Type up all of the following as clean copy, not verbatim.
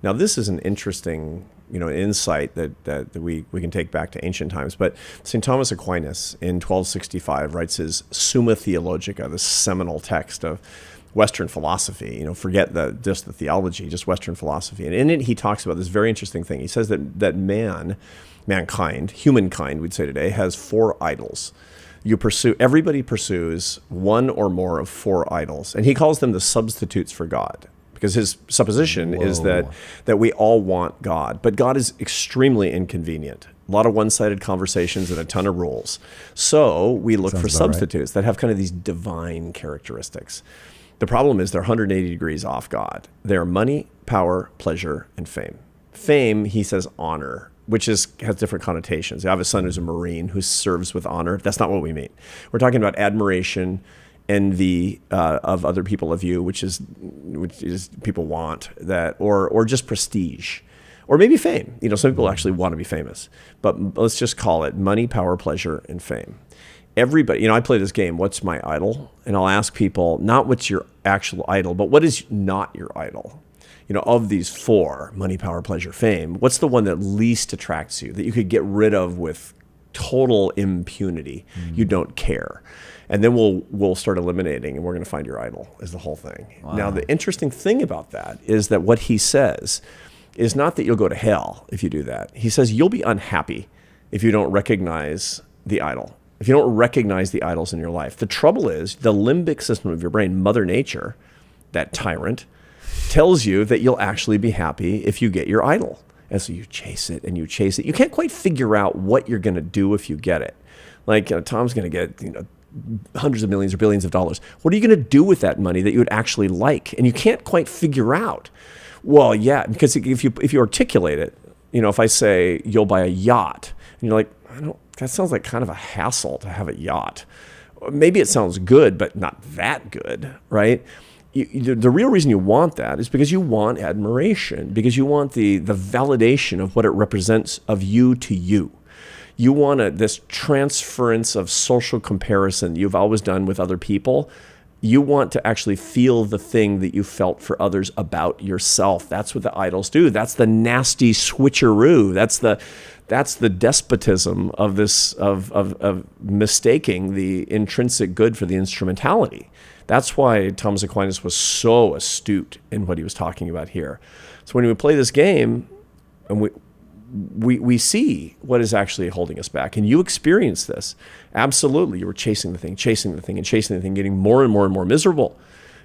Now, this is an interesting, insight that we can take back to ancient times. But St. Thomas Aquinas in 1265 writes his Summa Theologica, this seminal text of Western philosophy. Forget just the theology, just Western philosophy. And in it, he talks about this very interesting thing. He says that mankind, humankind, we'd say today, has 4 idols. Everybody pursues one or more of 4 idols, and he calls them the substitutes for God. Because his supposition is that we all want God, but God is extremely inconvenient. A lot of one-sided conversations and a ton of rules. So we look for substitutes that have kind of these divine characteristics. The problem is they're 180 degrees off God. They're money, power, pleasure, and fame. Fame, he says, honor, which has different connotations. I have a son who's a Marine who serves with honor. That's not what we mean. We're talking about admiration, envy of other people of you, which is people want that, or just prestige, or maybe fame. Some people actually want to be famous, but let's just call it money, power, pleasure, and fame. Everybody, I play this game, what's my idol? And I'll ask people, not what's your actual idol, but what is not your idol? Of these 4, money, power, pleasure, fame, what's the one that least attracts you, that you could get rid of with total impunity? You don't care. And then we'll start eliminating, and we're going to find your idol, is the whole thing. Wow. Now, the interesting thing about that is that what he says is not that you'll go to hell if you do that. He says you'll be unhappy if you don't recognize the idol, if you don't recognize the idols in your life. The trouble is the limbic system of your brain, Mother Nature, that tyrant, tells you that you'll actually be happy if you get your idol. And so you chase it and you chase it. You can't quite figure out what you're going to do if you get it. Like Tom's going to get hundreds of millions or billions of dollars. What are you going to do with that money that you would actually like? And you can't quite figure out. Well, yeah, because if you articulate it, if I say you'll buy a yacht, and you're like, that sounds like kind of a hassle to have a yacht. Maybe it sounds good, but not that good, right? The real reason you want that is because you want admiration, because you want the validation of what it represents of you to you. You want this transference of social comparison you've always done with other people. You want to actually feel the thing that you felt for others about yourself. That's what the idols do. That's the nasty switcheroo. That's the despotism of this of mistaking the intrinsic good for the instrumentality. That's why Thomas Aquinas was so astute in what he was talking about here. So when we play this game, and we see what is actually holding us back. And you experience this. Absolutely. You were chasing the thing, getting more and more and more miserable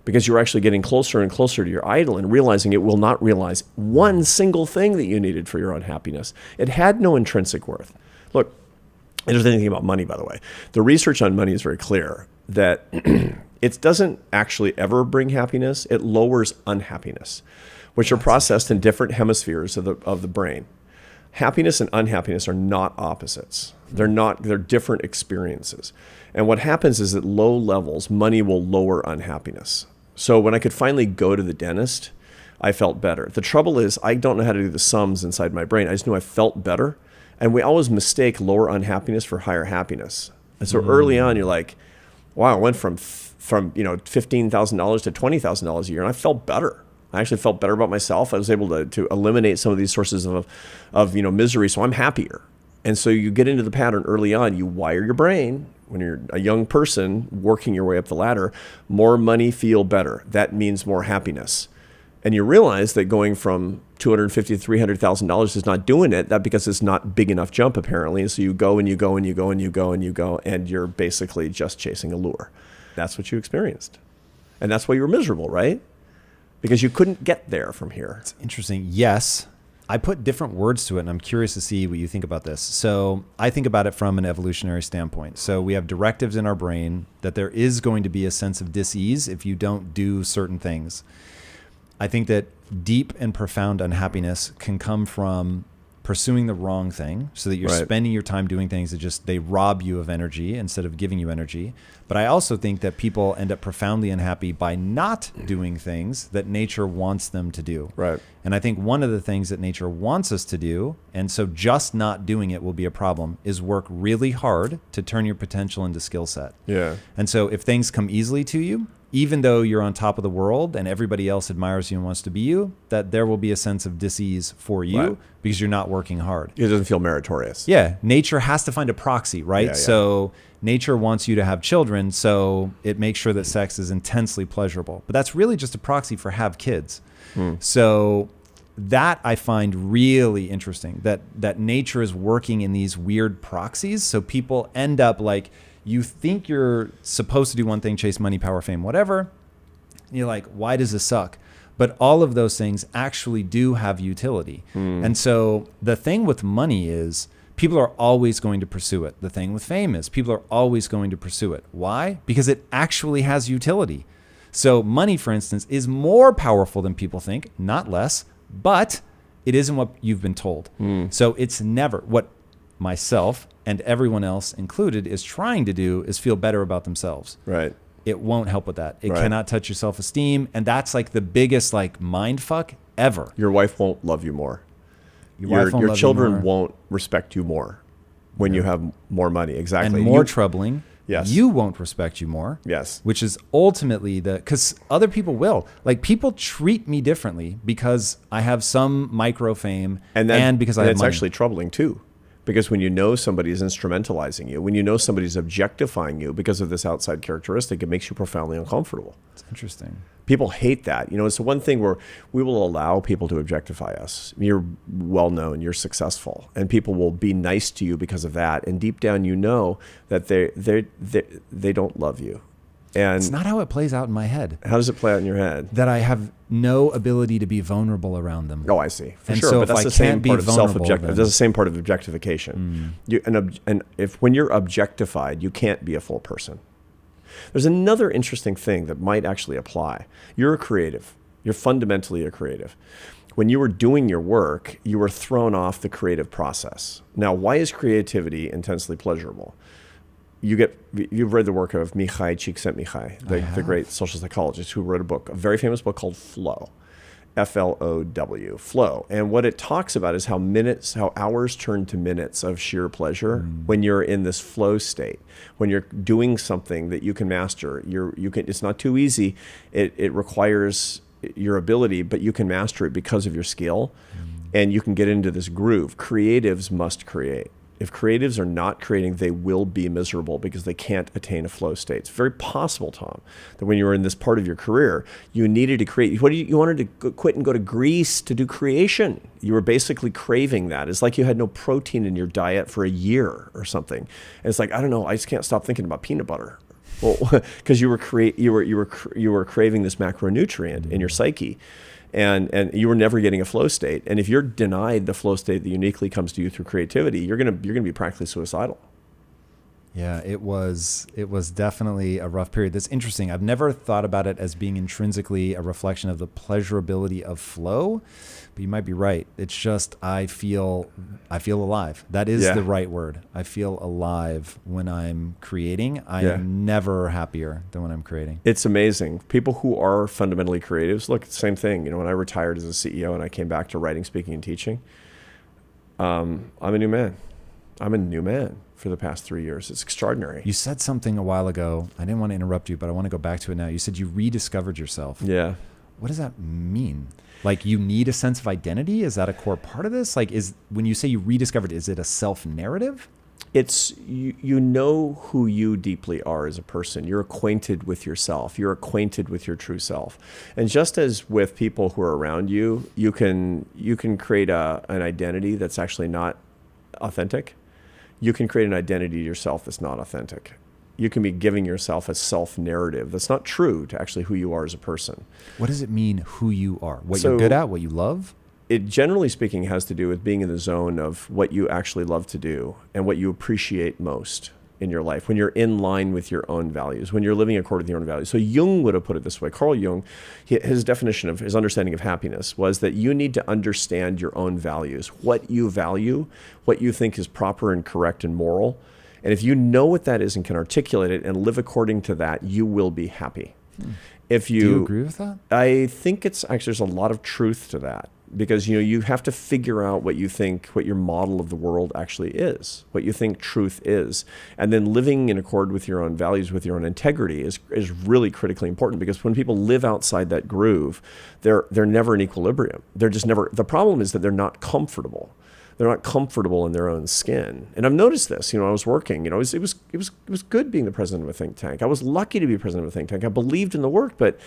because you were actually getting closer and closer to your idol and realizing it will not realize one single thing that you needed for your own happiness. It had no intrinsic worth. Look, there's anything about money, by the way. The research on money is very clear that it doesn't actually ever bring happiness. It lowers unhappiness, which are processed in different hemispheres of the brain. Happiness and unhappiness are not opposites. They're different experiences. And what happens is at low levels, money will lower unhappiness. So when I could finally go to the dentist, I felt better. The trouble is I don't know how to do the sums inside my brain. I just knew I felt better. And we always mistake lower unhappiness for higher happiness. And so early on, you're like, wow, I went from $15,000 to $20,000 a year, and I felt better. I actually felt better about myself. I was able to eliminate some of these sources of misery, so I'm happier. And so you get into the pattern early on. You wire your brain when you're a young person working your way up the ladder. More money, feel better. That means more happiness. And you realize that going from $250,000 to $300,000 is not doing it. That because it's not big enough jump apparently. And so you go and you go and you go and you go and you go, and you're basically just chasing a lure. That's what you experienced, and that's why you were miserable, right? Because you couldn't get there from here. It's interesting. Yes. I put different words to it, and I'm curious to see what you think about this. So I think about it from an evolutionary standpoint. So we have directives in our brain that there is going to be a sense of dis-ease if you don't do certain things. I think that deep and profound unhappiness can come from pursuing the wrong thing, so that you're spending your time doing things that they rob you of energy instead of giving you energy. But I also think that people end up profoundly unhappy by not doing things that nature wants them to do. Right. And I think one of the things that nature wants us to do, and so just not doing it will be a problem, is work really hard to turn your potential into skill set. Yeah. And so if things come easily to you, even though you're on top of the world and everybody else admires you and wants to be you, that there will be a sense of dis-ease for you Right. because you're not working hard. It doesn't feel meritorious. Yeah, nature has to find a proxy, right? Yeah, yeah. So nature wants you to have children, so it makes sure that sex is intensely pleasurable. But that's really just a proxy for have kids. So that I find really interesting, that nature is working in these weird proxies. So people end up like, you think you're supposed to do one thing, chase money, power, fame, whatever. You're like, why does this suck? But all of those things actually do have utility. And so the thing with money is people are always going to pursue it. The thing with fame is people are always going to pursue it. Why? Because it actually has utility. So money, for instance, is more powerful than people think, not less, but it isn't what you've been told. So it's never what myself and everyone else included is trying to do is feel better about themselves. Right. It won't help with that. It Right. cannot touch your self-esteem. And that's like the biggest like mind fuck ever. Your wife won't love you more. Your wife won't Your love you children more. won't respect you more when you have more money. Exactly. And more You- troubling, Yes. you won't respect you more. Yes. Which is ultimately because other people will. Like people treat me differently because I have some micro fame and because I have it's money. actually troubling too. Because when you know somebody is instrumentalizing you, when you know somebody's objectifying you because of this outside characteristic, it makes you profoundly uncomfortable. It's interesting. People hate that. It's the one thing where we will allow people to objectify us. You're well known, you're successful, and people will be nice to you because of that. And deep down, you know that they don't love you. And It's not how it plays out in my head. how does it play out in your head? That I have no ability to be vulnerable around them. Oh, I see. For And sure. so But if that's I the same can't be part of vulnerable, self-objective. then- That's the same part of objectification. And when you're objectified, you can't be a full person. There's another interesting thing that might actually apply. You're a creative. You're fundamentally a creative. When you were doing your work, you were thrown off the creative process. Now, why is creativity intensely pleasurable? You've read the work of Mihai Csikszentmihalyi, the great social psychologist who wrote a very famous book called Flow, Flow, Flow. And what it talks about is how hours turn to minutes of sheer pleasure when you're in this flow state, when you're doing something that you can master. It's not too easy. It requires your ability, but you can master it because of your skill, and you can get into this groove. Creatives must create. If creatives are not creating, they will be miserable because they can't attain a flow state. It's very possible, Tom, that when you were in this part of your career, you needed to create. You wanted to quit and go to Greece to do creation. You were basically craving that. It's like you had no protein in your diet for a year or something. And it's like, I don't know, I just can't stop thinking about peanut butter. Well, because you were craving this macronutrient in your psyche. And you were never getting a flow state. And if you're denied the flow state that uniquely comes to you through creativity, you're gonna be practically suicidal. Yeah, it was definitely a rough period. That's interesting. I've never thought about it as being intrinsically a reflection of the pleasurability of flow, but you might be right. It's just I feel alive. That is the right word. I feel alive when I'm creating. I am never happier than when I'm creating. It's amazing. People who are fundamentally creatives, look, same thing. When I retired as a CEO and I came back to writing, speaking, and teaching, I'm a new man. I'm a new man for the past 3 years. It's extraordinary. You said something a while ago. I didn't want to interrupt you, but I want to go back to it now. You said you rediscovered yourself. Yeah. What does that mean? Like you need a sense of identity? Is that a core part of this? Like when you say you rediscovered, is it a self-narrative? It's you know who you deeply are as a person. You're acquainted with yourself. You're acquainted with your true self. And just as with people who are around you, you can create an identity that's actually not authentic. You can create an identity to yourself that's not authentic. You can be giving yourself a self-narrative that's not true to actually who you are as a person. What does it mean who you are? What you're good at, what you love? It generally speaking has to do with being in the zone of what you actually love to do and what you appreciate most in your life, when you're in line with your own values, when you're living according to your own values. So Jung would have put it this way. Carl Jung, his definition of his understanding of happiness was that you need to understand your own values, what you value, what you think is proper and correct and moral. And if you know what that is and can articulate it and live according to that, you will be happy. Do you agree with that? I think it's actually, there's a lot of truth to that. because you have to figure out what your model of the world actually is, what you think truth is, and then living in accord with your own values, with your own integrity is really critically important, because when people live outside that groove, they're never in equilibrium. They're just never. The problem is that they're not comfortable. They're not comfortable in their own skin. And I've noticed this, I was working, it was good being the president of a think tank. I was lucky to be president of a think tank. I believed in the work, but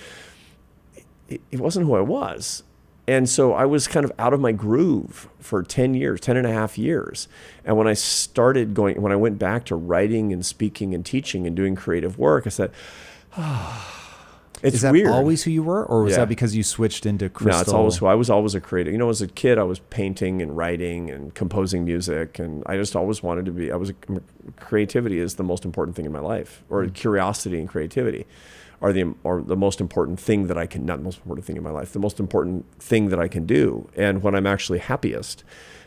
it wasn't who I was. And so I was kind of out of my groove for 10 and a half years. And when I went back to writing and speaking and teaching and doing creative work, I said, it's Is that weird. always who you were? Or was that because you switched into crystal? No, it's always who I was. Always a creative. As a kid, I was painting and writing and composing music. And I just always wanted to be, creativity is the most important thing in my life, or curiosity and creativity. Are the most important thing that I can, not the most important thing in my life, the most important thing that I can do, and when I'm actually happiest.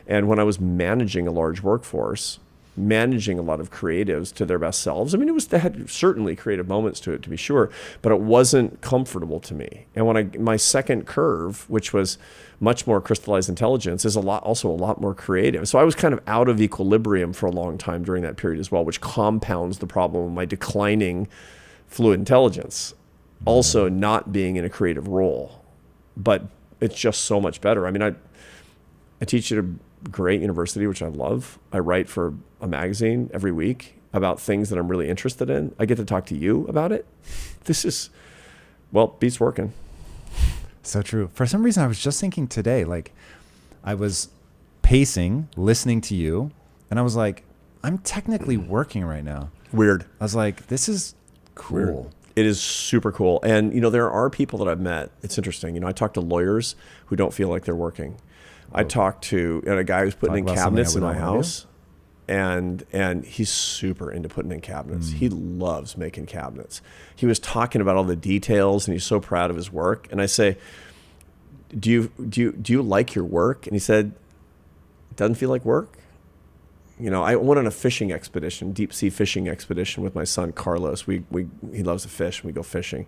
And when I was managing a large workforce, managing a lot of creatives to their best selves, they had certainly creative moments to it, to be sure, but it wasn't comfortable to me. And when my second curve, which was much more crystallized intelligence, is also a lot more creative. So I was kind of out of equilibrium for a long time during that period as well, which compounds the problem of my declining fluid intelligence, also not being in a creative role. But it's just so much better. I teach at a great university, which I love. I write for a magazine every week about things that I'm really interested in. I get to talk to you about it. Beats working. So true. For some reason, I was just thinking today, I was pacing, listening to you, and I was like, I'm technically working right now. Weird. I was like, this is cool. Weird. It is super cool. And, there are people that I've met. It's interesting. I talk to lawyers who don't feel like they're working. I talked to a guy who's putting in cabinets in my house, and he's super into putting in cabinets. He loves making cabinets. He was talking about all the details, and he's so proud of his work. And I say, do you like your work? And he said, it doesn't feel like work. I went on a fishing expedition, deep sea fishing expedition with my son Carlos. He loves to fish, and we go fishing.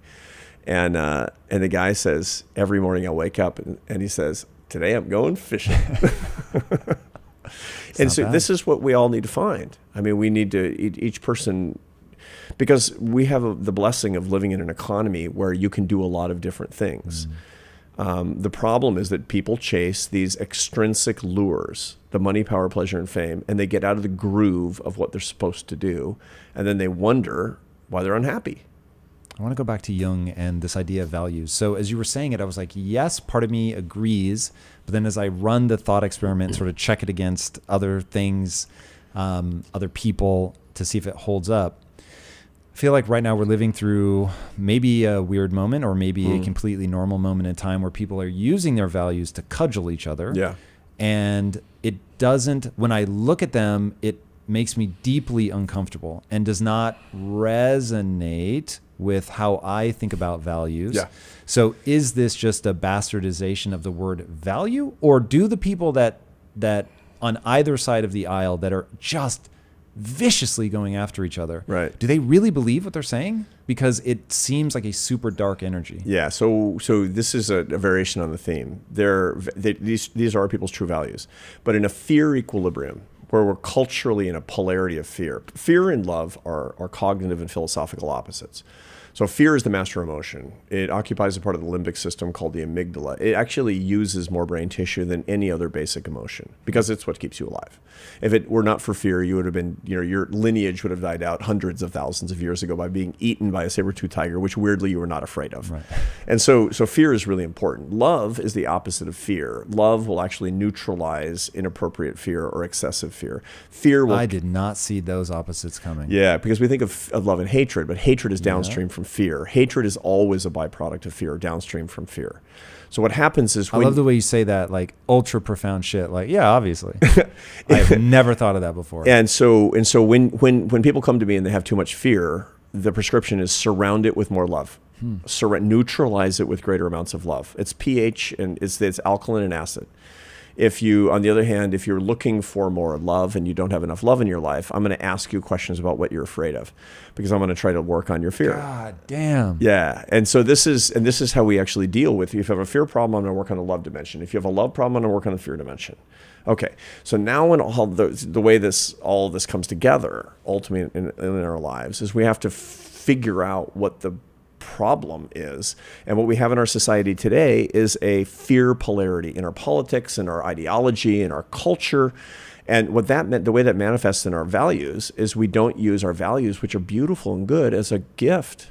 And the guy says, every morning I wake up and he says, today I'm going fishing. And so this is what we all need to find. We need to, each person, because we have the blessing of living in an economy where you can do a lot of different things. The problem is that people chase these extrinsic lures, the money, power, pleasure, and fame, and they get out of the groove of what they're supposed to do, and then they wonder why they're unhappy. I want to go back to Jung and this idea of values. So as you were saying it, I was like, yes, part of me agrees, but then as I run the thought experiment, sort of check it against other things, other people, to see if it holds up, I feel like right now we're living through maybe a weird moment, or maybe a completely normal moment in time where people are using their values to cudgel each other. Yeah. And it doesn't, when I look at them, it makes me deeply uncomfortable and does not resonate with how I think about values. Yeah. So is this just a bastardization of the word value, or do the people that on either side of the aisle that are just viciously going after each other, right, do they really believe what they're saying? Because it seems like a super dark energy. Yeah. So this is a variation on the theme. These are people's true values, but in a fear equilibrium, where we're culturally in a polarity of fear. Fear and love are cognitive and philosophical opposites. So fear is the master emotion. It occupies a part of the limbic system called the amygdala. It actually uses more brain tissue than any other basic emotion, because it's what keeps you alive. If it were not for fear, you would have been, your lineage would have died out hundreds of thousands of years ago by being eaten by a saber-toothed tiger, which weirdly you were not afraid of. Right. And so fear is really important. Love is the opposite of fear. Love will actually neutralize inappropriate fear or excessive fear. I did not see those opposites coming. Yeah, because we think of love and hatred, but hatred is downstream from fear. Hatred is always a byproduct of fear, downstream from fear. So what happens is I love the way you say that, like ultra profound shit. Like, yeah, obviously. I've never thought of that before. And so when people come to me and they have too much fear, the prescription is surround it with more love. Neutralize it with greater amounts of love. It's pH and it's alkaline and acid. If you, on the other hand, if you're looking for more love and you don't have enough love in your life, I'm going to ask you questions about what you're afraid of, because I'm going to try to work on your fear. God damn. Yeah. And so this is how we actually deal with, if you have a fear problem, I'm going to work on the love dimension. If you have a love problem, I'm going to work on the fear dimension. Okay. So now when all the way all this comes together ultimately in our lives is we have to figure out what the problem is. And what we have in our society today is a fear polarity in our politics, in our ideology, in our culture. And what that meant, the way that manifests in our values is we don't use our values, which are beautiful and good, as a gift.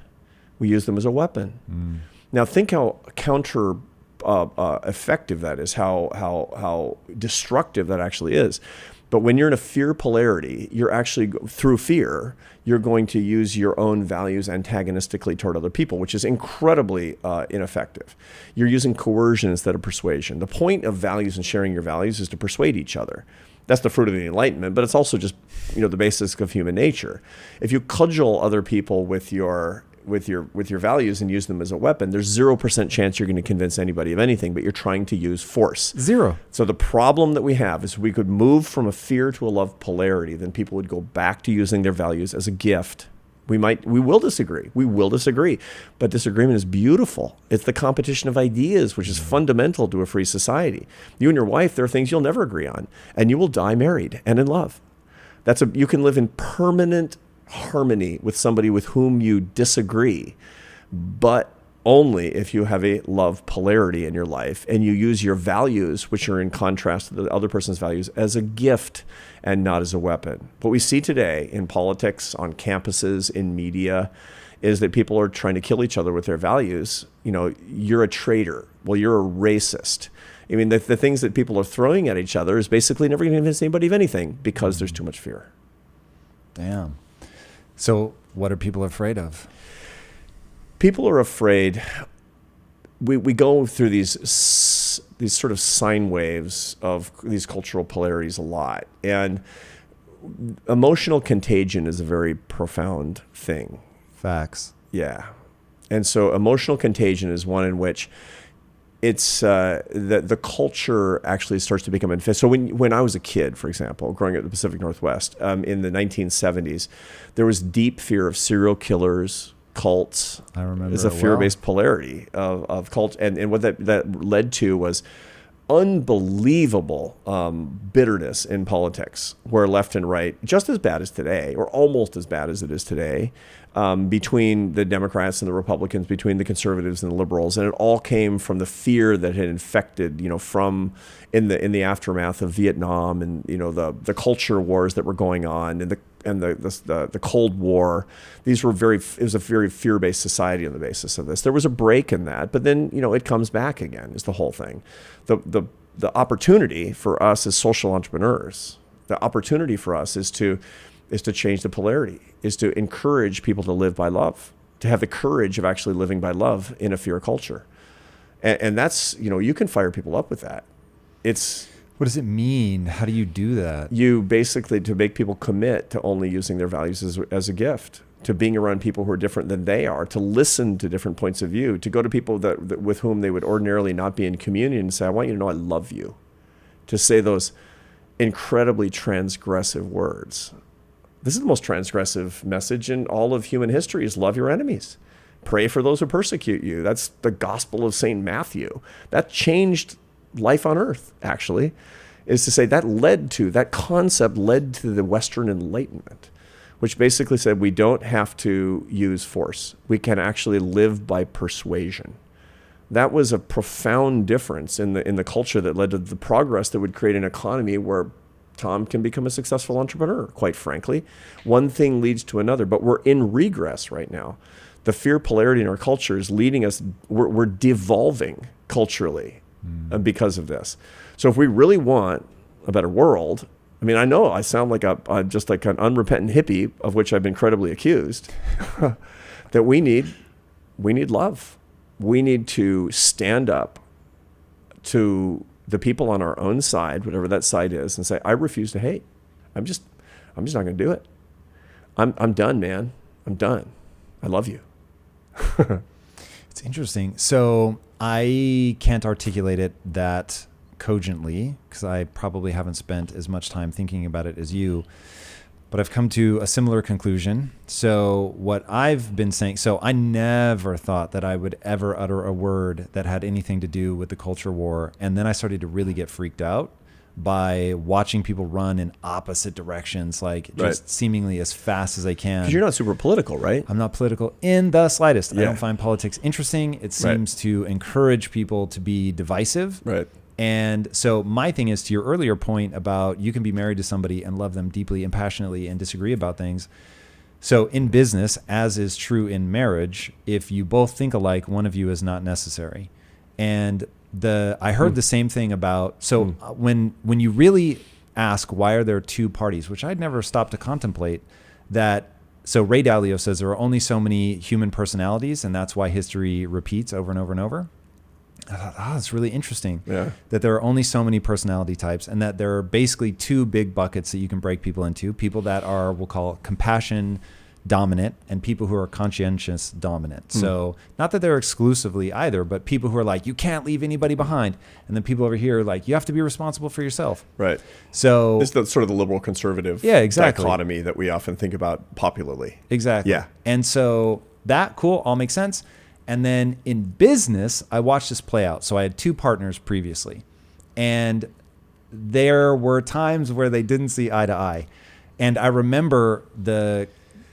We use them as a weapon. Now think how counter effective that is, how destructive that actually is. But when you're in a fear polarity, you're actually, through fear, you're going to use your own values antagonistically toward other people, which is incredibly ineffective. You're using coercion instead of persuasion. The point of values and sharing your values is to persuade each other. That's the fruit of the Enlightenment, but it's also just, the basics of human nature. If you cudgel other people with your values and use them as a weapon, there's 0% chance you're going to convince anybody of anything, but you're trying to use force. 0. So the problem that we have is we could move from a fear to a love polarity, then people would go back to using their values as a gift. We will disagree. But disagreement is beautiful. It's the competition of ideas, which is fundamental to a free society. You and your wife, there are things you'll never agree on, and you will die married and in love. You can live in permanent harmony with somebody with whom you disagree, but only if you have a love polarity in your life and you use your values, which are in contrast to the other person's values, as a gift and not as a weapon. What we see today in politics, on campuses, in media, is that people are trying to kill each other with their values. You're a traitor. Well, you're a racist. I mean, the things that people are throwing at each other is basically never going to convince anybody of anything because there's too much fear. Damn. So what are people afraid of? People are afraid. We go through these sort of sine waves of these cultural polarities a lot. And emotional contagion is a very profound thing. Facts. Yeah. And so emotional contagion is one in which it's the culture actually starts to become infected. So when I was a kid, for example, growing up in the Pacific Northwest, in the 1970s, there was deep fear of serial killers, cults. I remember. It's a fear-based polarity of cults, and what that led to was unbelievable bitterness in politics, where left and right, just as bad as today, or almost as bad as it is today, between the Democrats and the Republicans, between the conservatives and the liberals, and it all came from the fear that had infected, from in the aftermath of Vietnam and the culture wars that were going on and the Cold War. It was a very fear-based society on the basis of this. There was a break in that, but then it comes back again. Is the whole thing. The opportunity for us as social entrepreneurs, the opportunity for us is to change the polarity, is to encourage people to live by love, to have the courage of actually living by love in a fear culture. And that's, you can fire people up with that. What does it mean? How do you do that? You basically, to make people commit to only using their values as a gift, to being around people who are different than they are, to listen to different points of view, to go to people that with whom they would ordinarily not be in communion and say, I want you to know I love you. To say those incredibly transgressive words. This is the most transgressive message in all of human history, is love your enemies. Pray for those who persecute you. That's the gospel of St. Matthew. That changed life on earth, actually, is to say that concept led to the Western Enlightenment, which basically said we don't have to use force. We can actually live by persuasion. That was a profound difference in the culture that led to the progress that would create an economy where Tom can become a successful entrepreneur, quite frankly. One thing leads to another, but we're in regress right now. The fear polarity in our culture is leading us, we're devolving culturally because of this. So if we really want a better world, I mean, I know I sound like just like an unrepentant hippie, of which I've been credibly accused, that we need love. We need to stand up to the people on our own side, whatever that side is, and say, I refuse to hate. I'm just not going to do it. I'm done, man. I'm done. I love you. It's interesting. So I can't articulate it that cogently, because I probably haven't spent as much time thinking about it as you, but I've come to a similar conclusion. So what I've been saying, so I never thought that I would ever utter a word that had anything to do with the culture war. And then I started to really get freaked out by watching people run in opposite directions, like just seemingly as fast as they can. Because you're not super political, right? I'm not political in the slightest. Yeah. I don't find politics interesting. It seems to encourage people to be divisive. Right. And so my thing is, to your earlier point about you can be married to somebody and love them deeply and passionately and disagree about things. So in business, as is true in marriage, if you both think alike, one of you is not necessary. And I heard the same thing about, when you really ask why are there two parties, which I'd never stopped to contemplate, so Ray Dalio says there are only so many human personalities, and that's why history repeats over and over and over. I thought, it's really interesting that there are only so many personality types, and that there are basically two big buckets that you can break people into. People that are, we'll call compassion dominant, and people who are conscientious dominant. So not that they're exclusively either, but people who are like, you can't leave anybody behind. And then people over here are like, you have to be responsible for yourself. Right. So it's the sort of the liberal conservative dichotomy that we often think about popularly. Exactly. Yeah. And so that, cool, all makes sense. And then in business, I watched this play out. So I had two partners previously, and there were times where they didn't see eye to eye. And I remember the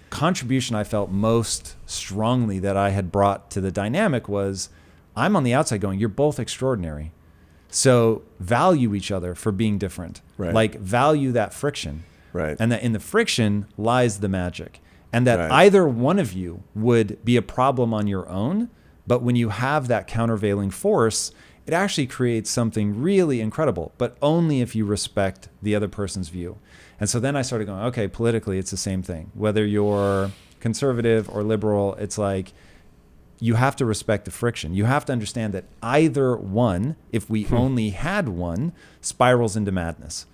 contribution I felt most strongly that I had brought to the dynamic was, I'm on the outside going, you're both extraordinary. So value each other for being different. Right. Like value that friction. Right. And that in the friction lies the magic. And that either one of you would be a problem on your own, but when you have that countervailing force, it actually creates something really incredible, but only if you respect the other person's view. And so then I started going, okay, politically, it's the same thing. Whether you're conservative or liberal, it's like you have to respect the friction. You have to understand that either one, if we only had one, spirals into madness.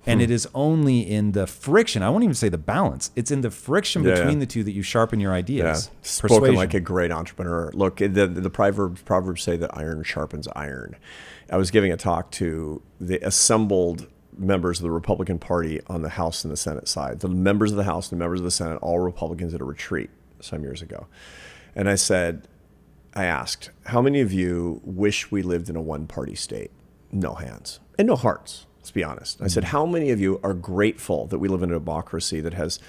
And it is only in the friction. I won't even say the balance. It's in the friction between the two that you sharpen your ideas. Yeah. Spoken like a great entrepreneur. Look, the proverbs say that iron sharpens iron. I was giving a talk to the assembled members of the Republican Party on the House and the Senate side. The members of the House and the members of the Senate, all Republicans at a retreat some years ago. And I asked, how many of you wish we lived in a one-party state? No hands and no hearts. Let's be honest. I said, how many of you are grateful that we live in a democracy that has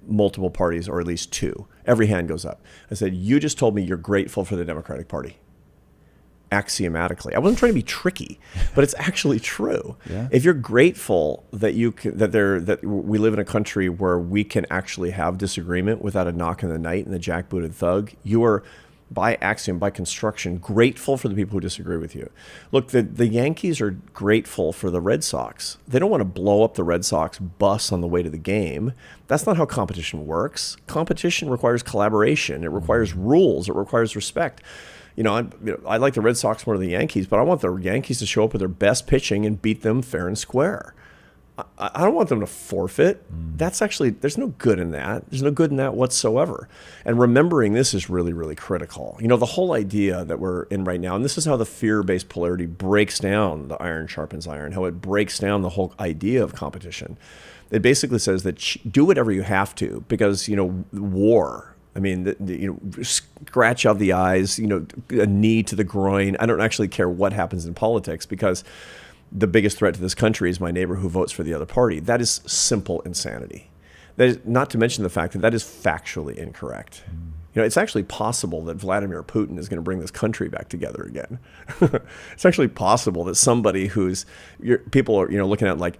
multiple parties, or at least two? Every hand goes up. I said, you just told me you're grateful for the Democratic Party. Axiomatically. I wasn't trying to be tricky, but it's actually true. Yeah. If you're grateful that that we live in a country where we can actually have disagreement without a knock in the night and the jackbooted thug, you are, by axiom, by construction, grateful for the people who disagree with you. Look, the Yankees are grateful for the Red Sox. They don't want to blow up the Red Sox bus on the way to the game. That's not how competition works. Competition requires collaboration. It requires rules. It requires respect. I like the Red Sox more than the Yankees, but I want the Yankees to show up with their best pitching and beat them fair and square. I don't want them to forfeit. That's actually, there's no good in that. There's no good in that whatsoever. And remembering this is really, really critical. The whole idea that we're in right now, and this is how the fear-based polarity breaks down the iron sharpens iron, how it breaks down the whole idea of competition. It basically says that do whatever you have to, because, war, I mean, scratch out the eyes, a knee to the groin. I don't actually care what happens in politics, because the biggest threat to this country is my neighbor who votes for the other party. That is simple insanity. That is, not to mention the fact that that is factually incorrect. It's actually possible that Vladimir Putin is going to bring this country back together again. It's actually possible that somebody people are looking at like,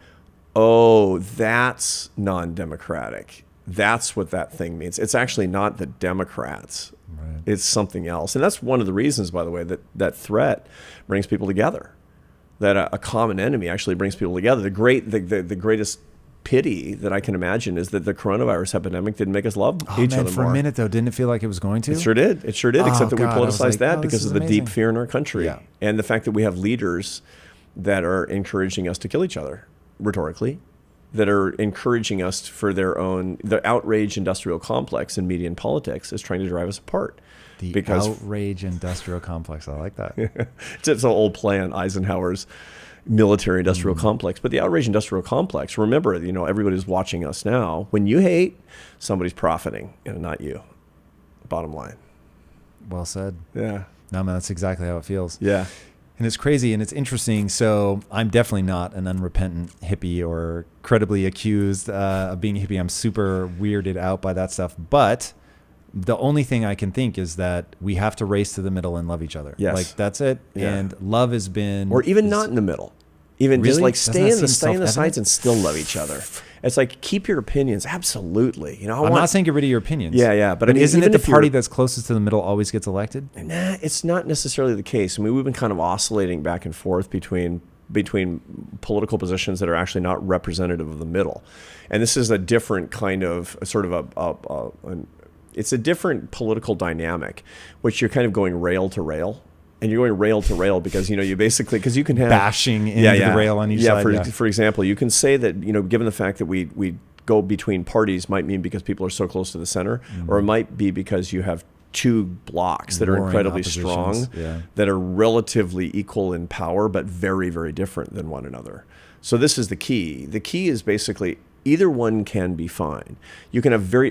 oh, that's non-democratic. That's what that thing means. It's actually not the Democrats. Right. It's something else. And that's one of the reasons, by the way, that threat brings people together. That a common enemy actually brings people together. The greatest pity that I can imagine is that the coronavirus epidemic didn't make us love each other more. For a minute, though, didn't it feel like it was going to? It sure did. Except that we politicized that because of the deep fear in our country. Yeah. And the fact that we have leaders that are encouraging us to kill each other, rhetorically, that are encouraging us for the outrage industrial complex in media and politics is trying to drive us apart. Outrage industrial complex. I like that. It's an old play on Eisenhower's military industrial complex. But the outrage industrial complex, remember, everybody's watching us now. When you hate, somebody's profiting, and not you. Bottom line. Well said. Yeah. No, man, that's exactly how it feels. Yeah. And it's crazy and it's interesting. So I'm definitely not an unrepentant hippie or credibly accused of being a hippie. I'm super weirded out by that stuff. But the only thing I can think is that we have to race to the middle and love each other. Yes. Like that's it. Yeah. And love has been... Or even not in the middle. Even Really? just like Doesn't stay that in the seem sides and still love each other. It's like, keep your opinions. Absolutely. I'm not saying get rid of your opinions. Yeah. But I mean, isn't even it the if party that's closest to the middle always gets elected? Nah, it's not necessarily the case. I mean, we've been kind of oscillating back and forth between political positions that are actually not representative of the middle. And this is a different kind of it's a different political dynamic, which you're kind of going rail to rail. And you're going rail to rail because, you basically, because you can have bashing into the rail on each side. For example, you can say that, given the fact that we go between parties might mean because people are so close to the center, or it might be because you have two blocks that are incredibly strong, that are relatively equal in power, but very, very different than one another. So this is the key. The key is basically either one can be fine. You can have I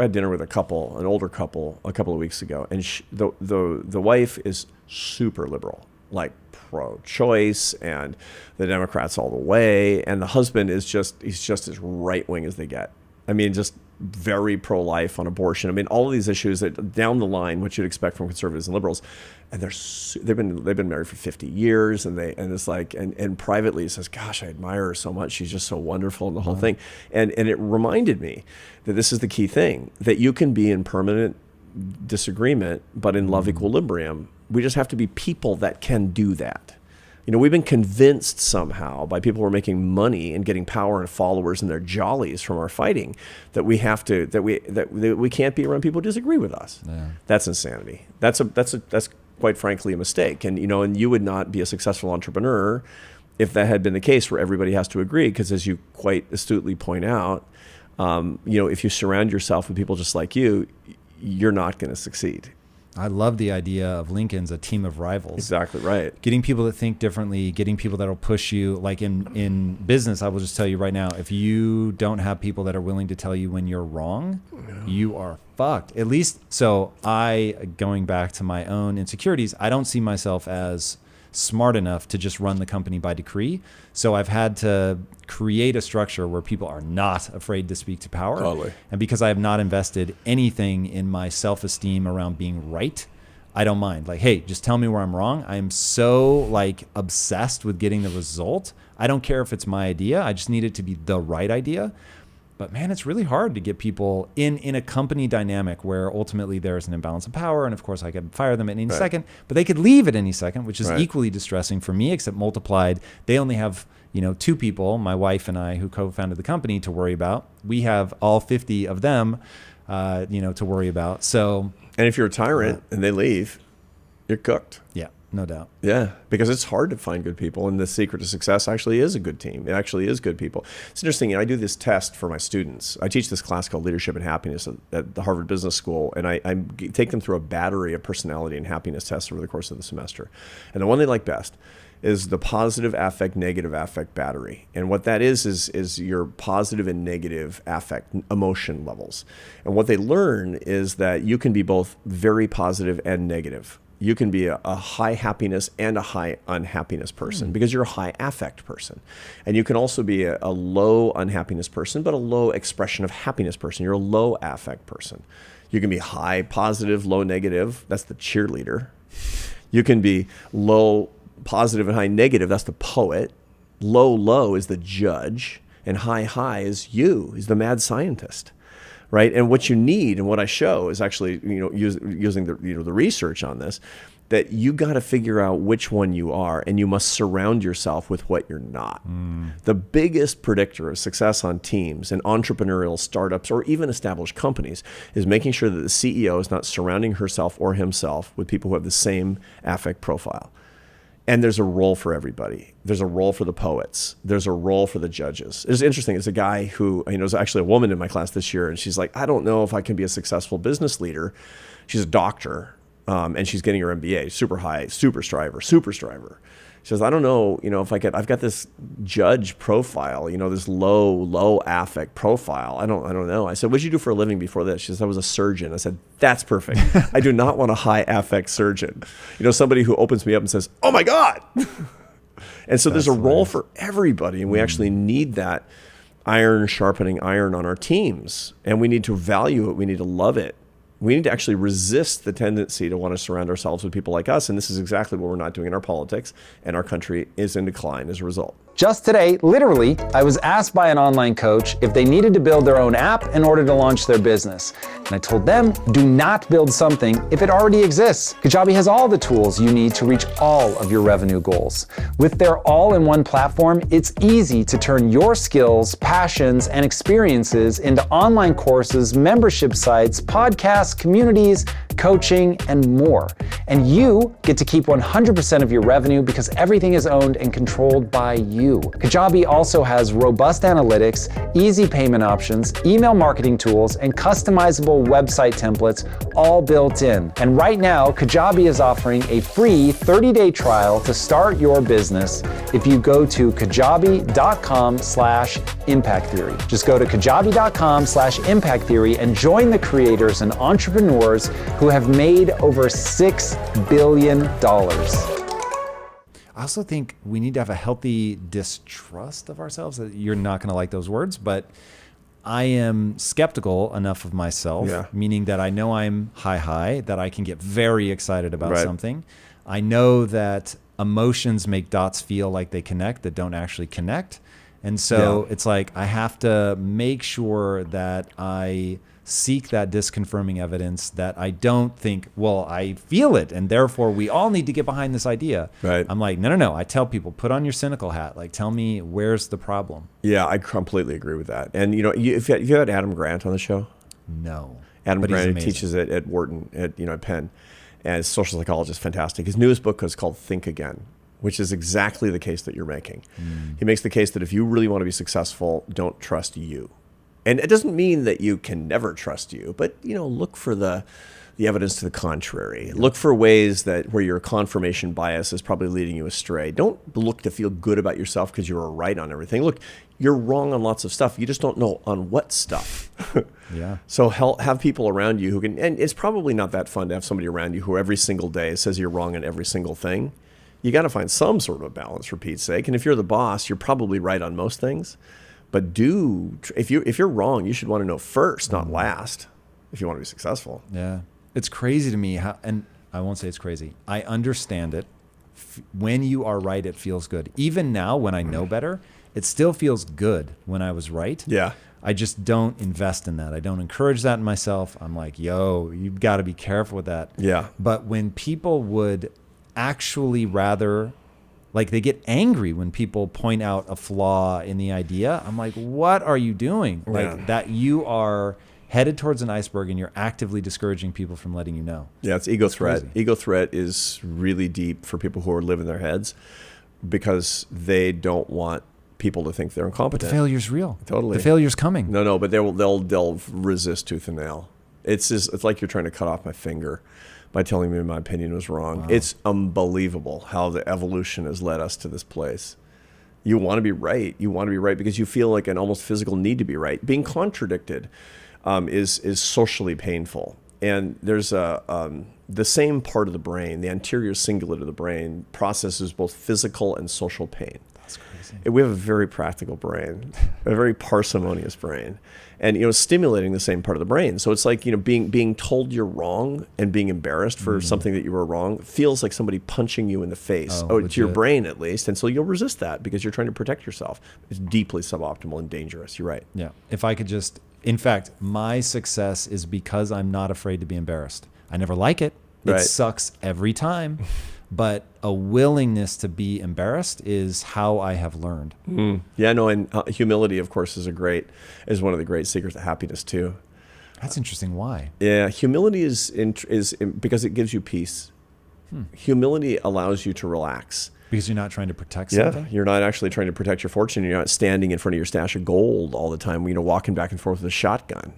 had dinner with an older couple a couple of weeks ago, and the wife is super liberal, like pro-choice, and the Democrats all the way, and the husband is just as right-wing as they get. I mean, just very pro-life on abortion. I mean, all of these issues that down the line, what you'd expect from conservatives and liberals, and they've been married for 50 years, and it's like, and privately he says, "Gosh, I admire her so much. She's just so wonderful," and the whole thing. And it reminded me that this is the key thing, that you can be in permanent disagreement, but in love equilibrium. We just have to be people that can do that. We've been convinced somehow by people who are making money and getting power and followers and their jollies from our fighting that we have to that we can't be around people who disagree with us. Yeah. That's insanity. That's quite frankly a mistake. And and you would not be a successful entrepreneur if that had been the case where everybody has to agree. Because as you quite astutely point out, if you surround yourself with people just like you, you're not going to succeed. I love the idea of Lincoln's a team of rivals. Exactly right. Getting people that think differently, getting people that will push you. Like in business, I will just tell you right now, if you don't have people that are willing to tell you when you're wrong, you are fucked. At least, so going back to my own insecurities, I don't see myself as smart enough to just run the company by decree. So I've had to create a structure where people are not afraid to speak to power. Totally. And because I have not invested anything in my self-esteem around being right, I don't mind. Like, hey, just tell me where I'm wrong. I'm so obsessed with getting the result. I don't care if it's my idea. I just need it to be the right idea. But man, it's really hard to get people in a company dynamic where ultimately there's an imbalance of power. And of course I could fire them at any second, but they could leave at any second, which is equally distressing for me, except multiplied. They only have, two people, my wife and I, who co-founded the company, to worry about. We have all 50 of them, to worry about. So, and if you're a tyrant and they leave, you're cooked. Yeah. No doubt. Yeah, because it's hard to find good people, and the secret to success actually is a good team. It actually is good people. It's interesting. I do this test for my students. I teach this class called Leadership and Happiness at the Harvard Business School, and I take them through a battery of personality and happiness tests over the course of the semester. And the one they like best is the positive affect, negative affect battery. And what that is your positive and negative affect emotion levels. And what they learn is that you can be both very positive and negative. You can be a high happiness and a high unhappiness person because you're a high affect person. And you can also be a low unhappiness person, but a low expression of happiness person. You're a low affect person. You can be high positive, low negative. That's the cheerleader. You can be low positive and high negative. That's the poet. Low is the judge. And high is you. He's the mad scientist. Right, and what you need, and what I show is actually, using the the research on this, that you got to figure out which one you are, and you must surround yourself with what you're not. The biggest predictor of success on teams and entrepreneurial startups or even established companies is making sure that the CEO is not surrounding herself or himself with people who have the same affect profile. And there's a role for everybody. There's a role for the poets. There's a role for the judges. It's interesting. There's a guy who, there's actually a woman in my class this year, and she's like, I don't know if I can be a successful business leader. She's a doctor, and she's getting her MBA, super high, super striver. She says, I don't know, if I've got this judge profile, this low affect profile. I don't know. I said, what'd you do for a living before this? She says, I was a surgeon. I said, that's perfect. I do not want a high affect surgeon. Somebody who opens me up and says, oh my God. And so there's a role for everybody. And we actually need that iron sharpening iron on our teams. And we need to value it. We need to love it. We need to actually resist the tendency to want to surround ourselves with people like us. And this is exactly what we're not doing in our politics. And our country is in decline as a result. Just today, literally, I was asked by an online coach if they needed to build their own app in order to launch their business. And I told them, do not build something if it already exists. Kajabi has all the tools you need to reach all of your revenue goals. With their all-in-one platform, it's easy to turn your skills, passions, and experiences into online courses, membership sites, podcasts, communities, coaching, and more. And you get to keep 100% of your revenue because everything is owned and controlled by you. Kajabi also has robust analytics, easy payment options, email marketing tools, and customizable website templates all built in. And right now, Kajabi is offering a free 30-day trial to start your business if you go to kajabi.com/impact theory. Just go to kajabi.com/impact theory and join the creators and entrepreneurs who have made over $6 billion. I also think we need to have a healthy distrust of ourselves. You're not going to like those words, but I am skeptical enough of myself, meaning that I know I'm high, that I can get very excited about something. I know that emotions make dots feel like they connect that don't actually connect. And so it's like I have to make sure that I seek that disconfirming evidence, that I don't think, well, I feel it, and therefore we all need to get behind this idea. Right. I'm like, no. I tell people, put on your cynical hat. Like, tell me, where's the problem? Yeah, I completely agree with that. And if you had Adam Grant on the show? No. Adam Grant teaches it at Wharton, at Penn, and is a social psychologist, fantastic. His newest book is called Think Again, which is exactly the case that you're making. He makes the case that if you really want to be successful, don't trust you. And it doesn't mean that you can never trust you, but look for the evidence to the contrary. Look for ways where your confirmation bias is probably leading you astray. Don't look to feel good about yourself because you were right on everything. Look, you're wrong on lots of stuff. You just don't know on what stuff. So have people around you who can, and it's probably not that fun to have somebody around you who every single day says you're wrong on every single thing. You got to find some sort of balance, for Pete's sake. And if you're the boss, you're probably right on most things. But if you're wrong, you should want to know first, not last, if you want to be successful. Yeah. It's crazy to me how, and I won't say it's crazy. I understand it. When you are right, it feels good. Even now, when I know better, it still feels good when I was right. Yeah. I just don't invest in that. I don't encourage that in myself. I'm like, you've got to be careful with that. Yeah. But when people would actually rather, like, they get angry when people point out a flaw in the idea. I'm like, what are you doing? Like, that you are headed towards an iceberg and you're actively discouraging people from letting you know. Yeah, it's ego threat. Crazy. Ego threat is really deep for people who are living in their heads because they don't want people to think they're incompetent. But the failure's real. Totally. The failure's coming. No, but they'll resist tooth and nail. It's like you're trying to cut off my finger by telling me my opinion was wrong. Wow. It's unbelievable how the evolution has led us to this place. You want to be right. You want to be right because you feel like an almost physical need to be right. Being contradicted is socially painful. And there's the same part of the brain, the anterior cingulate of the brain, processes both physical and social pain. That's crazy. We have a very practical brain, a very parsimonious brain. And stimulating the same part of the brain. So it's like being told you're wrong and being embarrassed for something that you were wrong feels like somebody punching you in the face. To your brain at least. And so you'll resist that because you're trying to protect yourself. It's deeply suboptimal and dangerous. You're right. Yeah. If I could just, in fact, my success is because I'm not afraid to be embarrassed. I never like it. It sucks every time. But a willingness to be embarrassed is how I have learned. Yeah, no, and humility, of course, is one of the great secrets of happiness too. That's interesting. Why? Yeah, humility is because it gives you peace. Humility allows you to relax. Because you're not trying to protect something? Yeah, you're not actually trying to protect your fortune. You're not standing in front of your stash of gold all the time, walking back and forth with a shotgun.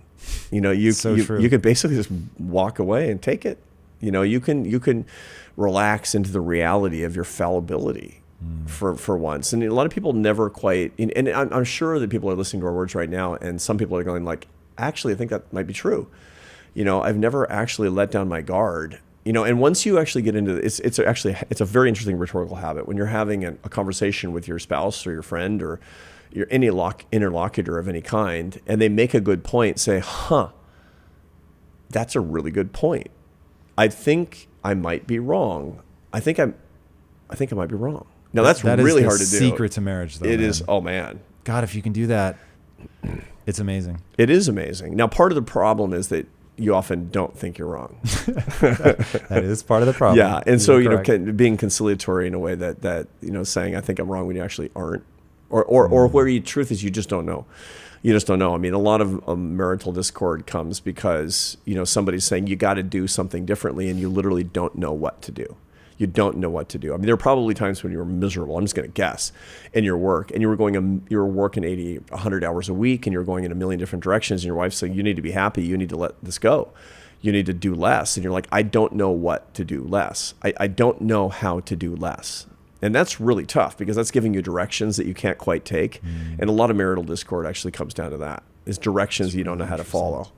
You could basically just walk away and take it. You can relax into the reality of your fallibility for once. And a lot of people never quite, and I'm sure that people are listening to our words right now, and some people are going like, actually, I think that might be true. I've never actually let down my guard. And once you actually get into it's a very interesting rhetorical habit. When you're having a conversation with your spouse or your friend or your interlocutor of any kind, and they make a good point, say, that's a really good point. I think I might be wrong. I think I might be wrong. Now that's really hard to do. Secret to marriage, though. It is. Oh man, God, if you can do that, it's amazing. It is amazing. Now, part of the problem is that you often don't think you're wrong. That is part of the problem. Yeah, and so being conciliatory in a way that saying I think I'm wrong when you actually aren't, or where the truth is you just don't know. You just don't know. I mean, a lot of marital discord comes because somebody's saying you got to do something differently, and you literally don't know what to do. You don't know what to do. I mean, there are probably times when you were miserable. I'm just going to guess in your work, and you were working 80, 100 hours a week, and you're going in a million different directions. And your wife's saying, "You need to be happy. You need to let this go. You need to do less." And you're like, "I don't know what to do less. I don't know how to do less." And that's really tough because that's giving you directions that you can't quite take. And a lot of marital discord actually comes down to that: is directions you don't know how to follow.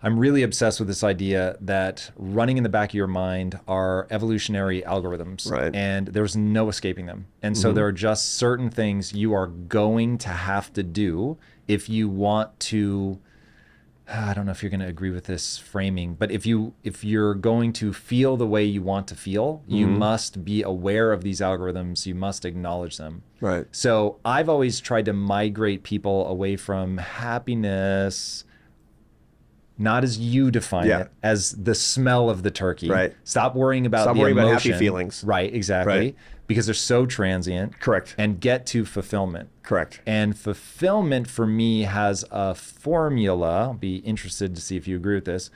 I'm really obsessed with this idea that running in the back of your mind are evolutionary algorithms, right? And there's no escaping them. And so there are just certain things you are going to have to do if you want to, I don't know if you're going to agree with this framing, but if you're going to feel the way you want to feel, you must be aware of these algorithms. You must acknowledge them. Right. So I've always tried to migrate people away from happiness, not as you define it, as the smell of the turkey. Right. Stop worrying about Stop the worrying emotion. about happy feelings. Right, exactly. Right. Because they're so transient. Correct. And get to fulfillment. Correct. And fulfillment for me has a formula. I'll be interested to see if you agree with this.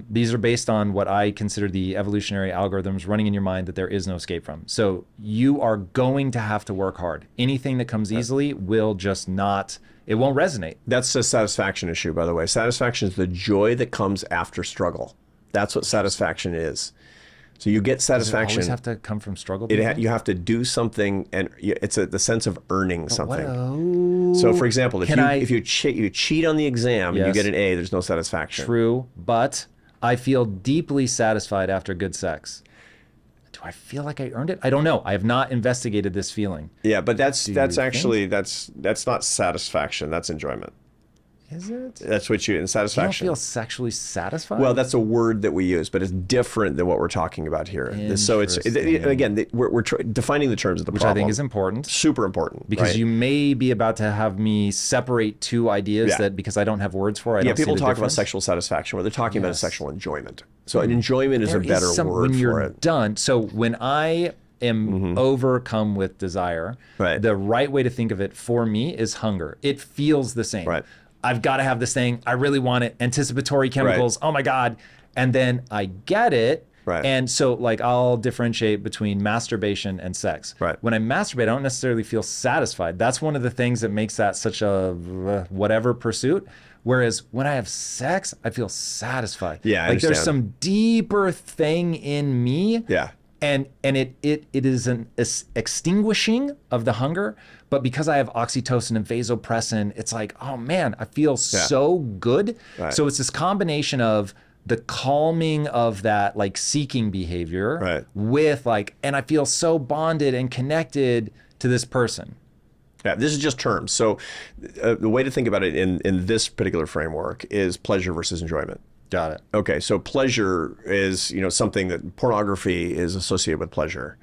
These are based on what I consider the evolutionary algorithms running in your mind that there is no escape from. So you are going to have to work hard. Anything that comes easily will just not, it won't resonate. That's a satisfaction issue, by the way. Satisfaction is the joy that comes after struggle. That's what satisfaction is. So you get satisfaction. Does it always have to come from struggle? You have to do something, and it's the sense of earning something. So, for example, if you cheat on the exam and you get an A, there's no satisfaction. True, but I feel deeply satisfied after good sex. Do I feel like I earned it? I don't know. I have not investigated this feeling. Yeah, but that's actually that's not satisfaction. That's enjoyment. Is it? That's what in satisfaction. You don't feel sexually satisfied? Well, that's a word that we use, but it's different than what we're talking about here. So we're defining the terms of the problem. Which I think is important. Super important. Because you may be about to have me separate two ideas that because I don't have words for, I don't see the people talk about difference. sexual satisfaction where they're talking about a sexual enjoyment. So an enjoyment is a better word when for you're it. done. So when I am overcome with desire, the right way to think of it for me is hunger. It feels the same. Right. I've got to have this thing. I really want it. Anticipatory chemicals. Oh my God. And then I get it. Right. And so like I'll differentiate between masturbation and sex. Right. When I masturbate, I don't necessarily feel satisfied. That's one of the things that makes that such a whatever pursuit. Whereas when I have sex, I feel satisfied. Yeah, I like there's understand. some deeper thing in me. Yeah. And it is an extinguishing of the hunger, but because I have oxytocin and vasopressin, it's like, oh man, I feel so good. Right. So it's this combination of the calming of that like seeking behavior with like, and I feel so bonded and connected to this person. Yeah, this is just terms. So the way to think about it in this particular framework is pleasure versus enjoyment. Got it. Okay, so pleasure is something that pornography is associated with pleasure.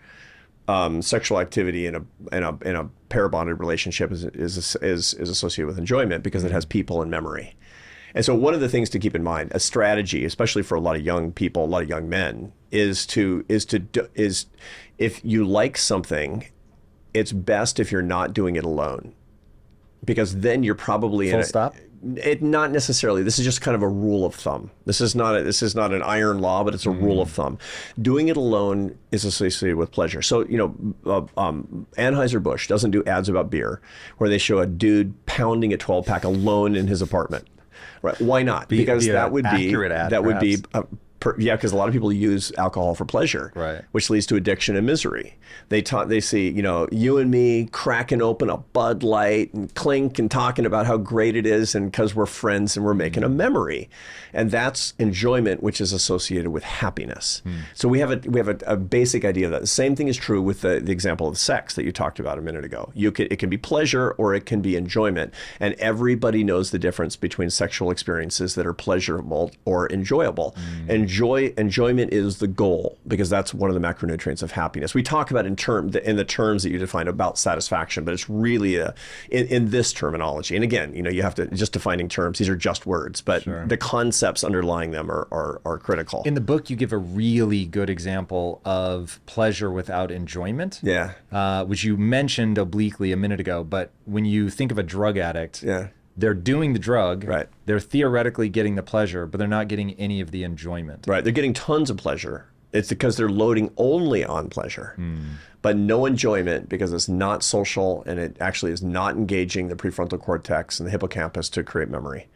Sexual activity in a pair bonded relationship is associated with enjoyment because it has people and memory. And so one of the things to keep in mind, a strategy, especially for a lot of young people, a lot of young men, is if you like something, it's best if you're not doing it alone, because then you're probably Full stop. Not necessarily. This is just kind of a rule of thumb. This is not an iron law, but it's a rule of thumb. Doing it alone is associated with pleasure. So, Anheuser-Busch doesn't do ads about beer where they show a dude pounding a 12-pack alone in his apartment. Right? Why not? Because that would be Yeah, because a lot of people use alcohol for pleasure, Right. which leads to addiction and misery. They see, you and me cracking open a Bud Light and clink and talking about how great it is, and because we're friends and we're making a memory, and that's enjoyment, which is associated with happiness. So we have a basic idea of that. The same thing is true with the example of sex that you talked about a minute ago. It can be pleasure or it can be enjoyment, and everybody knows the difference between sexual experiences that are pleasurable or enjoyable. Enjoyment is the goal, because that's one of the macronutrients of happiness. We talk about in the terms that you define about satisfaction, but it's really in this terminology. And again, you have to just defining terms. These are just words, but the concepts underlying them are critical. In the book, you give a really good example of pleasure without enjoyment. Yeah. Which you mentioned obliquely a minute ago. But when you think of a drug addict, they're doing the drug. Right. They're theoretically getting the pleasure, but they're not getting any of the enjoyment. Right. They're getting tons of pleasure. It's because they're loading only on pleasure, but no enjoyment, because it's not social and it actually is not engaging the prefrontal cortex and the hippocampus to create memory.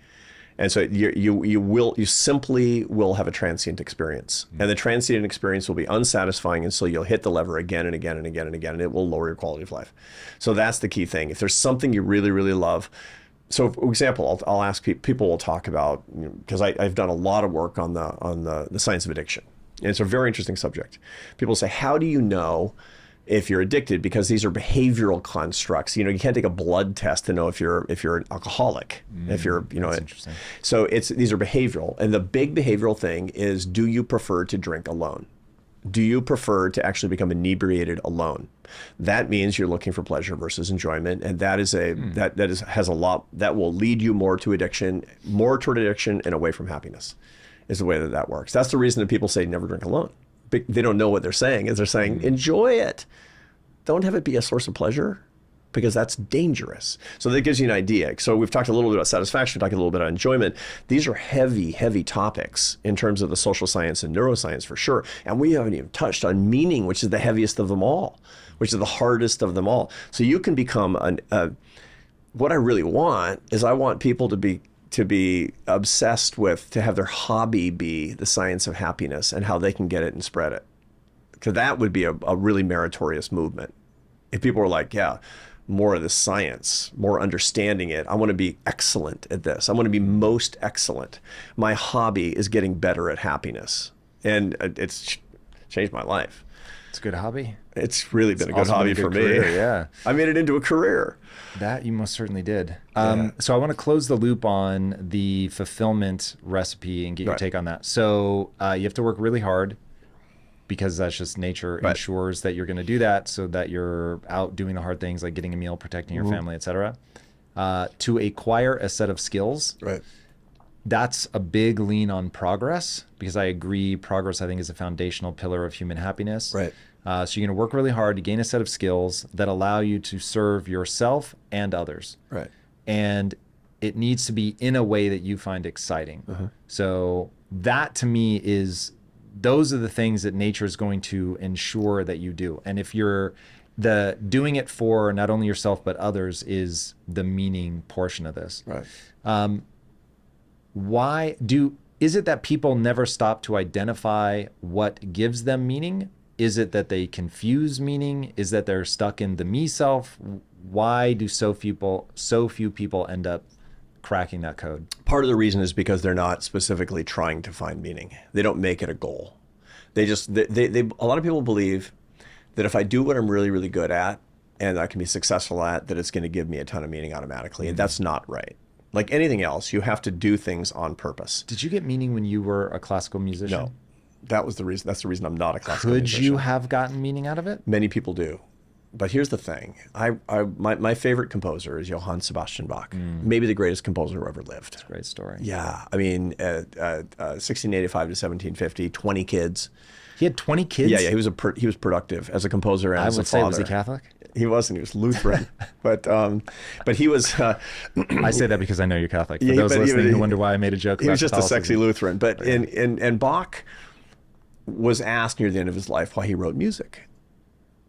And so you simply will have a transient experience, and the transient experience will be unsatisfying, and so you'll hit the lever again and again and again and again, and it will lower your quality of life. So that's the key thing. If there's something you really, really love. So, for example, I'll ask people will talk about, because I've done a lot of work on the science of addiction, and it's a very interesting subject. People say, how do you know if you're addicted? Because these are behavioral constructs. You can't take a blood test to know if you're an alcoholic. If you're, That's interesting. So these are behavioral, and the big behavioral thing is, do you prefer to drink alone? Do you prefer to actually become inebriated alone? That means you're looking for pleasure versus enjoyment, and that will lead you more toward addiction and away from happiness, is the way that works. That's the reason that people say never drink alone. They don't know what they're saying. Is they're saying enjoy it, don't have it be a source of pleasure, because that's dangerous. So that gives you an idea. So we've talked a little bit about satisfaction, talked a little bit about enjoyment. These are heavy, heavy topics in terms of the social science and neuroscience, for sure. And we haven't even touched on meaning, which is the heaviest of them all, which is the hardest of them all. So you can become what I really want is, I want people to be obsessed with, to have their hobby be the science of happiness and how they can get it and spread it. Because that would be a really meritorious movement. If people were like, yeah, more of the science, more understanding it. I want to be excellent at this. I want to be most excellent. My hobby is getting better at happiness. And it's changed my life. It's a good hobby. It's really been a good hobby for me. Career, yeah. I made it into a career. That you most certainly did. So I want to close the loop on the fulfillment recipe and get your take on that. So you have to work really hard, because that's just nature ensures that you're going to do that, so that you're out doing the hard things like getting a meal, protecting your family, etc. To acquire a set of skills. Right. That's a big lean on progress, because I agree progress, I think, is a foundational pillar of human happiness. Right. So you're going to work really hard to gain a set of skills that allow you to serve yourself and others. Right. And it needs to be in a way that you find exciting. So that, to me, those are the things that nature is going to ensure that you do. And if you're doing it for not only yourself but others is the meaning portion of this. Right. Is it that people never stop to identify what gives them meaning? Is it that they confuse meaning? Is that they're stuck in the me self? Why do so few people end up cracking that code? Part of the reason is because they're not specifically trying to find meaning. They don't make it a goal. A lot of people believe that if I do what I'm really, really good at and I can be successful at, that it's going to give me a ton of meaning automatically. And that's not right. Like anything else, you have to do things on purpose. Did you get meaning when you were a classical musician? No. That's the reason I'm not a classical musician. Could you have gotten meaning out of it? Many people do. But here's the thing. My favorite composer is Johann Sebastian Bach. Maybe the greatest composer who ever lived. It's a great story. Yeah. I mean, 1685 to 1750, 20 kids. He had 20 kids? Yeah. He was productive as a composer and as a father. I would say, was he Catholic? He wasn't. He was Lutheran. but he was... I say that because I know you're Catholic. For those listening who wonder why I made a joke about he was just Catholicism. a sexy Lutheran. But and Bach was asked near the end of his life why he wrote music.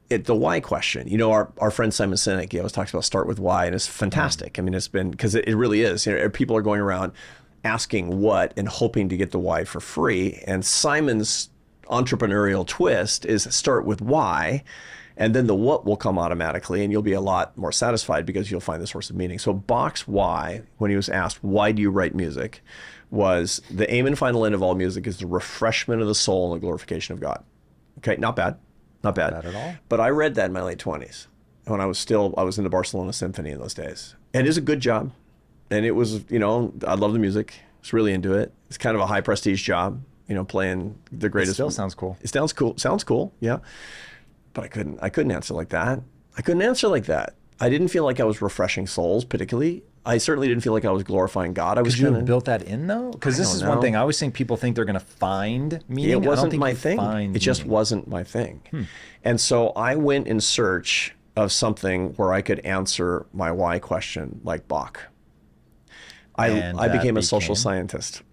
The why question. Our friend Simon Sinek, he always talks about start with why, and it's fantastic. I mean, it's been, because it really is. People are going around asking what and hoping to get the why for free. And Simon's entrepreneurial twist is start with why, and then the what will come automatically, and you'll be a lot more satisfied because you'll find the source of meaning. So Bach's why, when he was asked, why do you write music, was the aim and final end of all music is the refreshment of the soul and the glorification of God. Okay, not bad. Not bad. Not at all. But I read that in my late 20s when I was in the Barcelona Symphony in those days. And it is a good job. And it was, I love the music. I was really into it. It's kind of a high prestige job, playing the greatest. It still sounds cool. It sounds cool. Sounds cool. Yeah. But I couldn't answer like that. I didn't feel like I was refreshing souls particularly. I certainly didn't feel like I was glorifying God. I was Could you have built that in though? Because this is one thing. I always think people think they're going to find meaning. It wasn't my thing. It just wasn't my thing. And so I went in search of something where I could answer my why question like Bach. I became a social scientist.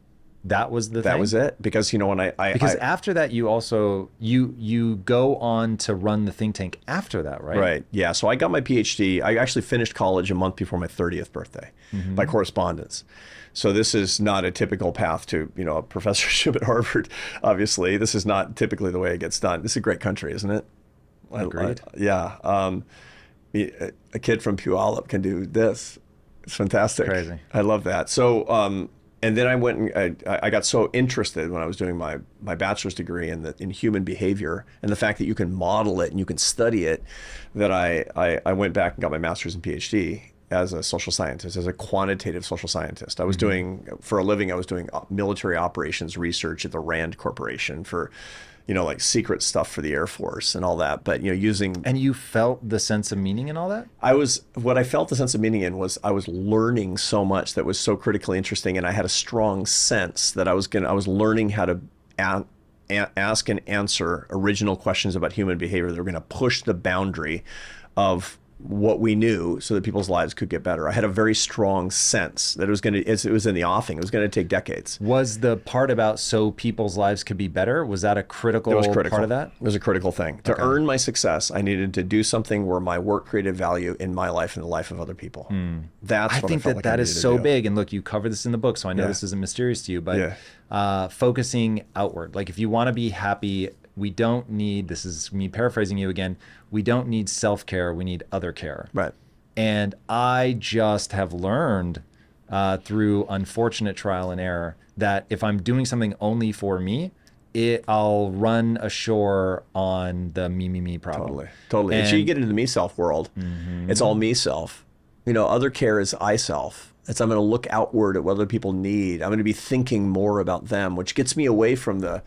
That was the thing? That was it. Because, when Because after that, you also, you go on to run the think tank after that, right? Right. Yeah. So I got my PhD. I actually finished college a month before my 30th birthday by correspondence. So this is not a typical path to, a professorship at Harvard, obviously. This is not typically the way it gets done. This is a great country, isn't it? Agreed. Yeah. A kid from Puyallup can do this. It's fantastic. Crazy. I love that. So, and then I went and I got so interested when I was doing my bachelor's degree in human behavior and the fact that you can model it and you can study it, that I went back and got my master's and PhD as a social scientist, as a quantitative social scientist. I was doing, for a living, I was doing military operations research at the Rand Corporation for, like secret stuff for the Air Force and all that. But, using... And you felt the sense of meaning in all that? What I felt the sense of meaning in was I was learning so much that was so critically interesting. And I had a strong sense that I was learning how to ask and answer original questions about human behavior that were going to push the boundary of what we knew so that people's lives could get better. I had a very strong sense that it was in the offing. It was going to take decades. Was the part about so people's lives could be better, was that a critical part of that? It was a critical thing. To earn my success, I needed to do something where my work created value in my life and the life of other people. That's what I think that is so big. And look, you cover this in the book, so I know this isn't mysterious to you, but focusing outward. Like if you want to be happy, we don't need, this is me paraphrasing you again, we don't need self-care, we need other care. Right. And I just have learned through unfortunate trial and error that if I'm doing something only for me, I'll run ashore on the me problem. Totally. And so you get into the me-self world, it's all me-self. Other care is I-self. It's I'm going to look outward at what other people need. I'm going to be thinking more about them, which gets me away from the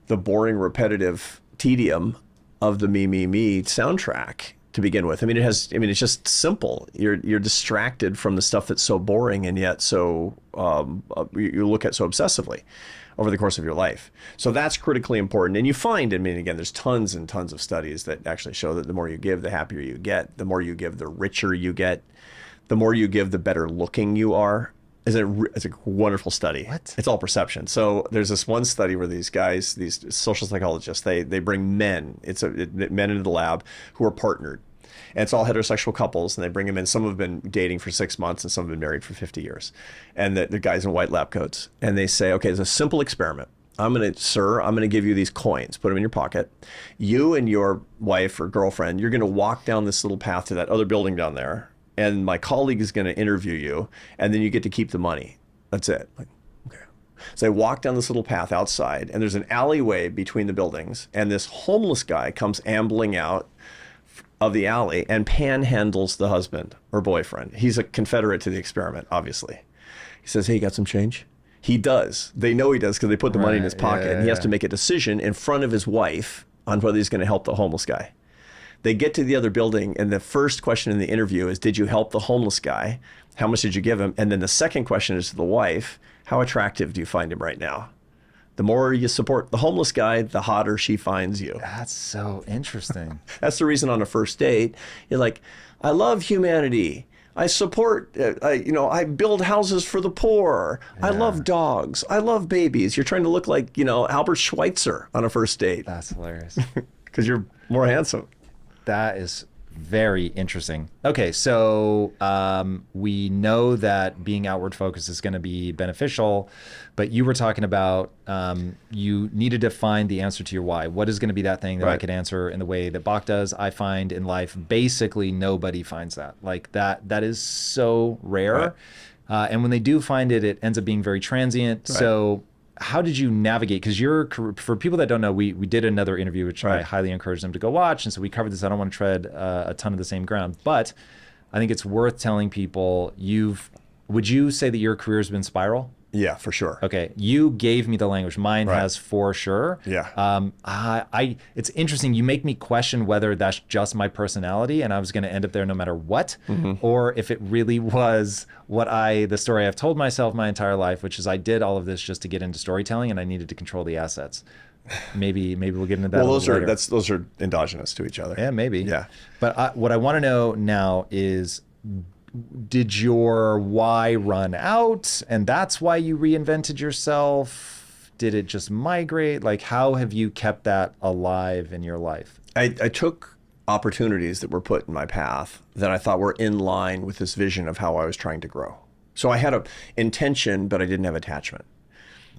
boring, repetitive tedium of the me soundtrack to begin with. It's just simple. You're distracted from the stuff that's so boring and yet so you look at so obsessively over the course of your life. So that's critically important. And you find, again, there's tons and tons of studies that actually show that the more you give, the happier you get. The more you give, the richer you get. The more you give, the better looking you are. It's a wonderful study. What? It's all perception. So there's this one study where these guys, these social psychologists, they bring men. Men into the lab who are partnered, and it's all heterosexual couples. And they bring them in. Some have been dating for 6 months, and some have been married for 50 years. And the guys in white lab coats. And they say, okay, it's a simple experiment. I'm going to give you these coins. Put them in your pocket. You and your wife or girlfriend, you're going to walk down this little path to that other building down there. And my colleague is going to interview you, and then you get to keep the money. That's it. Okay. So they walk down this little path outside, and there's an alleyway between the buildings, and this homeless guy comes ambling out of the alley and panhandles the husband or boyfriend. He's a confederate to the experiment, obviously. He says, hey, you got some change? He does. They know he does because they put the money in his pocket. And he has to make a decision in front of his wife on whether he's going to help the homeless guy. They get to the other building, and the first question in the interview is, did you help the homeless guy? How much did you give him? And then the second question is to the wife, how attractive do you find him right now? The more you support the homeless guy, the hotter she finds you. That's so interesting. That's the reason on a first date, you're like, I love humanity. I support, I build houses for the poor. Yeah. I love dogs. I love babies. You're trying to look like, Albert Schweitzer on a first date. That's hilarious. Because you're more handsome. That is Very interesting. Okay, so we know that being outward focused is going to be beneficial, but you were talking about you needed to find the answer to your why. What is going to be that thing that I could answer in the way that Bach does? I find in life, basically nobody finds that. Like that is so rare. And when they do find it, it ends up being very transient. So how did you navigate? Because for people that don't know, we did another interview, which I highly encourage them to go watch. And so we covered this. I don't want to tread a ton of the same ground, but I think it's worth telling people would you say that your career has been spiral? Yeah, for sure. Okay, you gave me the language. Mine has for sure. Yeah. It's interesting. You make me question whether that's just my personality, and I was going to end up there no matter what, or if it really was the story I've told myself my entire life, which is I did all of this just to get into storytelling, and I needed to control the assets. Maybe we'll get into that. Well, those are endogenous to each other. Yeah, maybe. Yeah. But what I want to know now is, did your why run out and that's why you reinvented yourself? Did it just migrate? Like, how have you kept that alive in your life? I took opportunities that were put in my path that I thought were in line with this vision of how I was trying to grow. So I had an intention, but I didn't have attachment.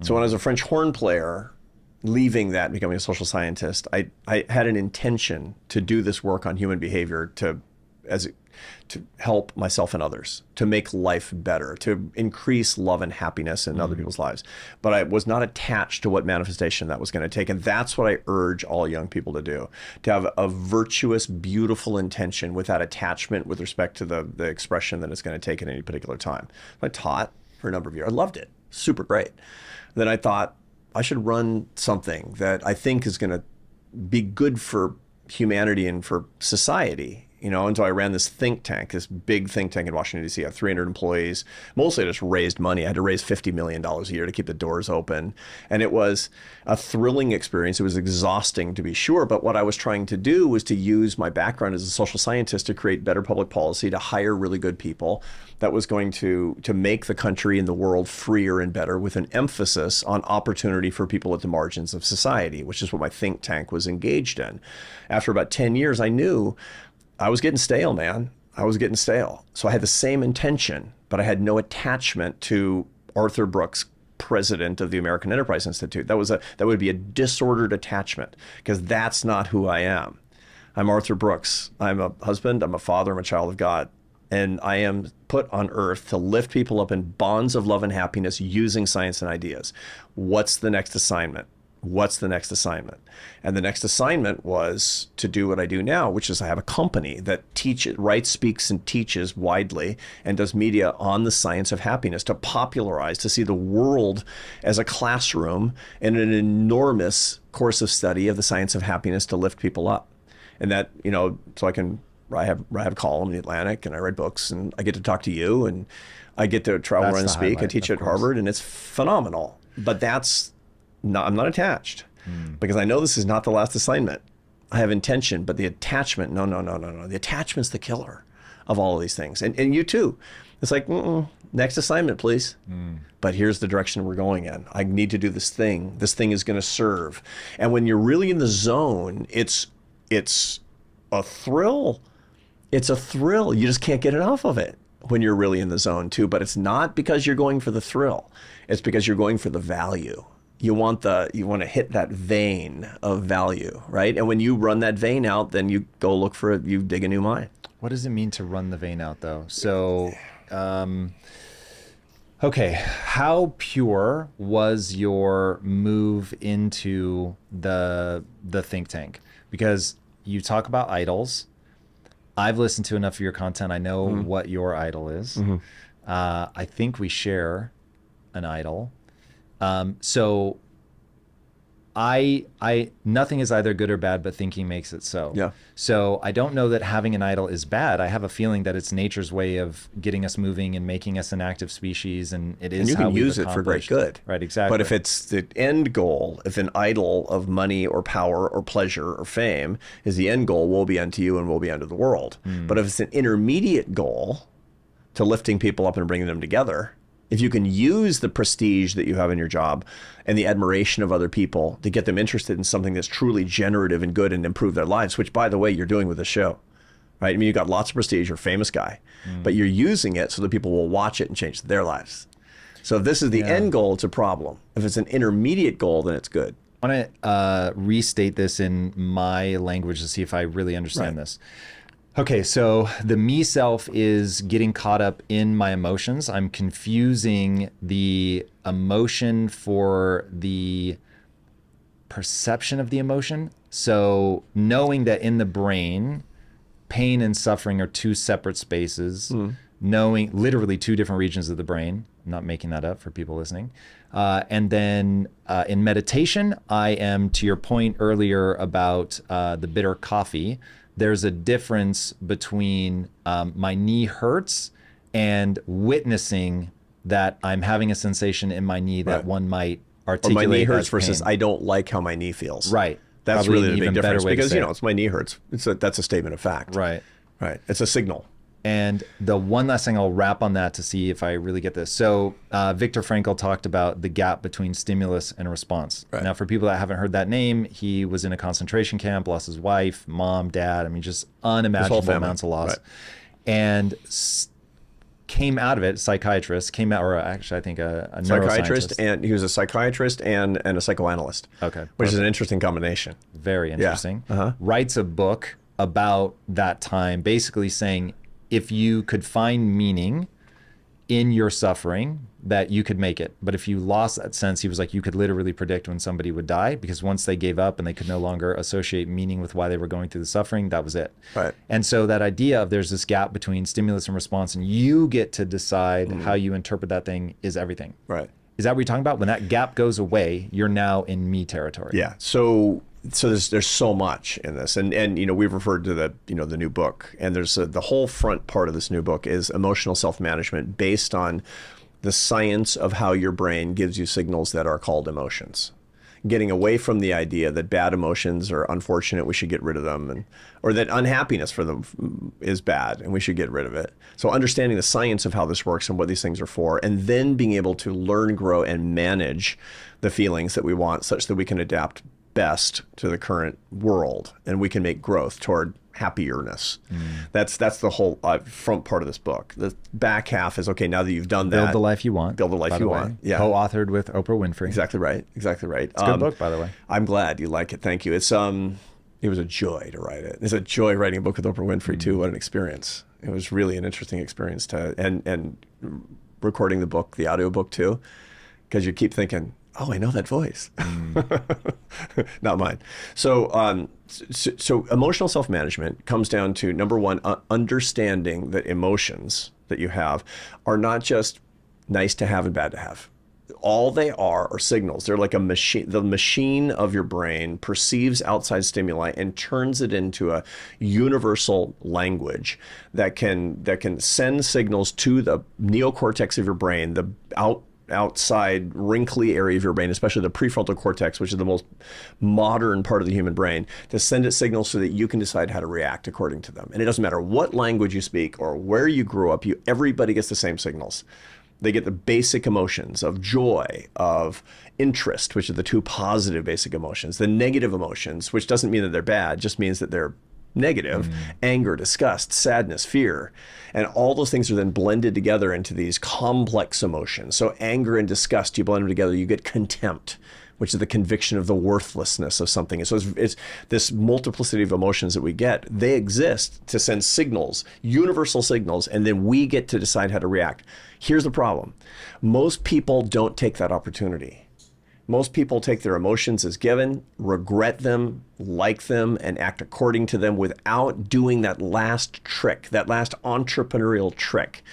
So when I was a French horn player, leaving that and becoming a social scientist, I had an intention to do this work on human behavior to help myself and others, to make life better, to increase love and happiness in other people's lives. But I was not attached to what manifestation that was going to take. And that's what I urge all young people to do, to have a virtuous, beautiful intention without attachment with respect to the expression that it's going to take at any particular time. I taught for a number of years. I loved it. Super great. Then I thought I should run something that I think is going to be good for humanity and for society. And so I ran this think tank, this big think tank in Washington, D.C. I had 300 employees. Mostly I just raised money. I had to raise $50 million a year to keep the doors open. And it was a thrilling experience. It was exhausting, to be sure. But what I was trying to do was to use my background as a social scientist to create better public policy, to hire really good people that was going to make the country and the world freer and better, with an emphasis on opportunity for people at the margins of society, which is what my think tank was engaged in. After about 10 years, I knew I was getting stale, man. I was getting stale. So I had the same intention, but I had no attachment to Arthur Brooks, president of the American Enterprise Institute. That would be a disordered attachment, because that's not who I am. I'm Arthur Brooks. I'm a husband, I'm a father, I'm a child of God. And I am put on earth to lift people up in bonds of love and happiness using science and ideas. What's the next assignment? What's the next assignment? And the next assignment was to do what I do now, which is I have a company that writes, speaks, and teaches widely and does media on the science of happiness, to popularize, to see the world as a classroom and an enormous course of study of the science of happiness to lift people up. And that, so I have a column in the Atlantic, and I write books, and I get to talk to you, and I get to travel around and speak. I teach at Harvard, and it's phenomenal. But I'm not attached, because I know this is not the last assignment. I have intention, but the attachment, no. The attachment's the killer of all of these things. And you too. It's like, next assignment, please. But here's the direction we're going in. I need to do this thing. This thing is going to serve. And when you're really in the zone, it's a thrill. It's a thrill. You just can't get enough of it when you're really in the zone too. But it's not because you're going for the thrill. It's because you're going for the value. You want to hit that vein of value, right? And when you run that vein out, then you go look for it, you dig a new mine. What does it mean to run the vein out, though? So, okay, how pure was your move into the think tank? Because you talk about idols. I've listened to enough of your content. I know what your idol is. I think we share an idol. So nothing is either good or bad, but thinking makes it so. Yeah. So I don't know that having an idol is bad. I have a feeling that it's nature's way of getting us moving and making us an active species, and it is and you how can we've use it for great good. Right, exactly. But if it's the end goal, if an idol of money or power or pleasure or fame is the end goal, woe be unto you and woe be unto the world. But if it's an intermediate goal to lifting people up and bringing them together, if you can use the prestige that you have in your job and the admiration of other people to get them interested in something that's truly generative and good and improve their lives, which, by the way, you're doing with the show, right? I mean, you got lots of prestige, you're a famous guy, but you're using it so that people will watch it and change their lives. So if this is the end goal, it's a problem. If it's an intermediate goal, then it's good. I want to restate this in my language to see if I really understand this. Okay, so the me self is getting caught up in my emotions. I'm confusing the emotion for the perception of the emotion. So knowing that in the brain, pain and suffering are two separate spaces, knowing literally two different regions of the brain. I'm not making that up for people listening. And then in meditation, I am, to your point earlier about the bitter coffee, there's a difference between my knee hurts and witnessing that I'm having a sensation in my knee that one might articulate. Or my knee hurts as versus pain. I don't like how my knee feels. Right. That's Probably really the an big even better difference way to because, say you know, it. it's my knee hurts. That's a statement of fact. Right. Right. It's a signal. And the one last thing, I'll wrap on that to see if I really get this. So Viktor Frankl talked about the gap between stimulus and response. Right. Now, for people that haven't heard that name, he was in a concentration camp, lost his wife, mom, dad. I mean, just unimaginable amounts of loss. Right. And came out of it, psychiatrist, came out, or actually I think a Psychiatrist, neuroscientist. and he was a psychiatrist and a psychoanalyst. Okay. Which is an interesting combination. Very interesting. Uh-huh. Writes a book about that time, basically saying if you could find meaning in your suffering, that you could make it. But if you lost that sense, he was like, you could literally predict when somebody would die, because once they gave up and they could no longer associate meaning with why they were going through the suffering, that was it. Right. And so that idea of there's this gap between stimulus and response, and you get to decide how you interpret that thing is everything. Right. Is that what you're talking about? When that gap goes away, you're now in me territory. Yeah. So there's so much in this, and you know, we've referred to the new book, and there's the whole front part of this new book is emotional self-management based on the science of how your brain gives you signals that are called emotions. Getting away from the idea that bad emotions are unfortunate, we should get rid of them, or that unhappiness for them is bad and we should get rid of it. So understanding the science of how this works and what these things are for, and then being able to learn, grow, and manage the feelings that we want such that we can adapt best to the current world and we can make growth toward happierness. That's the whole front part of this book. The back half is, okay, now that you've done that, Build the life you want. Build the life you want. Yeah. Co-authored with Oprah Winfrey. Exactly right. Exactly right. It's a good book, by the way. I'm glad you like it. Thank you. It was a joy to write it. It's a joy writing a book with Oprah Winfrey too. What an experience. It was really an interesting experience and recording the book, the audio book too, because you keep thinking, oh, I know that voice. Not mine. So emotional self-management comes down to, number one, understanding that emotions that you have are not just nice to have and bad to have. All they are signals. They're like a machine. The machine of your brain perceives outside stimuli and turns it into a universal language that can send signals to the neocortex of your brain, the outside wrinkly area of your brain, especially the prefrontal cortex, which is the most modern part of the human brain, to send it signals so that you can decide how to react according to them. And it doesn't matter what language you speak or where you grew up, everybody gets the same signals. They get the basic emotions of joy, of interest, which are the two positive basic emotions. The negative emotions, which doesn't mean that they're bad, just means that they're negative. Anger, disgust, sadness, fear. And all those things are then blended together into these complex emotions. So anger and disgust, you blend them together, you get contempt, which is the conviction of the worthlessness of something. And so it's this multiplicity of emotions that we get. They exist to send signals, universal signals, and then we get to decide how to react. Here's the problem. Most people don't take that opportunity. Most people take their emotions as given, regret them, like them, and act according to them without doing that last trick, that last entrepreneurial trick,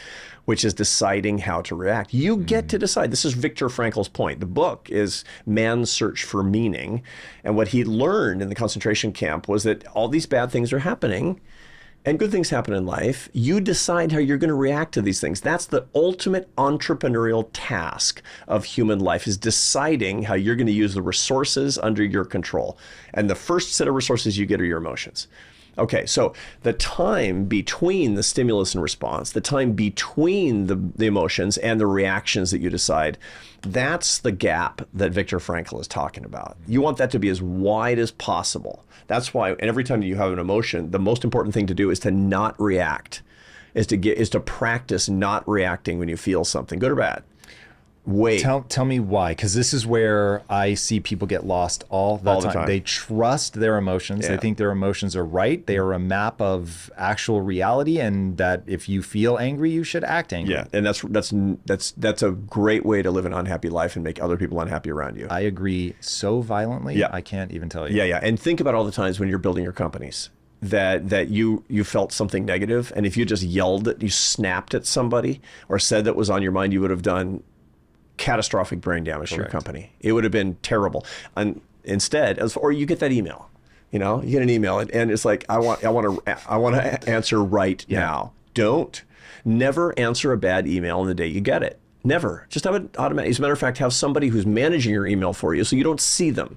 which is deciding how to react. You get to decide. This is Viktor Frankl's point. The book is Man's Search for Meaning. And what he learned in the concentration camp was that all these bad things are happening and good things happen in life. You decide how you're going to react to these things. That's the ultimate entrepreneurial task of human life, is deciding how you're going to use the resources under your control. And the first set of resources you get are your emotions. Okay, so the time between the stimulus and response, the time between the emotions and the reactions that you decide, that's the gap that Viktor Frankl is talking about. You want that to be as wide as possible. That's why, and every time you have an emotion, the most important thing to do is to not react, is to practice not reacting when you feel something, good or bad. Wait. Tell me why, because this is where I see people get lost all the time. They trust their emotions. Yeah. They think their emotions are right. They are a map of actual reality, and that if you feel angry, you should act angry. Yeah, and that's a great way to live an unhappy life and make other people unhappy around you. I agree so violently. Yeah. I can't even tell you. Yeah, yeah. And think about all the times when you're building your companies that you felt something negative, and if you just yelled it, you snapped at somebody or said that was on your mind, you would have done catastrophic brain damage to your company. It would have been terrible. And instead, or you get that email, you get an email and it's like, I want to answer right now. Never answer a bad email on the day you get it. Never. Just have it automatic. As a matter of fact, have somebody who's managing your email for you so you don't see them.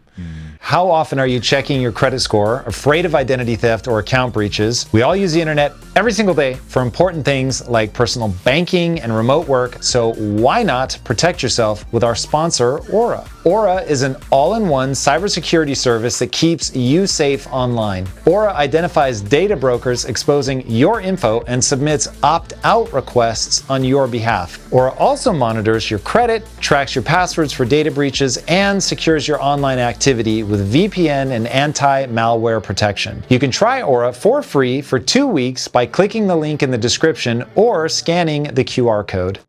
How often are you checking your credit score, afraid of identity theft or account breaches? We all use the internet every single day for important things like personal banking and remote work, so why not protect yourself with our sponsor, Aura? Aura is an all-in-one cybersecurity service that keeps you safe online. Aura identifies data brokers exposing your info and submits opt-out requests on your behalf. Aura also monitors your credit, tracks your passwords for data breaches, and secures your online activity with VPN and anti-malware protection. You can try Aura for free for 2 weeks by clicking the link in the description or scanning the QR code.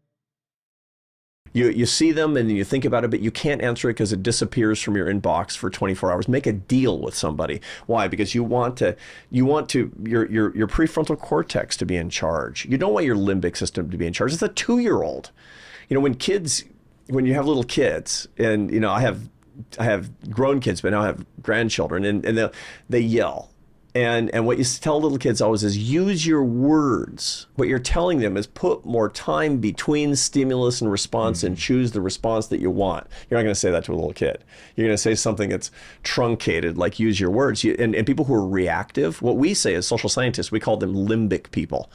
You see them and you think about it, but you can't answer it because it disappears from your inbox for 24 hours. Make a deal with somebody. Why? Because you want your prefrontal cortex to be in charge. You don't want your limbic system to be in charge. It's a 2-year-old. When you have little kids, and I have grown kids, but now I have grandchildren, and they yell. And what you tell little kids always is use your words. What you're telling them is put more time between stimulus and response and choose the response that you want. You're not going to say that to a little kid. You're going to say something that's truncated, like use your words. And people who are reactive, what we say as social scientists, we call them limbic people,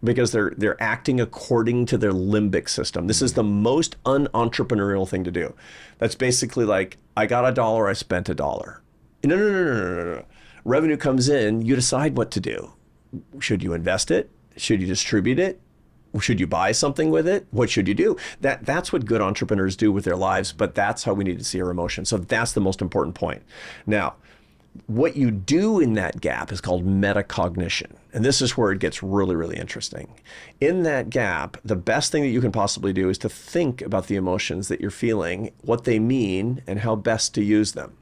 because they're acting according to their limbic system. This is the most unentrepreneurial thing to do. That's basically like, I got $1, I spent $1. No. Revenue comes in, you decide what to do. Should you invest it? Should you distribute it? Should you buy something with it? What should you do? That's what good entrepreneurs do with their lives, but that's how we need to see our emotions. So that's the most important point. Now, what you do in that gap is called metacognition. And this is where it gets really, really interesting. In that gap, the best thing that you can possibly do is to think about the emotions that you're feeling, what they mean, and how best to use them.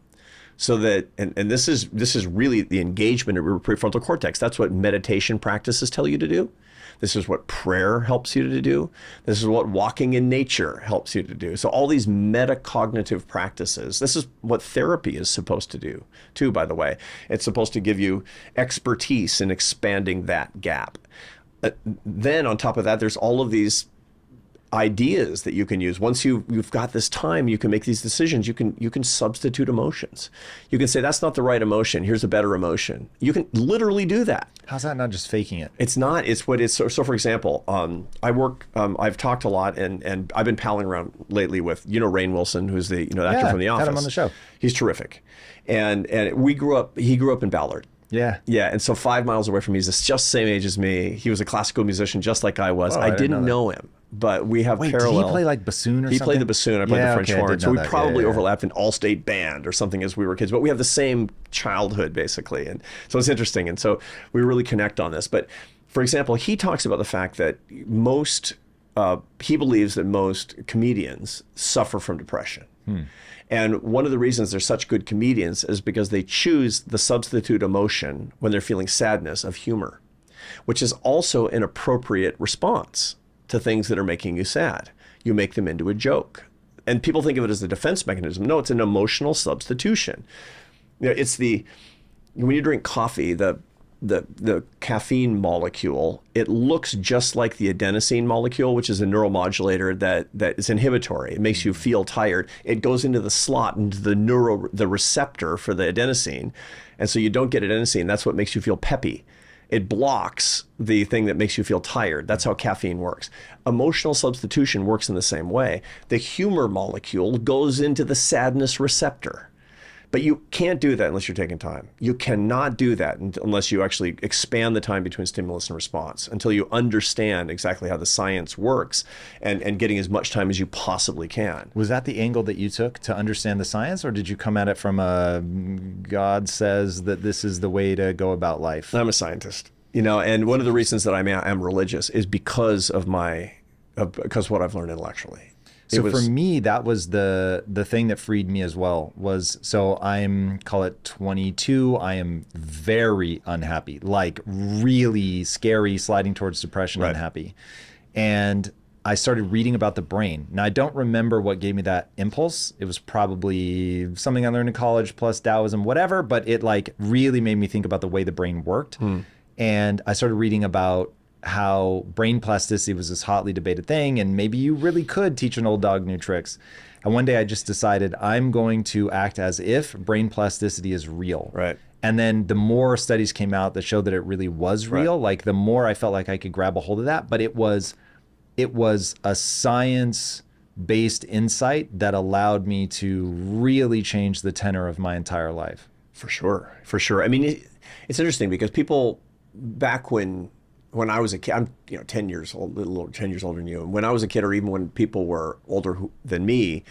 So that, and this is really the engagement of your prefrontal cortex. That's what meditation practices tell you to do. This is what prayer helps you to do. This is what walking in nature helps you to do. So all these metacognitive practices, this is what therapy is supposed to do too, by the way. It's supposed to give you expertise in expanding that gap. Then on top of that, there's all of these ideas that you can use. Once you've got this time, you can make these decisions. You can substitute emotions. You can say, that's not the right emotion. Here's a better emotion. You can literally do that. How's that not just faking it? It's not. It's what it's. So for example, I've talked a lot, and I've been palling around lately with Rainn Wilson, who's the actor from The Office. Had him on the show. He's terrific, and he grew up in Ballard. Yeah. Yeah. And so 5 miles away from me, he's just the same age as me. He was a classical musician just like I was. Oh, I didn't know him, but we have parallel. Did he play like bassoon or something? He played the bassoon. I played the French horn. So we probably overlapped in all-state band or something as we were kids, but we have the same childhood basically. And so it's interesting. And so we really connect on this. But for example, he talks about the fact that he believes that most comedians suffer from depression. And one of the reasons they're such good comedians is because they choose the substitute emotion when they're feeling sadness of humor, which is also an appropriate response to things that are making you sad. You make them into a joke. And people think of it as a defense mechanism. No, it's an emotional substitution. It's when you drink coffee, the caffeine molecule, it looks just like the adenosine molecule, which is a neuromodulator that is inhibitory. It makes you feel tired. It goes into the slot, into the receptor for the adenosine. And so you don't get adenosine. That's what makes you feel peppy. It blocks the thing that makes you feel tired. That's how caffeine works. Emotional substitution works in the same way. The humor molecule goes into the sadness receptor. But you can't do that unless you're taking time. You cannot do that unless you actually expand the time between stimulus and response, until you understand exactly how the science works and getting as much time as you possibly can. Was that the angle that you took to understand the science, or did you come at it from a God says that this is the way to go about life? I'm a scientist, and one of the reasons that I'm religious is because of what I've learned intellectually. So for me, that was the thing that freed me as well. So I'm, call it 22. I am very unhappy, like really scary, sliding towards depression, unhappy. And I started reading about the brain. Now, I don't remember what gave me that impulse. It was probably something I learned in college plus Taoism, whatever, but it like really made me think about the way the brain worked. And I started reading about how brain plasticity was this hotly debated thing, and maybe you really could teach an old dog new tricks. And one day I just decided I'm going to act as if brain plasticity is real. Right. And then the more studies came out that showed that it really was real, like the more I felt like I could grab a hold of that. But it was a science-based insight that allowed me to really change the tenor of my entire life. For sure. I mean, it's interesting because people back when I was a kid, I'm 10 years old, a little over 10 years older than you. And when I was a kid, or even when people were older than me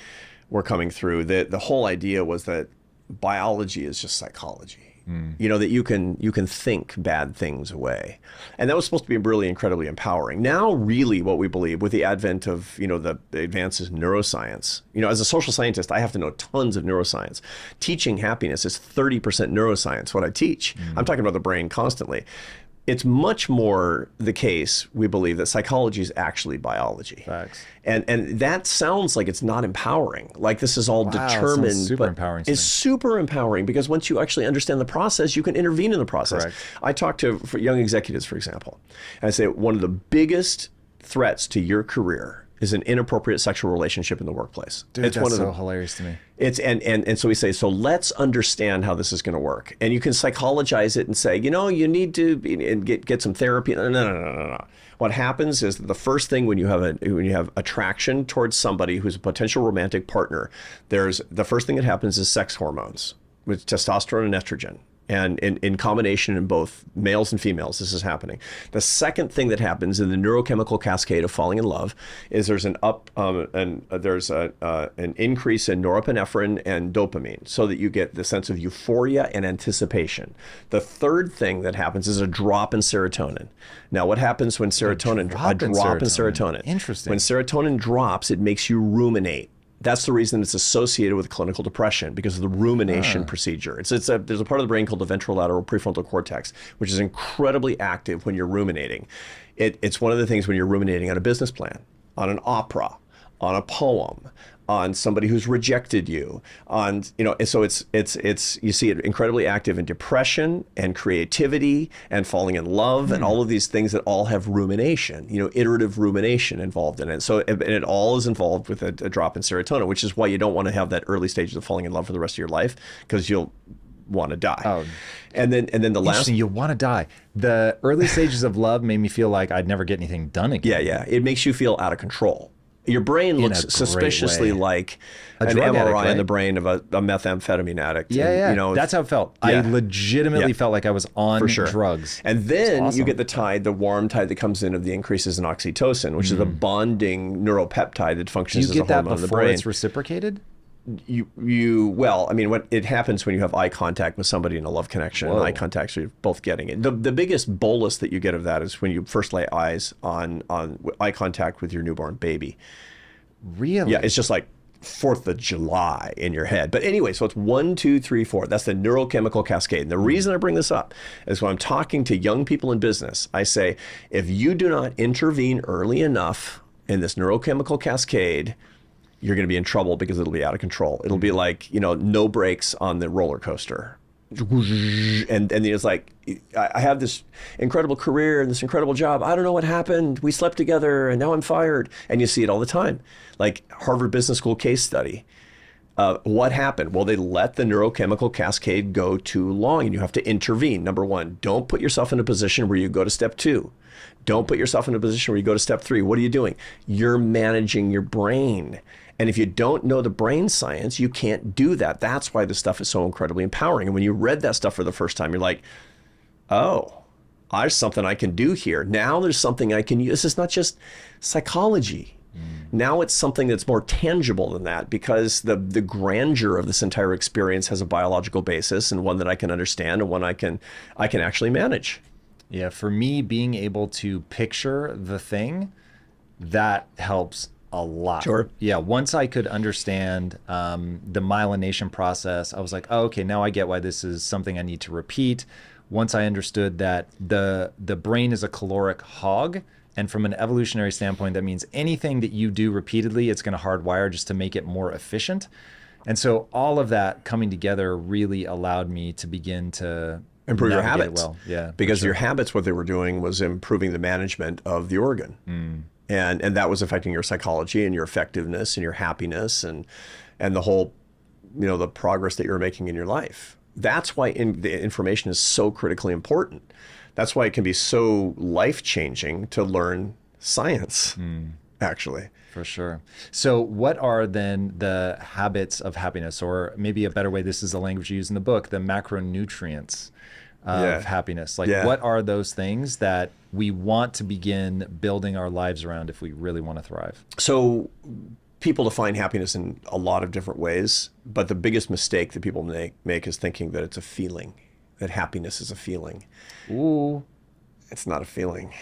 were coming through, the whole idea was that biology is just psychology. That you can think bad things away. And that was supposed to be really incredibly empowering. Now, really what we believe with the advent of, the advances in neuroscience, as a social scientist, I have to know tons of neuroscience. Teaching happiness is 30% neuroscience, what I teach. I'm talking about the brain constantly. It's much more the case, we believe, that psychology is actually biology. Facts. And that sounds like it's not empowering. Like this is all determined. It sounds super empowering to it's me. Super empowering because once you actually understand the process, you can intervene in the process. Correct. I talk to young executives, for example, and I say one of the biggest threats to your career is an inappropriate sexual relationship in the workplace. Dude, it's that's one of so hilarious to me. It's and so we say, so let's understand how this is going to work. And you can psychologize it and say, you need to get some therapy. No. What happens is that the first thing when you have attraction towards somebody who's a potential romantic partner, the first thing that happens is sex hormones with testosterone and estrogen. And in combination in both males and females, this is happening. The second thing that happens in the neurochemical cascade of falling in love is there's an increase in norepinephrine and dopamine, so that you get the sense of euphoria and anticipation. The third thing that happens is a drop in serotonin. Now, what happens when serotonin? A drop in serotonin. Interesting. When serotonin drops, it makes you ruminate. That's the reason it's associated with clinical depression, because of the rumination procedure. There's a part of the brain called the ventrolateral prefrontal cortex, which is incredibly active when you're ruminating. It's one of the things when you're ruminating on a business plan, on an opera, on a poem, on somebody who's rejected you, so it's you see it incredibly active in depression and creativity and falling in love and all of these things that all have rumination, iterative rumination involved in it. So and it all is involved with a drop in serotonin, which is why you don't want to have that early stages of falling in love for the rest of your life, because you'll want to die. Oh. And then the last, You'll want to die. The early stages of love made me feel like I'd never get anything done again. yeah, it makes you feel out of control. Your brain looks suspiciously like an MRI in the brain of a methamphetamine addict. Yeah. And, that's how it felt. I legitimately felt like I was on drugs. And then you get the warm tide that comes in of the increases in oxytocin, which is a bonding neuropeptide that functions as a hormone in the brain. Do you get that before it's reciprocated? What it happens when you have eye contact with somebody in a love connection. And eye contact, so you're both getting it. The biggest bolus that you get of that is when you first lay eyes on eye contact with your newborn baby. Really? Yeah, it's just like 4th of July in your head. But anyway, so it's 1, 2, 3, 4. That's the neurochemical cascade. And the reason I bring this up is when I'm talking to young people in business, I say, if you do not intervene early enough in this neurochemical cascade, you're going to be in trouble, because it'll be out of control. It'll be like, no brakes on the roller coaster. and it's like, I have this incredible career and this incredible job. I don't know what happened. We slept together and now I'm fired. And you see it all the time. Like Harvard Business School case study. What happened? Well, they let the neurochemical cascade go too long and you have to intervene. Number one, don't put yourself in a position where you go to step 2. Don't put yourself in a position where you go to step 3. What are you doing? You're managing your brain. And if you don't know the brain science, you can't do that. That's why this stuff is so incredibly empowering. And when you read that stuff for the first time, you're like, oh, there's something I can do here. Now there's something I can use. This is not just psychology. Now it's something that's more tangible than that, because the grandeur of this entire experience has a biological basis, and one that I can understand and one I can actually manage. Yeah, for me, being able to picture the thing, that helps a lot. Sure. Yeah, once I could understand the myelination process, I was like, oh, okay, now I get why this is something I need to repeat. Once I understood that the brain is a caloric hog, and from an evolutionary standpoint, that means anything that you do repeatedly, it's going to hardwire just to make it more efficient. And so all of that coming together really allowed me to begin to improve your navigate it habits. well. Yeah, because your habits, what they were doing was improving the management of the organ. And that was affecting your psychology and your effectiveness and your happiness and the whole, the progress that you're making in your life. That's why the information is so critically important. That's why it can be so life-changing to learn science, actually. For sure. So what are then the habits of happiness, or maybe a better way, this is the language you use in the book, the macronutrients of happiness? Like what are those things that we want to begin building our lives around if we really want to thrive? So people define happiness in a lot of different ways, but the biggest mistake that people make is thinking that it's a feeling, that happiness is a feeling. Ooh. It's not a feeling.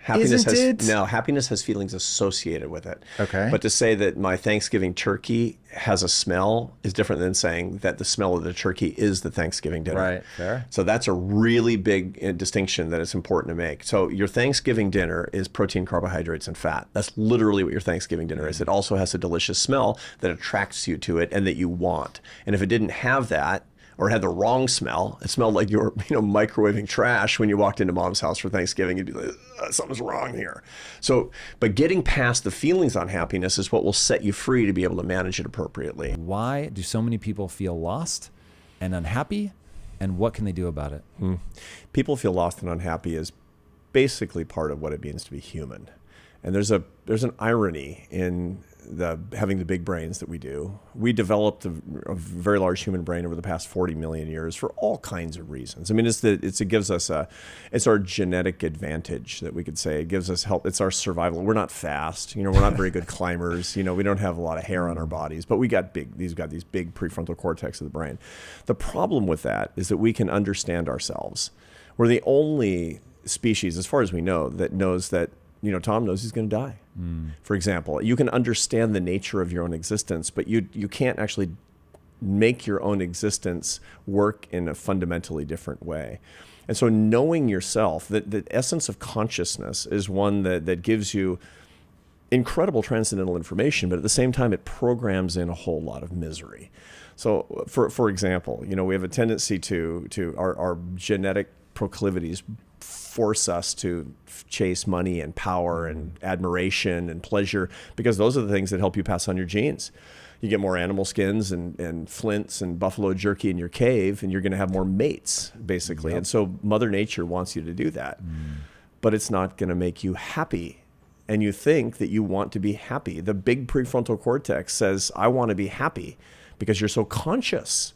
Happiness Isn't it? No, happiness has feelings associated with it. Okay. But to say that my Thanksgiving turkey has a smell is different than saying that the smell of the turkey is the Thanksgiving dinner. Right, fair. So that's a really big distinction that it's important to make. So your Thanksgiving dinner is protein, carbohydrates, and fat. That's literally what your Thanksgiving dinner is. It also has a delicious smell that attracts you to it and that you want. And if it didn't have that, or had the wrong smell, it smelled like you were, microwaving trash when you walked into mom's house for Thanksgiving, you'd be like, something's wrong here. So, but getting past the feelings on happiness is what will set you free to be able to manage it appropriately. Why do so many people feel lost and unhappy, and what can they do about it? People feel lost and unhappy is basically part of what it means to be human. And there's an irony in having the big brains that we do. We developed a very large human brain over the past 40 million years for all kinds of reasons. I mean, it gives us it's our genetic advantage that we could say. It gives us help. It's our survival. We're not fast. We're not very good climbers. We don't have a lot of hair on our bodies, but we've got these big prefrontal cortex of the brain. The problem with that is that we can understand ourselves. We're the only species, as far as we know, that knows that Tom knows he's going to die. For example, you can understand the nature of your own existence, but you can't actually make your own existence work in a fundamentally different way. And so knowing yourself, the essence of consciousness is one that gives you incredible transcendental information, but at the same time, it programs in a whole lot of misery. So for example, we have a tendency to our genetic proclivities force us to chase money and power and admiration and pleasure, because those are the things that help you pass on your genes. You get more animal skins and flints and buffalo jerky in your cave, and you're going to have more mates, basically. Yep. And so Mother Nature wants you to do that, but it's not going to make you happy. And you think that you want to be happy. The big prefrontal cortex says, I want to be happy, because you're so conscious.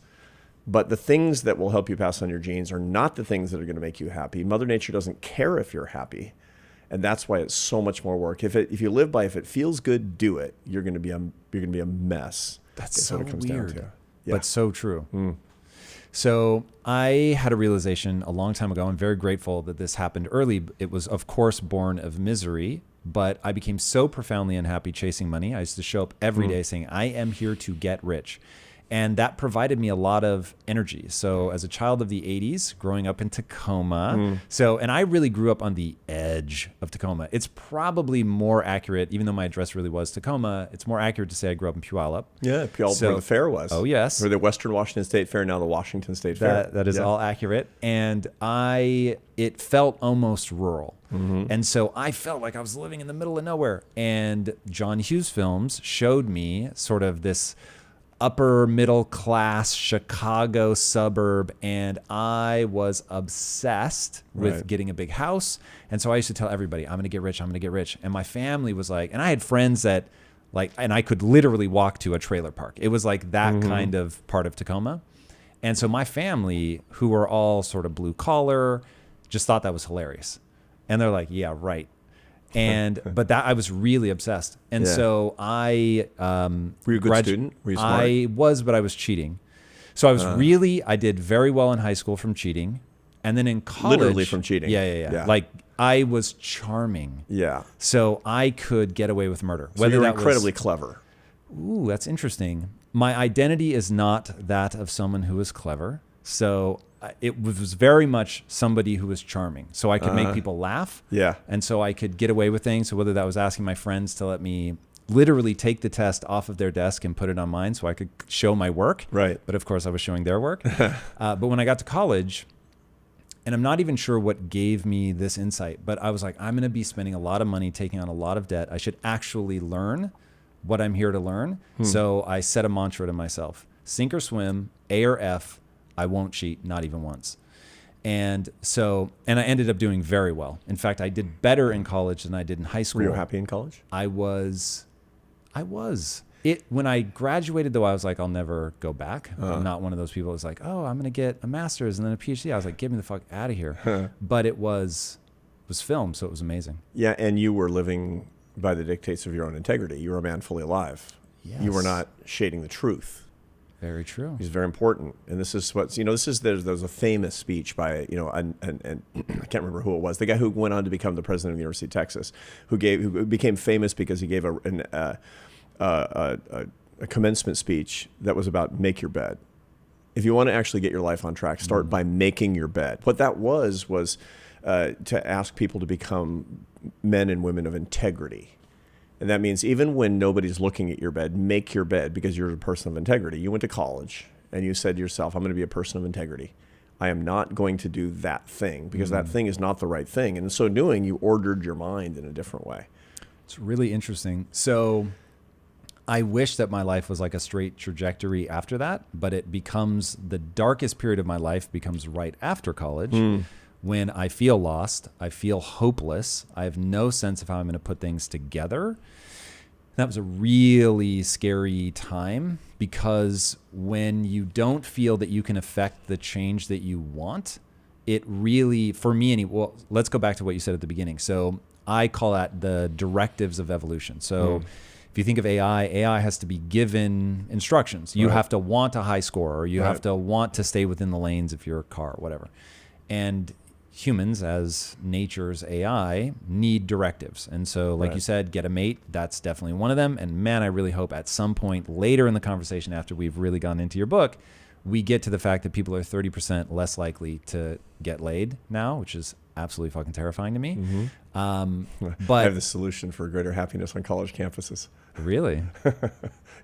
But the things that will help you pass on your genes are not the things that are going to make you happy. Mother Nature doesn't care if you're happy. And that's why it's so much more work. If you live by, if it feels good, do it. You're going to be a mess. That's so what it comes weird, down to. but so true. So I had a realization a long time ago. I'm very grateful that this happened early. It was, of course, born of misery, but I became so profoundly unhappy chasing money. I used to show up every day saying, I am here to get rich. And that provided me a lot of energy. So as a child of the 80s, growing up in Tacoma, and I really grew up on the edge of Tacoma. It's probably more accurate, even though my address really was Tacoma, it's more accurate to say I grew up in Puyallup. Yeah, Puyallup, where the fair was. Oh, yes. Where the Western Washington State Fair, now the Washington State Fair. That is all accurate. And it felt almost rural. And so I felt like I was living in the middle of nowhere. And John Hughes films showed me sort of this upper middle class Chicago suburb, and I was obsessed with getting a big house. And so I used to tell everybody, I'm going to get rich, I'm going to get rich. And my family was like, and I had friends that and I could literally walk to a trailer park. It was like that kind of part of Tacoma. And so my family, who were all sort of blue collar, just thought that was hilarious. And they're like, yeah, right. But I was really obsessed. And so I, were you a good student? Were you smart? I was, but I was cheating. So I was I did very well in high school from cheating. And then in college. Literally from cheating. Yeah. Like I was charming. Yeah. So I could get away with murder. So you were incredibly clever. Ooh, that's interesting. My identity is not that of someone who is clever. So it was very much somebody who was charming. So I could make people laugh. Yeah. And so I could get away with things. So whether that was asking my friends to let me literally take the test off of their desk and put it on mine so I could show my work. Right. But of course I was showing their work. But when I got to college, and I'm not even sure what gave me this insight, but I was like, I'm going to be spending a lot of money, taking on a lot of debt. I should actually learn what I'm here to learn. So I set a mantra to myself: sink or swim, A or F, I won't cheat, not even once. And I ended up doing very well. In fact, I did better in college than I did in high school. Were you happy in college? I was. When I graduated, though, I was like, I'll never go back. I'm not one of those people that's like, oh, I'm going to get a master's and then a PhD. I was like, get me the fuck out of here. But it was film, so it was amazing. Yeah, and you were living by the dictates of your own integrity. You were a man fully alive. Yes. You were not shading the truth. Very true. It's very important. And this is what, there's a famous speech by, and I can't remember who it was, the guy who went on to become the president of the University of Texas, who became famous because he gave a commencement speech that was about make your bed. If you want to actually get your life on track, start by making your bed. What that was to ask people to become men and women of integrity. And that means even when nobody's looking at your bed, make your bed because you're a person of integrity. You went to college and you said to yourself, I'm going to be a person of integrity. I am not going to do that thing because that thing is not the right thing. And in so doing, you ordered your mind in a different way. It's really interesting. So I wish that my life was like a straight trajectory after that, but it becomes the darkest period of my life becomes right after college when I feel lost. I feel hopeless. I have no sense of how I'm going to put things together. That was a really scary time because when you don't feel that you can affect the change that you want, it really, for me, let's go back to what you said at the beginning. So I call that the directives of evolution. So if you think of AI has to be given instructions. You have to want a high score, or you have to want to stay within the lanes if you're a car, whatever. And humans, as nature's AI, need directives. And so, like you said, get a mate, that's definitely one of them. And man, I really hope at some point later in the conversation, after we've really gone into your book, we get to the fact that people are 30% less likely to get laid now, which is absolutely fucking terrifying to me. But I have the solution for greater happiness on college campuses. Really?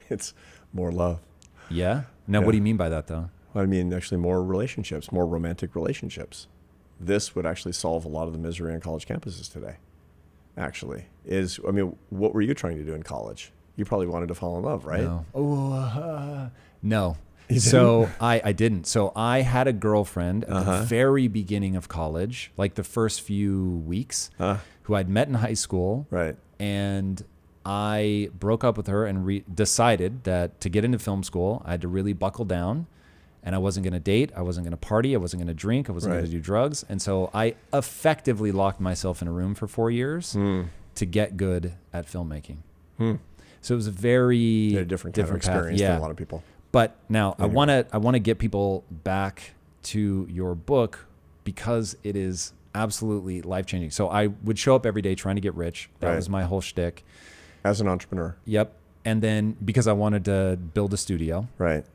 It's more love. Yeah? Now, what do you mean by that, though? I mean, actually more relationships, more romantic relationships. This would actually solve a lot of the misery on college campuses today, actually. What were you trying to do in college? You probably wanted to fall in love, right? No. No. So I didn't. So I had a girlfriend at the very beginning of college, like the first few weeks, who I'd met in high school. Right. And I broke up with her and decided that to get into film school, I had to really buckle down. And I wasn't going to date. I wasn't going to party. I wasn't going to drink. I wasn't going to do drugs. And so I effectively locked myself in a room for 4 years to get good at filmmaking. So it was a very different kind of experience than a lot of people. But now I want to get people back to your book because it is absolutely life-changing. So I would show up every day trying to get rich. That was my whole shtick. As an entrepreneur. Yep. And then because I wanted to build a studio. Right.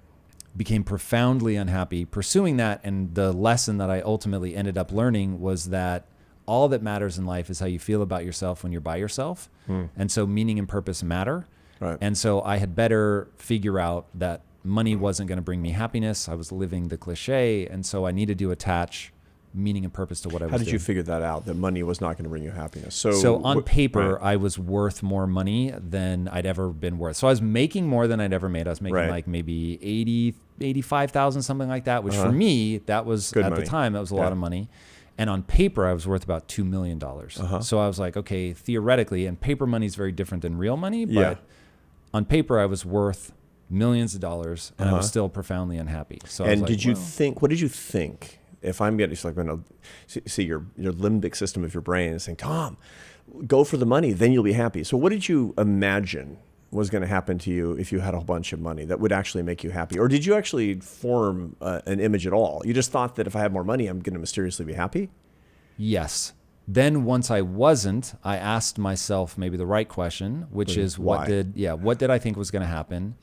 became profoundly unhappy pursuing that. And the lesson that I ultimately ended up learning was that all that matters in life is how you feel about yourself when you're by yourself. And so meaning and purpose matter. Right. And so I had better figure out that money wasn't going to bring me happiness. I was living the cliche. And so I needed to attach meaning and purpose to what I was doing. How did you figure that out, that money was not going to bring you happiness? So on paper, I was worth more money than I'd ever been worth. So I was making more than I'd ever made. I was making like maybe 85,000, something like that, which for me, that was good at money. The time, that was a lot of money. And on paper, I was worth about $2 million. So I was like, okay, theoretically, and paper money is very different than real money, but on paper, I was worth millions of dollars and I was still profoundly unhappy. So I was like, did you think, what did you think? If I'm getting, like, see your limbic system of your brain is saying, Tom, go for the money, then you'll be happy. So what did you imagine was going to happen to you if you had a whole bunch of money that would actually make you happy? Or did you actually form an image at all? You just thought that if I have more money, I'm going to mysteriously be happy? Yes. Then once I wasn't, I asked myself maybe the right question, which is what did I think was going to happen?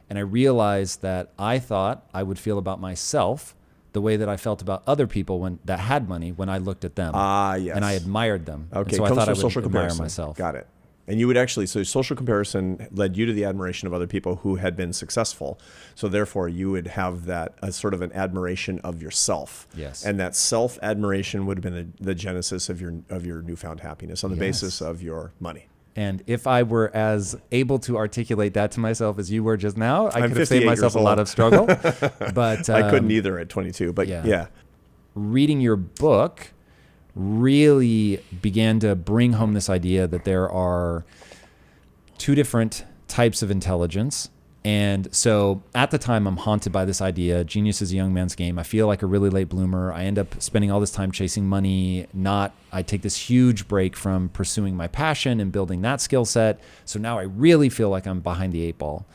And I realized that I thought I would feel about myself the way that I felt about other people that had money when I looked at them. Yes. And I admired them. Okay, and so I comes thought from I would social admire comparison. myself. Got it. And you would actually, so social comparison led you to the admiration of other people who had been successful. So therefore you would have that sort of an admiration of yourself. Yes. And that self-admiration would have been the genesis of your newfound happiness on the basis of your money. And if I were as able to articulate that to myself as you were just now, I I'm could have saved 58 myself a years lot old. of struggle. But I couldn't either at 22, but yeah. Reading your book really began to bring home this idea that there are two different types of intelligence. And so at the time, I'm haunted by this idea. Genius is a young man's game. I feel like a really late bloomer. I end up spending all this time chasing money. I take this huge break from pursuing my passion and building that skill set. So now I really feel like I'm behind the 8 ball.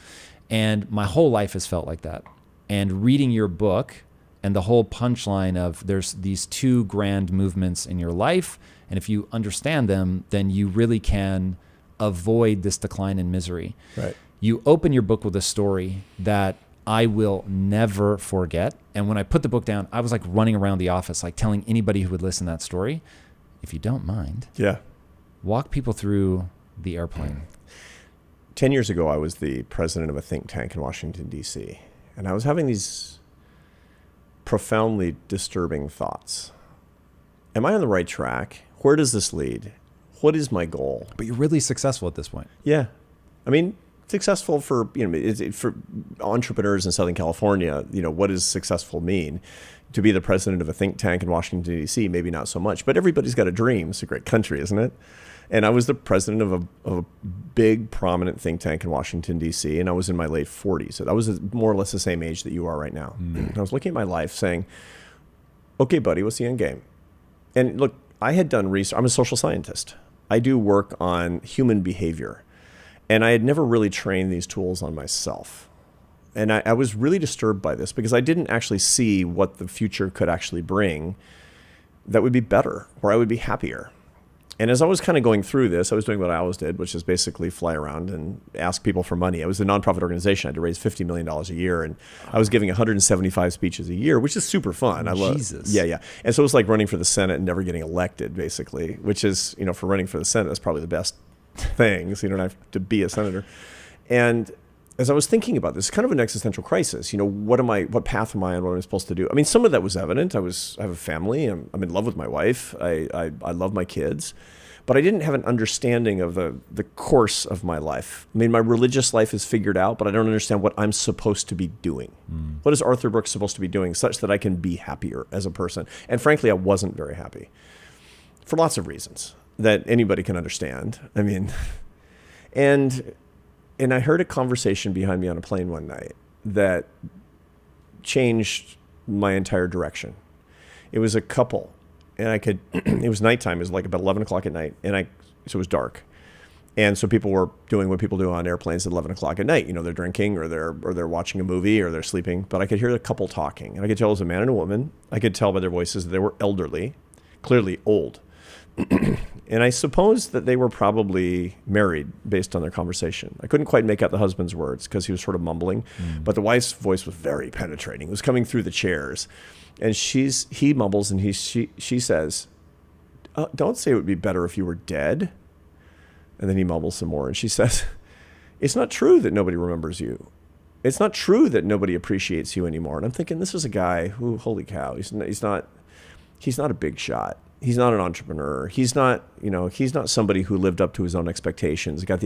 And my whole life has felt like that. And reading your book and the whole punchline of there's these two grand movements in your life. And if you understand them, then you really can avoid this decline in misery. Right. You open your book with a story that I will never forget. And when I put the book down, I was like running around the office, like telling anybody who would listen that story. If you don't mind, walk people through the airplane. 10 years ago, I was the president of a think tank in Washington, D.C. And I was having these profoundly disturbing thoughts. Am I on the right track? Where does this lead? What is my goal? But you're really successful at this point. Yeah. I mean, successful for, for entrepreneurs in Southern California, what does successful mean? To be the president of a think tank in Washington, D.C., maybe not so much, but everybody's got a dream. It's a great country, isn't it? And I was the president of a big, prominent think tank in Washington, D.C., and I was in my late 40s. So I was more or less the same age that you are right now. And I was looking at my life saying, okay, buddy, what's the end game? And look, I had done research. I'm a social scientist. I do work on human behavior. And I had never really trained these tools on myself. And I was really disturbed by this because I didn't actually see what the future could actually bring that would be better, where I would be happier. And as I was kind of going through this, I was doing what I always did, which is basically fly around and ask people for money. I was a nonprofit organization. I had to raise $50 million a year. And I was giving 175 speeches a year, which is super fun. I love Jesus. Yeah. And so it was like running for the Senate and never getting elected, basically, which is, for running for the Senate, that's probably the best thing. So you don't have to be a senator. And as I was thinking about this, kind of an existential crisis, what path am I on? What am I supposed to do? I mean, some of that was evident. I have a family. I'm in love with my wife. I love my kids, but I didn't have an understanding of the course of my life. I mean, my religious life is figured out, but I don't understand what I'm supposed to be doing. What is Arthur Brooks supposed to be doing such that I can be happier as a person? And frankly, I wasn't very happy for lots of reasons that anybody can understand. I mean, and I heard a conversation behind me on a plane one night that changed my entire direction. It was a couple, and it was nighttime. It was like about 11 o'clock at night, so it was dark. And so people were doing what people do on airplanes at 11 o'clock at night. They're drinking or they're watching a movie or they're sleeping. But I could hear the couple talking, and I could tell it was a man and a woman. I could tell by their voices that they were elderly, clearly old. And I suppose that they were probably married based on their conversation. I couldn't quite make out the husband's words because he was sort of mumbling, but the wife's voice was very penetrating. It was coming through the chairs. And he mumbles and she says, don't say it would be better if you were dead. And then he mumbles some more and she says, it's not true that nobody remembers you. It's not true that nobody appreciates you anymore. And I'm thinking, this is a guy who, holy cow, he's not a big shot. He's not an entrepreneur. He's not somebody who lived up to his own expectations. He got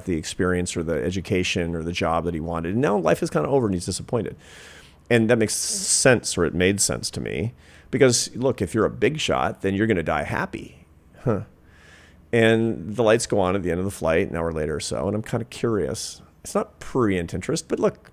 the experience or the education or the job that he wanted. And now life is kind of over and he's disappointed. And that makes sense, or it made sense to me. Because look, if you're a big shot, then you're going to die happy. And the lights go on at the end of the flight, an hour later or so. And I'm kind of curious. It's not prurient interest, but look,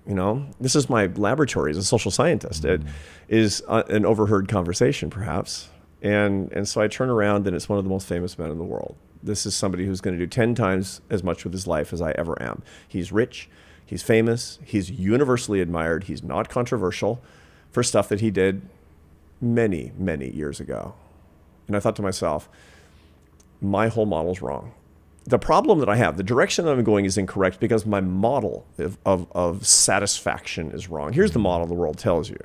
this is my laboratory as a social scientist. It is an overheard conversation, perhaps. And so I turn around and it's one of the most famous men in the world. This is somebody who's going to do 10 times as much with his life as I ever am. He's rich, he's famous, he's universally admired, he's not controversial for stuff that he did many, many years ago. And I thought to myself, my whole model's wrong. The problem that I have, the direction that I'm going is incorrect because my model of satisfaction is wrong. Here's the model the world tells you.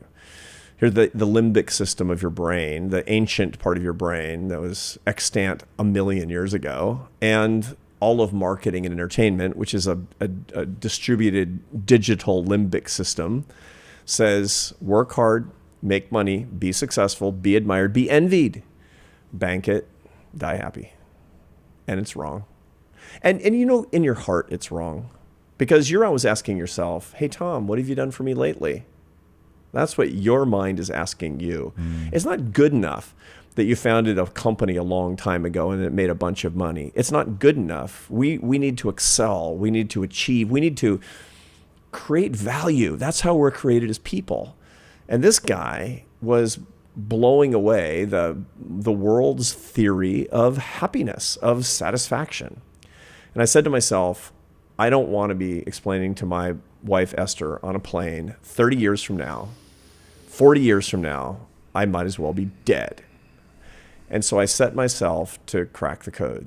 Here's the limbic system of your brain, the ancient part of your brain that was extant 1 million years ago, and all of marketing and entertainment, which is a distributed digital limbic system, says work hard, make money, be successful, be admired, be envied, bank it, die happy. And it's wrong. And in your heart, it's wrong. Because you're always asking yourself, hey, Tom, what have you done for me lately? That's what your mind is asking you. It's not good enough that you founded a company a long time ago and it made a bunch of money. It's not good enough. We need to excel. We need to achieve. We need to create value. That's how we're created as people. And this guy was blowing away the world's theory of happiness, of satisfaction. And I said to myself, I don't want to be explaining to my wife, Esther, on a plane 30 years from now, 40 years from now, I might as well be dead. And so I set myself to crack the code.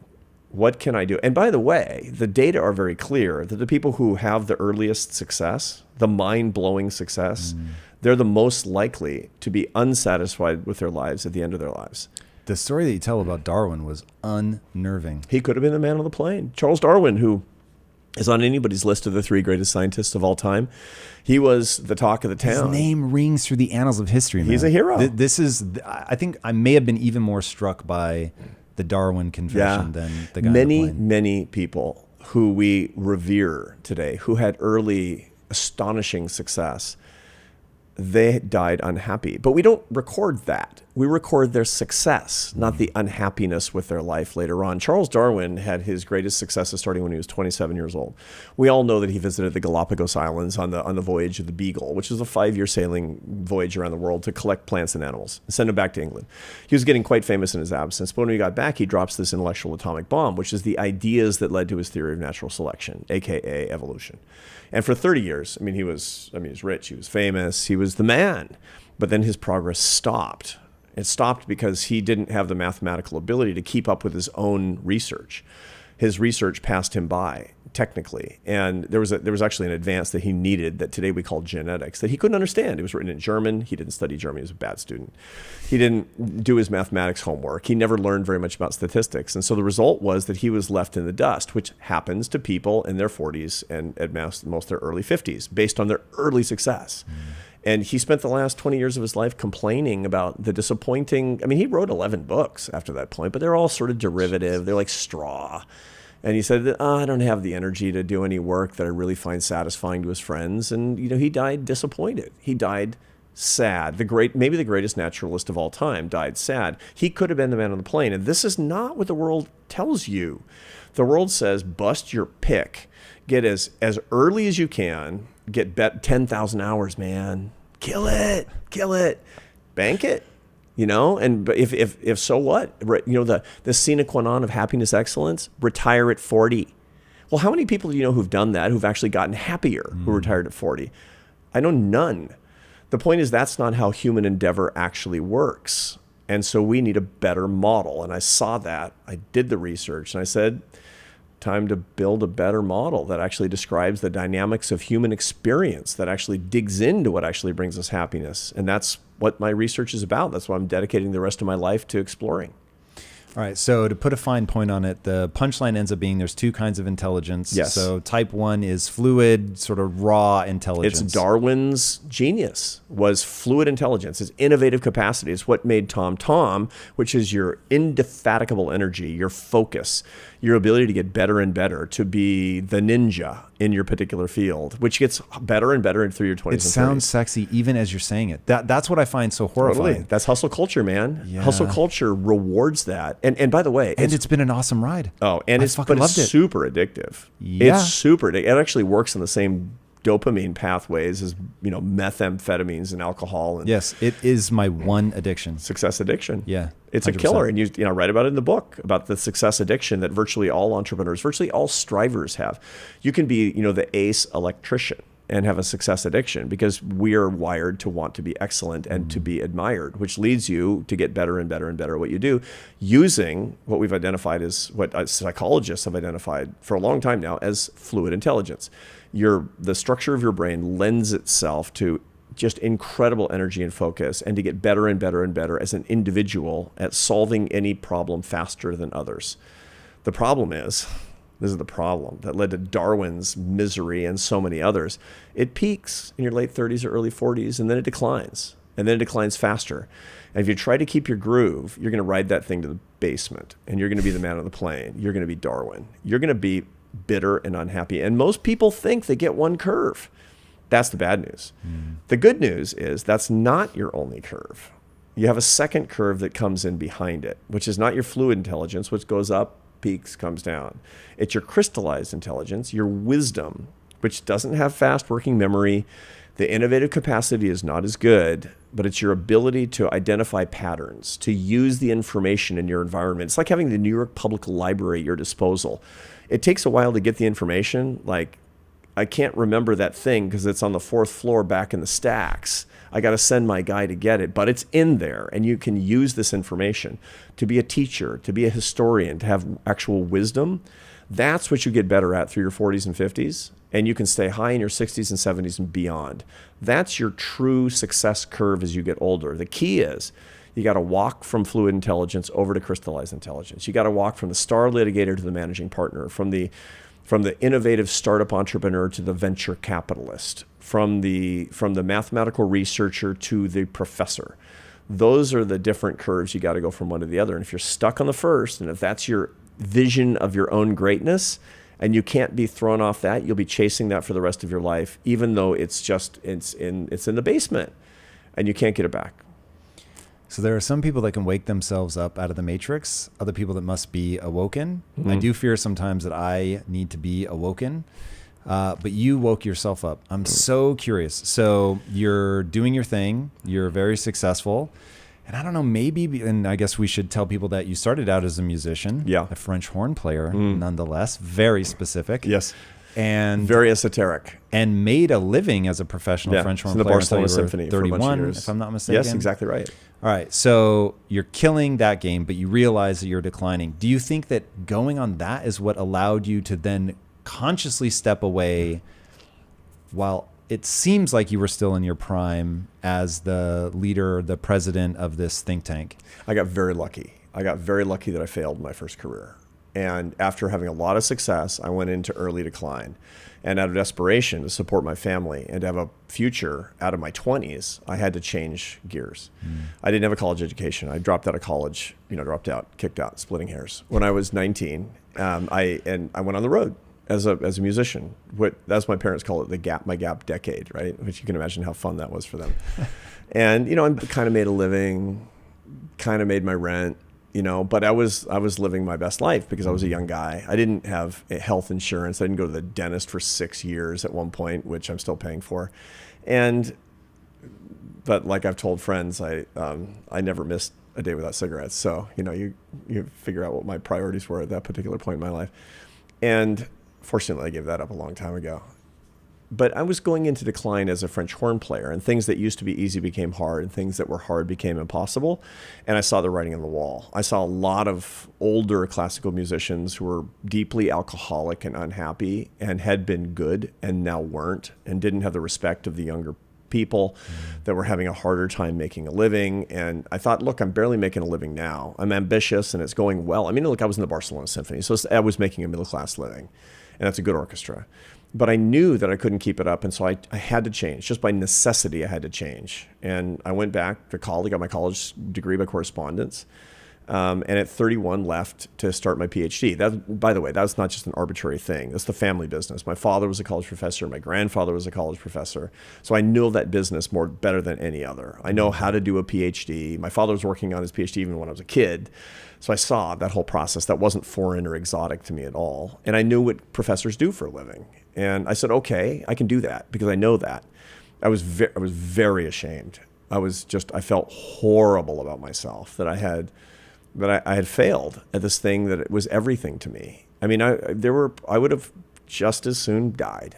What can I do? And by the way, the data are very clear that the people who have the earliest success, the mind-blowing success, they're the most likely to be unsatisfied with their lives at the end of their lives. The story that you tell about Darwin was unnerving. He could have been the man on the plane. Charles Darwin, who is on anybody's list of the 3 greatest scientists of all time. He was the talk of the town. His name rings through the annals of history, man. He's a hero. I think I may have been even more struck by the Darwin confession than the guy on the plane. Many people who we revere today, who had early astonishing success, they died unhappy. But we don't record that. We record their success, not the unhappiness with their life later on. Charles Darwin had his greatest successes starting when he was 27 years old. We all know that he visited the Galapagos Islands on the voyage of the Beagle, which was a 5-year sailing voyage around the world to collect plants and animals and send them back to England. He was getting quite famous in his absence, but when he got back, he drops this intellectual atomic bomb, which is the ideas that led to his theory of natural selection, aka evolution. And for 30 years, he was rich, he was famous, he was the man. But then his progress stopped. It stopped because he didn't have the mathematical ability to keep up with his own research. His research passed him by, technically. And there was actually an advance that he needed that today we call genetics, that he couldn't understand. It was written in German. He didn't study German. He was a bad student. He didn't do his mathematics homework. He never learned very much about statistics. And so the result was that he was left in the dust, which happens to people in their 40s and at most their early 50s, based on their early success. And he spent the last 20 years of his life complaining about the disappointing. He wrote 11 books after that point, but they're all sort of derivative. They're like straw. And he said, I don't have the energy to do any work that I really find satisfying to his friends. And, he died disappointed. He died sad. Maybe the greatest naturalist of all time died sad. He could have been the man on the plane. And this is not what the world tells you. The world says, bust your pick. Get as early as you can. Get 10,000 hours, man. Kill it. Bank it. And if so what? The sine qua non of happiness excellence, retire at 40. Well, how many people do you know who've done that, who've actually gotten happier, who retired at 40? I know none. The point is that's not how human endeavor actually works. And so we need a better model. And I saw that. I did the research, and I said, time to build a better model that actually describes the dynamics of human experience, that actually digs into what actually brings us happiness. And that's what my research is about. That's what I'm dedicating the rest of my life to exploring. All right. So to put a fine point on it, the punchline ends up being there's two kinds of intelligence. Yes. So type 1 is fluid, sort of raw intelligence. It's Darwin's genius, was fluid intelligence. It's innovative capacity. It's what made Tom, which is your indefatigable energy, your focus, your ability to get better and better, to be the ninja in your particular field, which gets better and better through your 20s and 30s. It sounds sexy even as you're saying it. That's what I find so horrifying. Totally. That's hustle culture, man. Yeah. Hustle culture rewards that. And by the way, it's been an awesome ride. Oh, and it's super addictive. Yeah. It's super addictive. It actually works on the same dopamine pathways as, methamphetamines and alcohol. And yes, it is my one addiction. Success addiction. Yeah. It's 100%. A killer. And you write about it in the book about the success addiction that virtually all entrepreneurs, virtually all strivers have. You can be, the ace electrician and have a success addiction because we are wired to want to be excellent and to be admired, which leads you to get better and better and better at what you do, using what we've identified as, what psychologists have identified for a long time now, as fluid intelligence. The structure of your brain lends itself to just incredible energy and focus, and to get better and better and better as an individual at solving any problem faster than others. The problem is, this is the problem that led to Darwin's misery and so many others. It peaks in your late 30s or early 40s, and then it declines. And then it declines faster. And if you try to keep your groove, you're going to ride that thing to the basement, and you're going to be the man on the plane. You're going to be Darwin. You're going to be bitter and unhappy. And most people think they get one curve. That's the bad news. The good news is that's not your only curve. You have a second curve that comes in behind it, which is not your fluid intelligence, which goes up, peaks, comes down. It's your crystallized intelligence, your wisdom, which doesn't have fast working memory. The innovative capacity is not as good, but it's your ability to identify patterns, to use the information in your environment. It's like having the New York Public Library at your disposal. It takes a while to get the information. Like, I can't remember that thing because it's on the 4th floor back in the stacks. I got to send my guy to get it, but it's in there, and you can use this information to be a teacher, to be a historian, to have actual wisdom. That's what you get better at through your 40s and 50s, and you can stay high in your 60s and 70s and beyond. That's your true success curve as you get older. The key is you got to walk from fluid intelligence over to crystallized intelligence. You got to walk from the star litigator to the managing partner, from the innovative startup entrepreneur to the venture capitalist, from the mathematical researcher to the professor. Those are the different curves. You got to go from one to the other. And if you're stuck on the first, and if that's your vision of your own greatness, and you can't be thrown off that, you'll be chasing that for the rest of your life, even though it's in the basement, and you can't get it back. So there are some people that can wake themselves up out of the matrix, other people that must be awoken. I do fear sometimes that I need to be awoken, but you woke yourself up. I'm so curious. So you're doing your thing, you're very successful, and I don't know, maybe, and I guess we should tell people that you started out as a musician, a French horn player, nonetheless, very specific. Yes. And very esoteric, and made a living as a professional French horn player. The Barcelona Symphony 31, for a bunch of years. if I'm not mistaken. Yes, exactly right. All right, so you're killing that game, but you realize that you're declining. Do you think that going on that is what allowed you to then consciously step away while it seems like you were still in your prime as the leader, the president of this think tank? I got very lucky. That I failed my first career. And after having a lot of success, I went into early decline. And out of desperation to support my family and to have a future out of my 20s, I had to change gears. I didn't have a college education. I dropped out of college, kicked out, splitting hairs. When I was 19, I went on the road as a musician. As my parents call it, my gap decade, right? Which you can imagine how fun that was for them. And, I kind of made a living, kind of made my rent. But I was living my best life because I was a young guy. I didn't have health insurance. I didn't go to the dentist for 6 years at one point, which I'm still paying for. But like I've told friends, I never missed a day without cigarettes. So, you figure out what my priorities were at that particular point in my life. And fortunately, I gave that up a long time ago. but I was going into decline as a French horn player, and things that used to be easy became hard, and things that were hard became impossible. And I saw the writing on the wall. I saw a lot of older classical musicians who were deeply alcoholic and unhappy and had been good and now weren't, and didn't have the respect of the younger people that were having a harder time making a living. And I thought, look, I'm barely making a living now. I'm ambitious and it's going well. I mean, look, I was in the Barcelona Symphony, so I was making a middle-class living, and that's a good orchestra. But I knew that I couldn't keep it up, and so I had to change. Just by necessity, I had to change. And I went back to college, got my college degree by correspondence, and at 31 left to start my PhD. That, by the way, that's not just an arbitrary thing. That's the family business. My father was a college professor. My grandfather was a college professor. So I know that business better than any other. I know how to do a PhD. My father was working on his PhD even when I was a kid. So I saw that whole process. That wasn't foreign or exotic to me at all. And I knew what professors do for a living. And I said, okay, I can do that because I know that. I was very ashamed. I felt horrible about myself that I had failed at this thing that it was everything to me. I mean, I would have just as soon died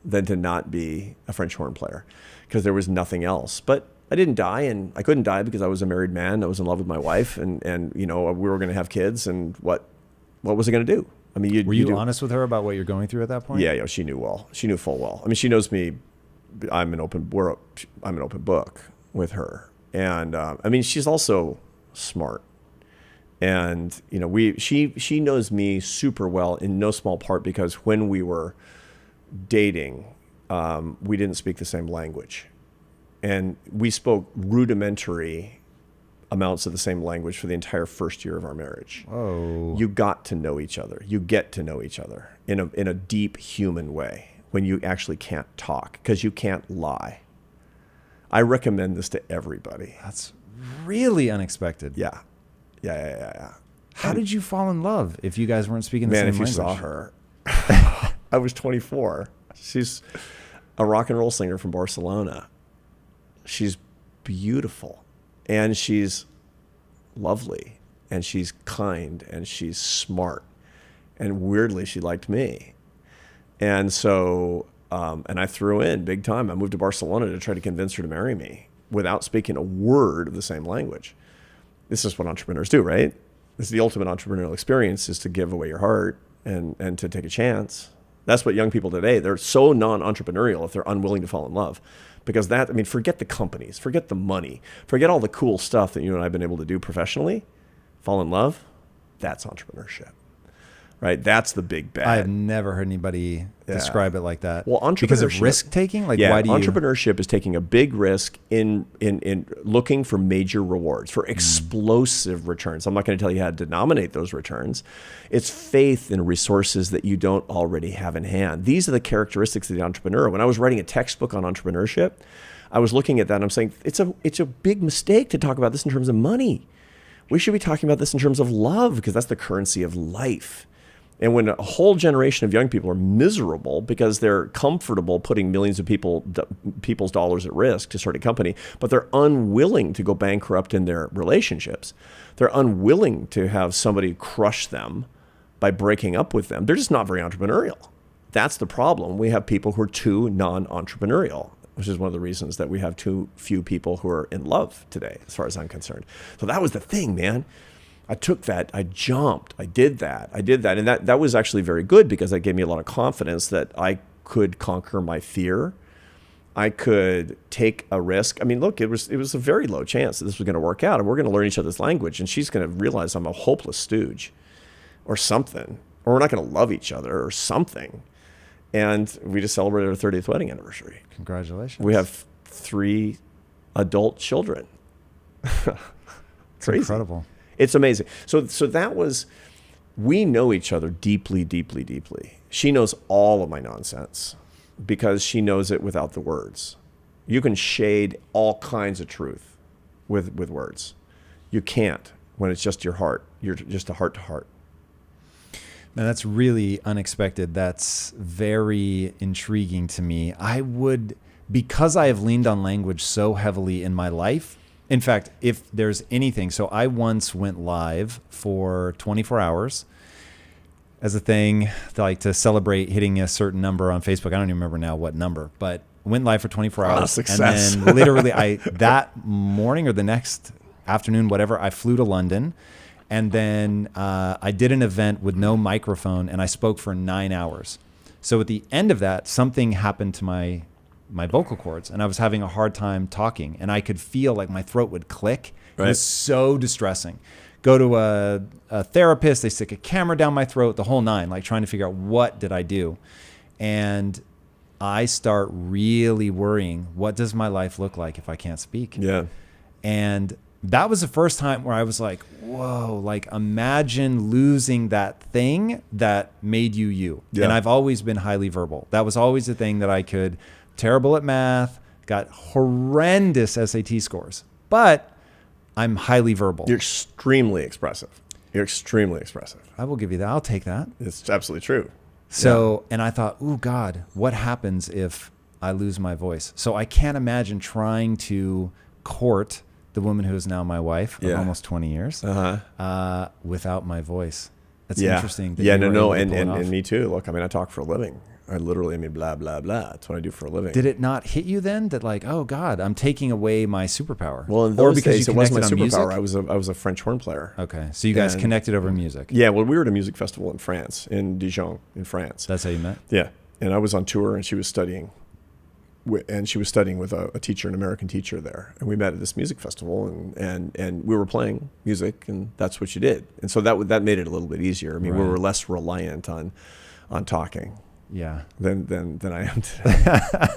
than to not be a French horn player, because there was nothing else. But I didn't die, and I couldn't die because I was a married man. I was in love with my wife, and we were going to have kids, and what was I going to do? I mean, were you honest with her about what you're going through at that point? Yeah, she knew well. She knew full well. I mean, she knows me. I'm an open book with her, and I mean, she's also smart, and she knows me super well in no small part because when we were dating, we didn't speak the same language, and we spoke rudimentary amounts of the same language for the entire first year of our marriage. Oh, you got to know each other. You get to know each other in a deep human way when you actually can't talk because you can't lie. I recommend this to everybody. That's really unexpected. Yeah. How did you fall in love if you guys weren't speaking the same language? Man, if you saw her, I was 24. She's a rock and roll singer from Barcelona. She's beautiful. And she's lovely, and she's kind, and she's smart. And weirdly, she liked me. And so, and I threw in big time. I moved to Barcelona to try to convince her to marry me without speaking a word of the same language. This is what entrepreneurs do, right? This is the ultimate entrepreneurial experience, is to give away your heart and to take a chance. That's what young people today, they're so non-entrepreneurial if they're unwilling to fall in love. Because forget the companies, forget the money, forget all the cool stuff that you and I have been able to do professionally. Fall in love, that's entrepreneurship, right? That's the big bet. I have never heard anybody describe it like that. Well, entrepreneurship, because of risk taking? Why do you? Entrepreneurship is taking a big risk in looking for major rewards, for explosive returns. I'm not going to tell you how to denominate those returns. It's faith in resources that you don't already have in hand. These are the characteristics of the entrepreneur. When I was writing a textbook on entrepreneurship, I was looking at that and I'm saying, it's a big mistake to talk about this in terms of money. We should be talking about this in terms of love, because that's the currency of life. And when a whole generation of young people are miserable because they're comfortable putting millions of people's dollars at risk to start a company, but they're unwilling to go bankrupt in their relationships, they're unwilling to have somebody crush them by breaking up with them, they're just not very entrepreneurial. That's the problem. We have people who are too non-entrepreneurial, which is one of the reasons that we have too few people who are in love today, as far as I'm concerned. So that was the thing, man. I took that, I jumped, I did that. And that was actually very good, because that gave me a lot of confidence that I could conquer my fear. I could take a risk. I mean, look, it was a very low chance that this was going to work out, and we're going to learn each other's language, and she's going to realize I'm a hopeless stooge or something, or we're not going to love each other or something. And we just celebrated our 30th wedding anniversary. Congratulations. We have 3 adult children. Crazy. Incredible. It's amazing. So that was, we know each other deeply, deeply, deeply. She knows all of my nonsense because she knows it without the words. You can shade all kinds of truth with words. You can't when it's just your heart. You're just a heart to heart. Now, that's really unexpected. That's very intriguing to me. Because I have leaned on language so heavily in my life, in fact, if there's anything, so I once went live for 24 hours as a thing, like to celebrate hitting a certain number on Facebook. I don't even remember now what number, but went live for 24 hours. Success. And then literally that morning or the next afternoon, whatever, I flew to London. And then I did an event with no microphone, and I spoke for 9 hours. So at the end of that, something happened to my vocal cords, and I was having a hard time talking, and I could feel like my throat would click. Right. It was so distressing. Go to a therapist, they stick a camera down my throat, the whole nine, like trying to figure out what did I do. And I start really worrying, what does my life look like if I can't speak? Yeah. And that was the first time where I was like, whoa, like imagine losing that thing that made you you. Yeah. And I've always been highly verbal. That was always the thing that I could, terrible at math, got horrendous SAT scores, but I'm highly verbal. You're extremely expressive. You're extremely expressive. I will give you that. I'll take that. It's absolutely true. So, and I thought, oh God, what happens if I lose my voice? So I can't imagine trying to court the woman who is now my wife of almost 20 years without my voice. That's interesting. That and me too. Look, I mean, I talk for a living. I mean, blah, blah, blah. That's what I do for a living. Did it not hit you then that like, oh God, I'm taking away my superpower? Well, in those days, it wasn't my superpower. I was a French horn player. Okay. So you guys connected over music. Yeah. Well, we were at a music festival in France, in Dijon, in France. That's how you met? Yeah. And I was on tour, and she was studying with a teacher, an American teacher there. And we met at this music festival, and we were playing music, and that's what you did. And so that made it a little bit easier. I mean, we were less reliant on talking. Yeah. Than I am today.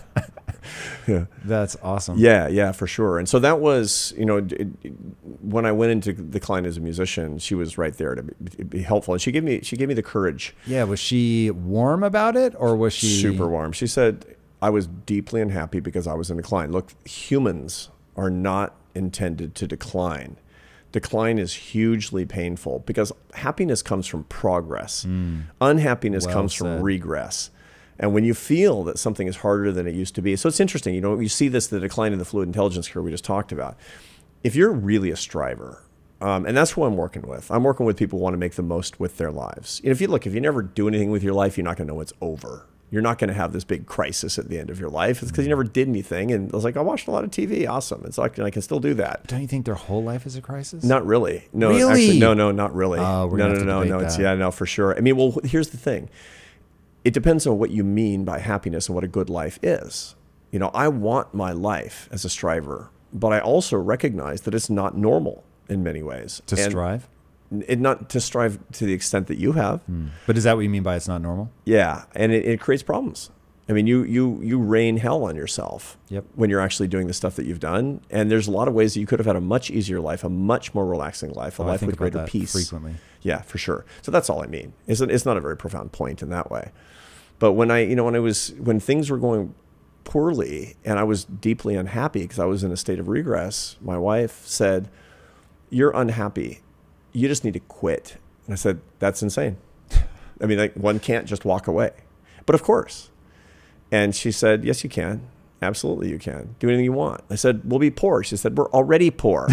Yeah. That's awesome. Yeah, for sure. And so that was, when I went into decline as a musician, she was right there to be helpful. And she gave me the courage. Yeah. Was she warm about it, or was she super warm? She said, I was deeply unhappy because I was in decline. Look, humans are not intended to decline. Decline is hugely painful because happiness comes from progress. Unhappiness comes from regress. And when you feel that something is harder than it used to be, so it's interesting, you see this, the decline in the fluid intelligence curve we just talked about. If you're really a striver, and that's who I'm working with. I'm working with people who want to make the most with their lives. If you never do anything with your life, you're not going to know it's over. You're not going to have this big crisis at the end of your life. It's because you never did anything. And I was like, I watched a lot of TV. Awesome. It's like, I can still do that. Don't you think their whole life is a crisis? Not really. No, really? Actually, no, not really. Oh, No. It's for sure. I mean, well, here's the thing. It depends on what you mean by happiness and what a good life is. I want my life as a striver, but I also recognize that it's not normal in many ways. Strive? Not to strive to the extent that you have. But is that what you mean by it's not normal? Yeah, and it creates problems. I mean, you rain hell on yourself when you're actually doing the stuff that you've done. And there's a lot of ways that you could have had a much easier life, a much more relaxing life, a life with greater peace. Frequently. Yeah, for sure. So that's all I mean. It's not a very profound point in that way. But when things were going poorly and I was deeply unhappy because I was in a state of regress, my wife said, "You're unhappy. You just need to quit." And I said, that's insane. I mean, like, one can't just walk away. But of course. And she said, yes, you can. Absolutely, you can. Do anything you want. I said, we'll be poor. She said, we're already poor.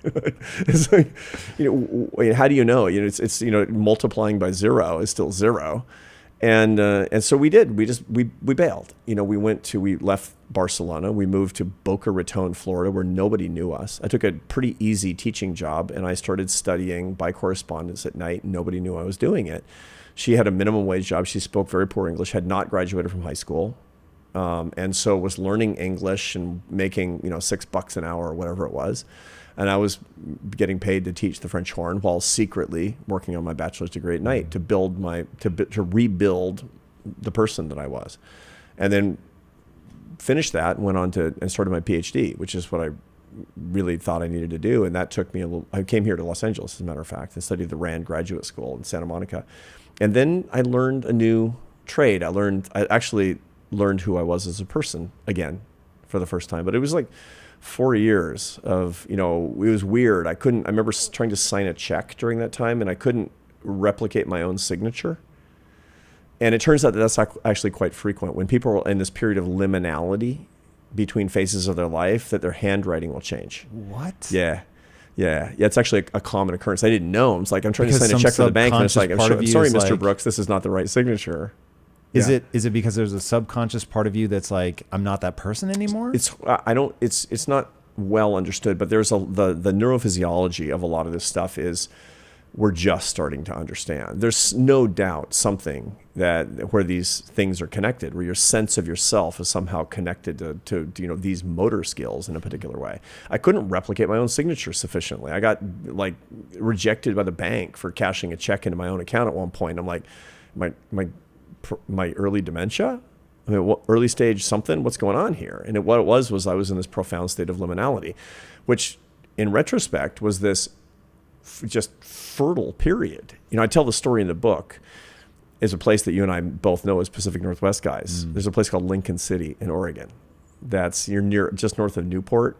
It's like, how do you know? It's multiplying by zero is still zero. And so we did. We bailed. We left Barcelona. We moved to Boca Raton, Florida, where nobody knew us. I took a pretty easy teaching job, and I started studying by correspondence at night. Nobody knew I was doing it. She had a minimum wage job. She spoke very poor English, had not graduated from high school, and so was learning English and making $6 an hour or whatever it was. And I was getting paid to teach the French horn while secretly working on my bachelor's degree at night to rebuild the person that I was. And then finished that and went on and started my PhD, which is what I really thought I needed to do. And that took me I came here to Los Angeles, as a matter of fact, and studied the Rand Graduate School in Santa Monica. And then I learned a new trade. I actually learned who I was as a person again for the first time. But it was like 4 years of, it was weird. I remember trying to sign a check during that time, and I couldn't replicate my own signature. And it turns out that that's actually quite frequent when people are in this period of liminality between phases of their life, that their handwriting will change. What? Yeah. Yeah, it's actually a common occurrence. I didn't know. It's like I'm trying to Because sign a some check for the bank, and it's like, subconscious part of you sorry, is Mr. like- Brooks, this is not the right signature. Is Yeah. it because there's a subconscious part of you that's like, I'm not that person anymore? It's not well understood, but there's the neurophysiology of a lot of this stuff is we're just starting to understand. There's no doubt something that where these things are connected, where your sense of yourself is somehow connected to these motor skills in a particular way. I couldn't replicate my own signature sufficiently. I got like rejected by the bank for cashing a check into my own account at one point. I'm like, my early dementia? I mean, what, early stage something? What's going on here? And what it was I was in this profound state of liminality, which in retrospect was this just fertile period. I tell the story in the book. Is a place that you and I both know as Pacific Northwest guys. There's a place called Lincoln City in Oregon. You're near, just north of Newport.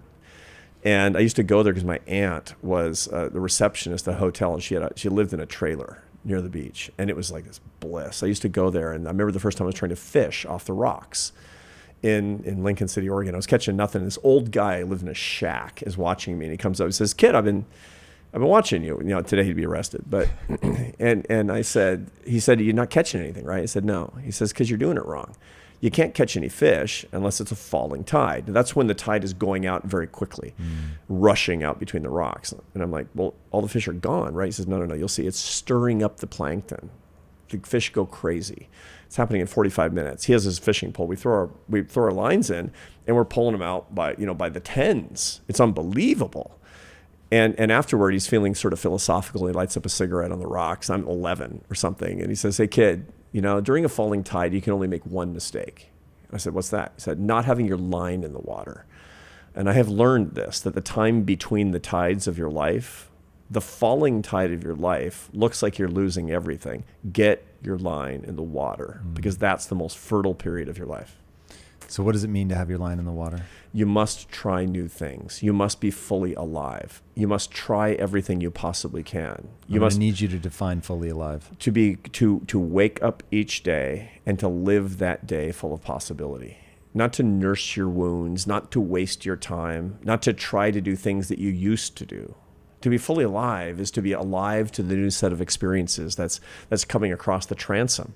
And I used to go there because my aunt was the receptionist at a hotel, and she lived in a trailer near the beach, and it was like this bliss. I used to go there, and I remember the first time I was trying to fish off the rocks in Lincoln City, Oregon. I was catching nothing. This old guy who lived in a shack is watching me, and he comes up and says, "Kid, I've been watching you." Today he'd be arrested, but and he said, "You're not catching anything, right?" I said, "No." He says, "Because you're doing it wrong. You can't catch any fish unless it's a falling tide. That's when the tide is going out very quickly, rushing out between the rocks." And I'm like, "Well, all the fish are gone, right?" He says, No. You'll see. It's stirring up the plankton. The fish go crazy. It's happening in 45 minutes. He has his fishing pole. We throw our lines in, and we're pulling them out by the tens. It's unbelievable. And afterward, he's feeling sort of philosophical. He lights up a cigarette on the rocks. I'm 11 or something. And he says, "Hey, kid, during a falling tide, you can only make one mistake." I said, "What's that?" He said, "Not having your line in the water." And I have learned this, that the time between the tides of your life, the falling tide of your life looks like you're losing everything. Get your line in the water, because that's the most fertile period of your life. So what does it mean to have your line in the water? You must try new things. You must be fully alive. You must try everything you possibly can. I need you to define fully alive. To wake up each day and to live that day full of possibility. Not to nurse your wounds, not to waste your time, not to try to do things that you used to do. To be fully alive is to be alive to the new set of experiences that's coming across the transom.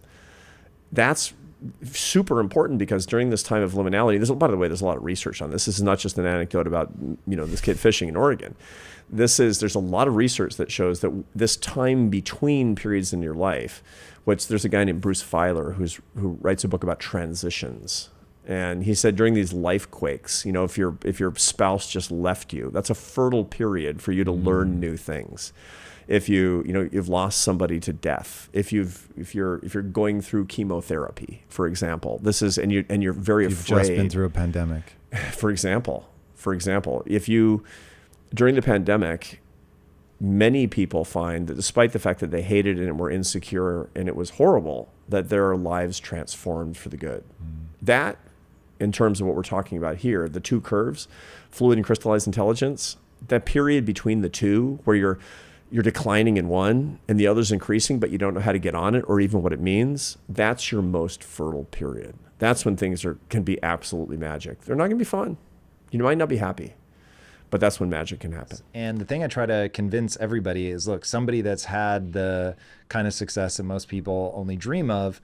That's super important, because during this time of liminality, by the way, there's a lot of research on this. This is not just an anecdote about this kid fishing in Oregon. There's a lot of research that shows that this time between periods in your life, which there's a guy named Bruce Feiler who writes a book about transitions. And he said during these life quakes, if your spouse just left you, that's a fertile period for you to learn new things. If you've lost somebody to death, if you're going through chemotherapy, for example, and you're very afraid. You've just been through a pandemic. For example, during the pandemic, many people find that despite the fact that they hated it and were insecure and it was horrible, that their lives transformed for the good. That, in terms of what we're talking about here, the two curves, fluid and crystallized intelligence, that period between the two where you're declining in one and the other's increasing, but you don't know how to get on it or even what it means, that's your most fertile period. That's when things can be absolutely magic. They're not going to be fun. You might not be happy, but that's when magic can happen. And the thing I try to convince everybody is, look, somebody that's had the kind of success that most people only dream of,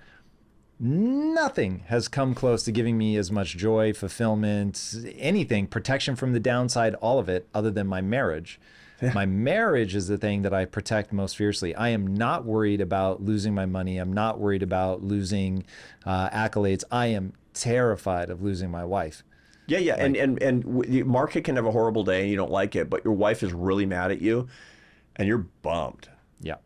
nothing has come close to giving me as much joy, fulfillment, anything, protection from the downside, all of it, other than my marriage. Yeah. My marriage is the thing that I protect most fiercely. I am not worried about losing my money. I'm not worried about losing accolades. I am terrified of losing my wife. Yeah. And the market can have a horrible day and you don't like it, but your wife is really mad at you and you're bummed. Yeah.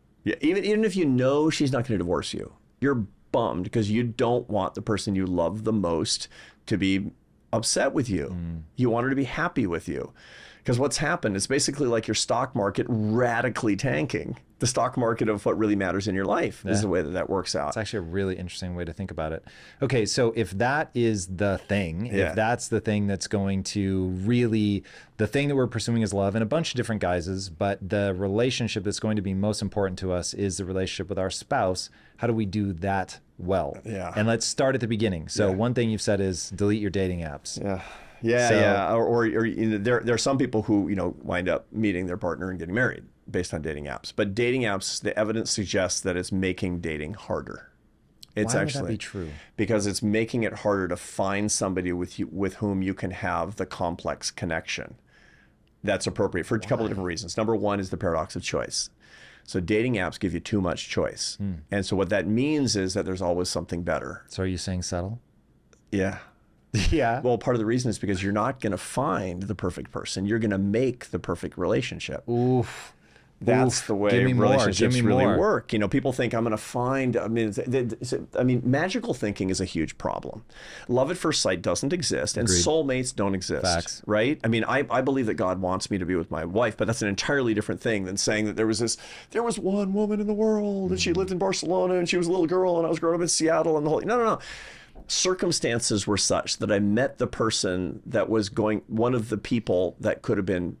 Even if you know she's not going to divorce you, you're bummed because you don't want the person you love the most to be upset with you. You want her to be happy with you. Because what's happened is basically like your stock market radically tanking. The stock market of what really matters in your life is the way that works out. It's actually a really interesting way to think about it. Okay, so if that is the thing, if that's the thing that's going to really, the thing that we're pursuing is love in a bunch of different guises, but the relationship that's going to be most important to us is the relationship with our spouse. How do we do that well? Yeah. And let's start at the beginning. So one thing you've said is delete your dating apps. Yeah, So- yeah. Or there are some people who wind up meeting their partner and getting married based on dating apps. But dating apps, the evidence suggests that it's making dating harder. It's Why would actually that be true? because it's making it harder to find somebody with whom you can have the complex connection that's appropriate for a couple of different reasons. Number one is the paradox of choice. So dating apps give you too much choice. And so what that means is that there's always something better. So are you saying settle? Yeah. Yeah. Well, part of the reason is because you're not going to find the perfect person. You're going to make the perfect relationship. Oof. That's the way Give me more, relationships give me really more. work. People think I'm going to find. I mean, magical thinking is a huge problem. Love at first sight doesn't exist, and Agreed. soulmates don't exist. Facts. Right? I mean, I believe that God wants me to be with my wife, but that's an entirely different thing than saying that there was one woman in the world, and she lived in Barcelona, and she was a little girl, and I was growing up in Seattle, and the whole. No. Circumstances were such that I met the person that was one of the people that could have been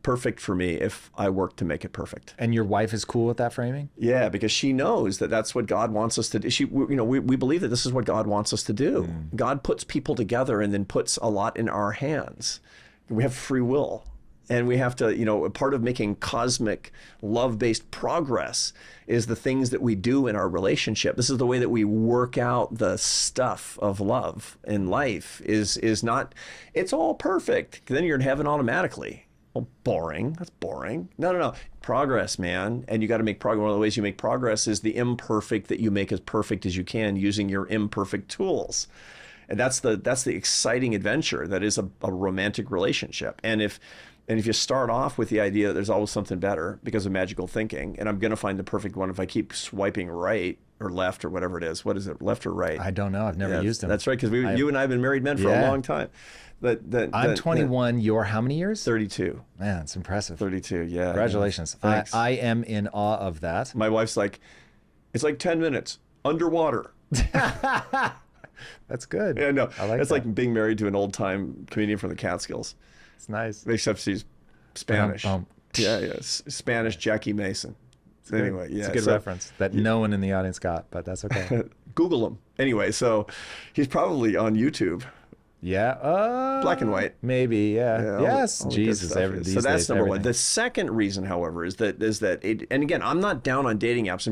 perfect for me if I worked to make it perfect. And your wife is cool with that framing? Yeah, because she knows that that's what God wants us to do. We believe that this is what God wants us to do. God puts people together and then puts a lot in our hands. We have free will. And we have to, part of making cosmic love-based progress is the things that we do in our relationship. This is the way that we work out the stuff of love in life is not, it's all perfect. Then you're in heaven automatically. Well, boring. That's boring. No. Progress, man. And you got to make progress. One of the ways you make progress is the imperfect that you make as perfect as you can using your imperfect tools. And that's the exciting adventure that is a romantic relationship. And if you start off with the idea that there's always something better because of magical thinking, and I'm going to find the perfect one if I keep swiping right or left or whatever it is. What is it? Left or right? I don't know. I've never used them. That's right. Because you and I have been married men for a long time. I'm 21. You're how many years? 32. Man, it's impressive. 32. Yeah. Congratulations. Yeah. I am in awe of that. My wife's like, it's like 10 minutes underwater. That's good. Yeah, no. I like it's that. like being married to an old time comedian from the Catskills. It's nice. Except she's Spanish. Bum. Yeah. Spanish Jackie Mason. Anyway, yeah. It's a good reference that no one in the audience got, but that's okay. Google him. Anyway, so he's probably on YouTube. Yeah. Black and white. Maybe, yeah. Yeah, Yes. all the good Jesus. stuff is. So that's number one. The second reason, however, is that and again, I'm not down on dating apps.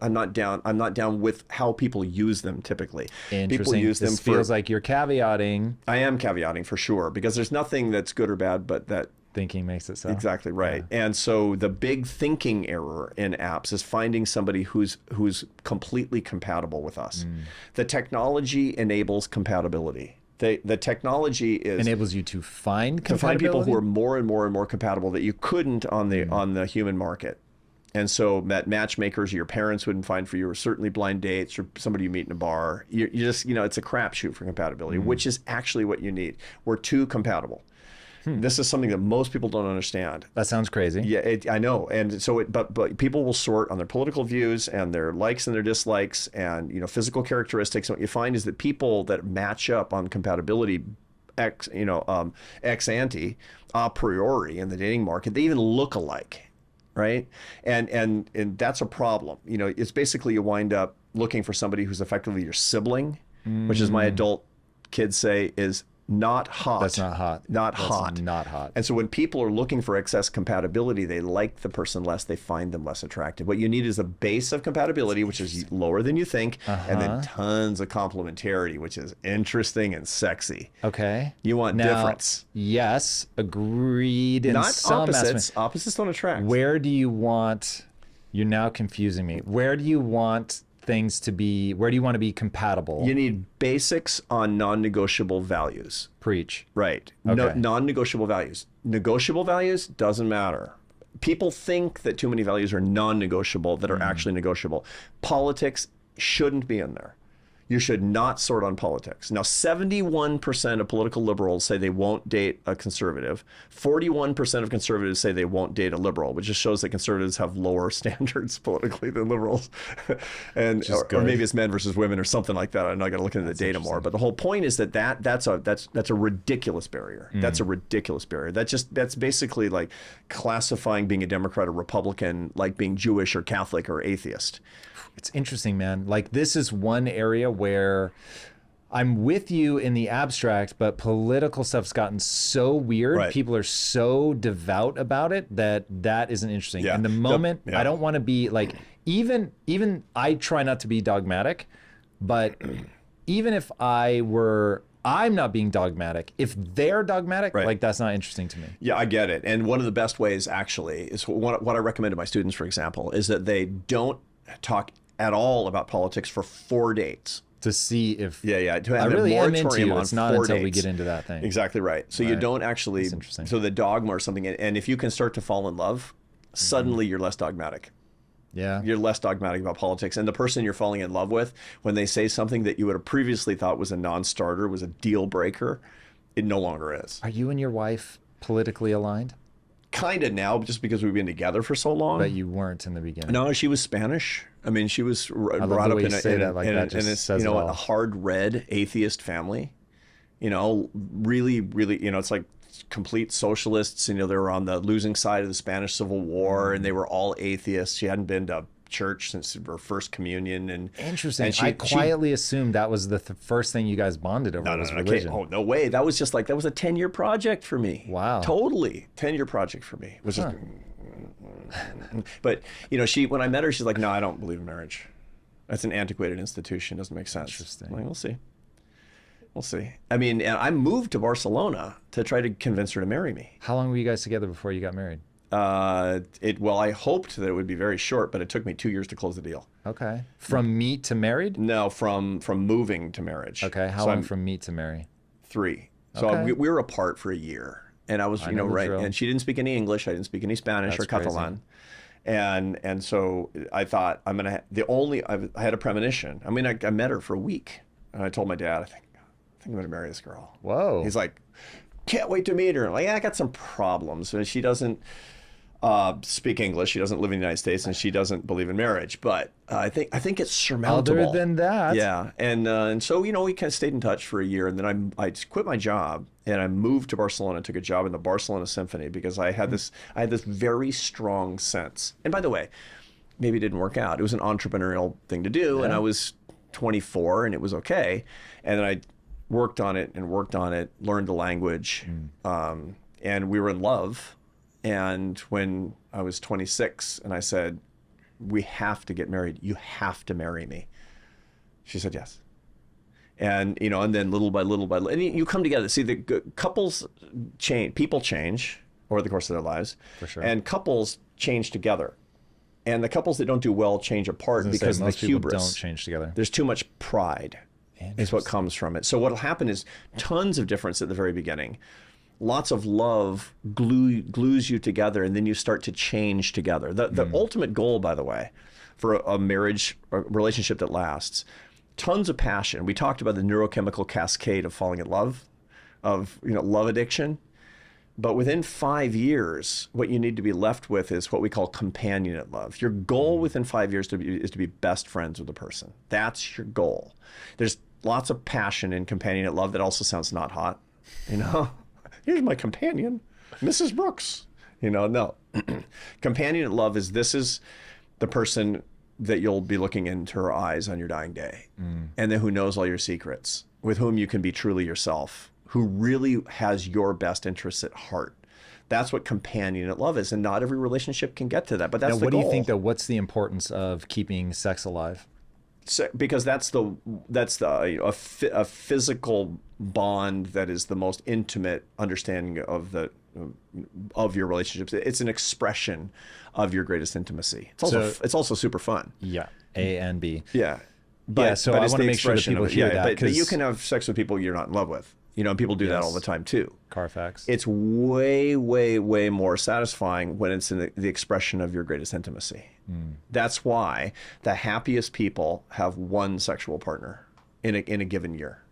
I'm not down with how people use them typically. People use them this feels like you're caveating. I am caveating for sure, because there's nothing that's good or bad, but that Thinking makes it so. Exactly right. Yeah. And so the big thinking error in apps is finding somebody who's completely compatible with us. The technology enables compatibility. The technology enables you to find people who are more and more and more compatible that you couldn't on the human market. And so that matchmakers your parents wouldn't find for you, or certainly blind dates, or somebody you meet in a bar. You just, it's a crapshoot for compatibility, which is actually what you need. We're too compatible. This is something that most people don't understand. That sounds crazy. Yeah, I know. And so, but people will sort on their political views and their likes and their dislikes and physical characteristics. And what you find is that people that match up on compatibility ex ante, a priori in the dating market, they even look alike, right? And that's a problem. It's basically you wind up looking for somebody who's effectively your sibling, which is my adult kids say is not hot. That's not hot. Not That's hot. Not hot. And so when people are looking for excess compatibility, they like the person less, they find them less attractive. What you need is a base of compatibility, which is lower than you think, and then tons of complementarity, which is interesting and sexy. Okay. You want difference. Yes, agreed. In Not some opposites. aspects. Opposites don't attract. Where do you want, you're now confusing me. Where do you want things to be, where do you want to be compatible? You need basics on non-negotiable values. Preach. Right. Okay. Non-negotiable values. Negotiable values doesn't matter. People think that too many values are non-negotiable that are actually negotiable. Politics shouldn't be in there. You should not sort on politics. Now, 71% of political liberals say they won't date a conservative. 41% of conservatives say they won't date a liberal, which just shows that conservatives have lower standards politically than liberals. And or maybe it's men versus women or something like that. I'm not going to look into the data more. But the whole point is that's a ridiculous barrier. That's a ridiculous barrier. That's basically like classifying being a Democrat or Republican like being Jewish or Catholic or atheist. It's interesting, man. Like, this is one area where I'm with you in the abstract, but political stuff's gotten so weird. Right. People are so devout about it that isn't interesting. Yeah. In the moment, Yeah. I don't want to be like, even I try not to be dogmatic, but even if I'm not being dogmatic. If they're dogmatic, Right. like that's not interesting to me. Yeah, I get it. And one of the best ways actually is what I recommend to my students, for example, is that they don't talk at all about politics for 4 dates. To see if Yeah, to I have really a am into moratorium you. on It's not 4 until we dates. get into that thing. Exactly right. So you Right. don't actually, That's interesting. so the dogma or something, and if you can start to fall in love, suddenly you're less dogmatic. Yeah. You're less dogmatic about politics. And the person you're falling in love with, when they say something that you would have previously thought was a non-starter, was a deal breaker, it no longer is. Are you and your wife politically aligned? Kind of now, just because we've been together for so long. But you weren't in the beginning. No, she was Spanish. I mean, she was brought the up way in you a, say in, that, like in, that in just a, says you know, it all. a hard red atheist family. You know, really, really, you know, it's like complete socialists. You know, they were on the losing side of the Spanish Civil War, and they were all atheists. She hadn't been to church since her first communion. And Interesting. And I quietly assumed that was the first thing you guys bonded over was religion. Oh, no way. That was just like, that was a 10-year project for me. Wow. Totally. 10-year project for me. It was just, but, you know, when I met her, she's like, no, I don't believe in marriage. That's an antiquated institution. Doesn't make sense. Interesting. I'm like, we'll see. We'll see. I mean, and I moved to Barcelona to try to convince her to marry me. How long were you guys together before you got married? Well, I hoped that it would be very short, but it took me 2 years to close the deal. Okay. From meet to married? No, from moving to marriage. Okay. How So long I'm from meet to marry? 3. So Okay. we were apart for a year, and I was, I know the right. drill. And she didn't speak any English. I didn't speak any Spanish That's or Catalan. And so I thought I had a premonition. I mean, I met her for a week, and I told my dad, I think I'm going to marry this girl. Whoa. He's like, can't wait to meet her. I'm like, yeah, I got some problems. And she doesn't speak English. She doesn't live in the United States, and she doesn't believe in marriage. But I think it's surmountable. Other than that. Yeah. And so, you know, we kind of stayed in touch for a year, and then I quit my job, and I moved to Barcelona and took a job in the Barcelona Symphony because I had this very strong sense. And by the way, maybe it didn't work out. It was an entrepreneurial thing to do, and I was 24, and it was okay. And then I worked on it, learned the language, and we were in love. And when I was 26 and I said, we have to get married, you have to marry me, she said yes. And, you know, and then little by little, and you come together. See, the couples change, people change over the course of their lives. For sure. And couples change together. And the couples that don't do well change apart because of the most people hubris. don't change together. There's too much pride is what comes from it. So what'll happen is tons of difference at the very beginning. Lots of love glues you together, and then you start to change together. The ultimate goal, by the way, for a marriage, a relationship that lasts, tons of passion. We talked about the neurochemical cascade of falling in love, of, you know, love addiction. But within 5 years, what you need to be left with is what we call companionate love. Your goal within 5 years is to be best friends with the person. That's your goal. There's lots of passion in companionate love that also sounds not hot, you know? Here's my companion, Mrs. Brooks. You know, no. Companionate love is the person that you'll be looking into her eyes on your dying day, and then who knows all your secrets, with whom you can be truly yourself, who really has your best interests at heart. That's what companionate love is, and not every relationship can get to that. But that's Now, the what goal. do you think, though? What's the importance of keeping sex alive? Because that's a physical bond that is the most intimate understanding of your relationships. It's an expression of your greatest intimacy. It's also super fun. Yeah, A and B. Yeah, so I it's want to the make sure that expression people of it. hear Yeah, that. but you can have sex with people you're not in love with. You know, and people do that Yes. all the time too. Carfax. It's way, way, way more satisfying when it's in the expression of your greatest intimacy. That's why the happiest people have one sexual partner in a given year.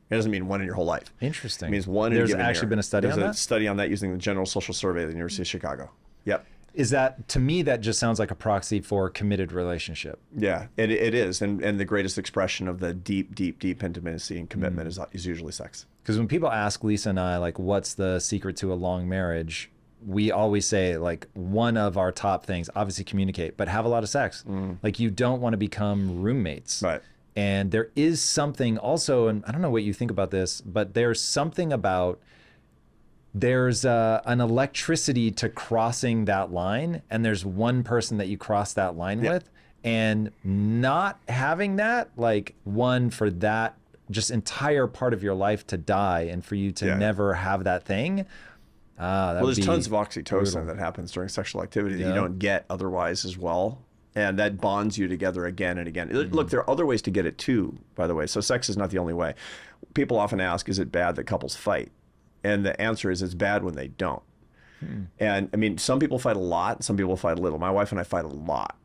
It doesn't mean one in your whole life. Interesting. It means one in a There's given year. actually been a study on There's that? a study on that using the General Social Survey of the University of Chicago. Yep. Is that, to me, that just sounds like a proxy for committed relationship. Yeah, it is. And the greatest expression of the deep, deep, deep intimacy and commitment is usually sex. Because when people ask Lisa and I, like, what's the secret to a long marriage, we always say, like, one of our top things, obviously communicate, but have a lot of sex. Like, you don't want to become roommates. Right. And there is something also, and I don't know what you think about this, but there's something about there's an electricity to crossing that line, and there's one person that you cross that line with, and not having that, like one for that just entire part of your life to die and for you to never have that thing. Well, there's tons of oxytocin that happens during sexual activity that you don't get otherwise as well. And that bonds you together again and again. Look, there are other ways to get it too, by the way. So sex is not the only way. People often ask, is it bad that couples fight? And the answer is it's bad when they don't. And I mean, some people fight a lot, some people fight a little. My wife and I fight a lot.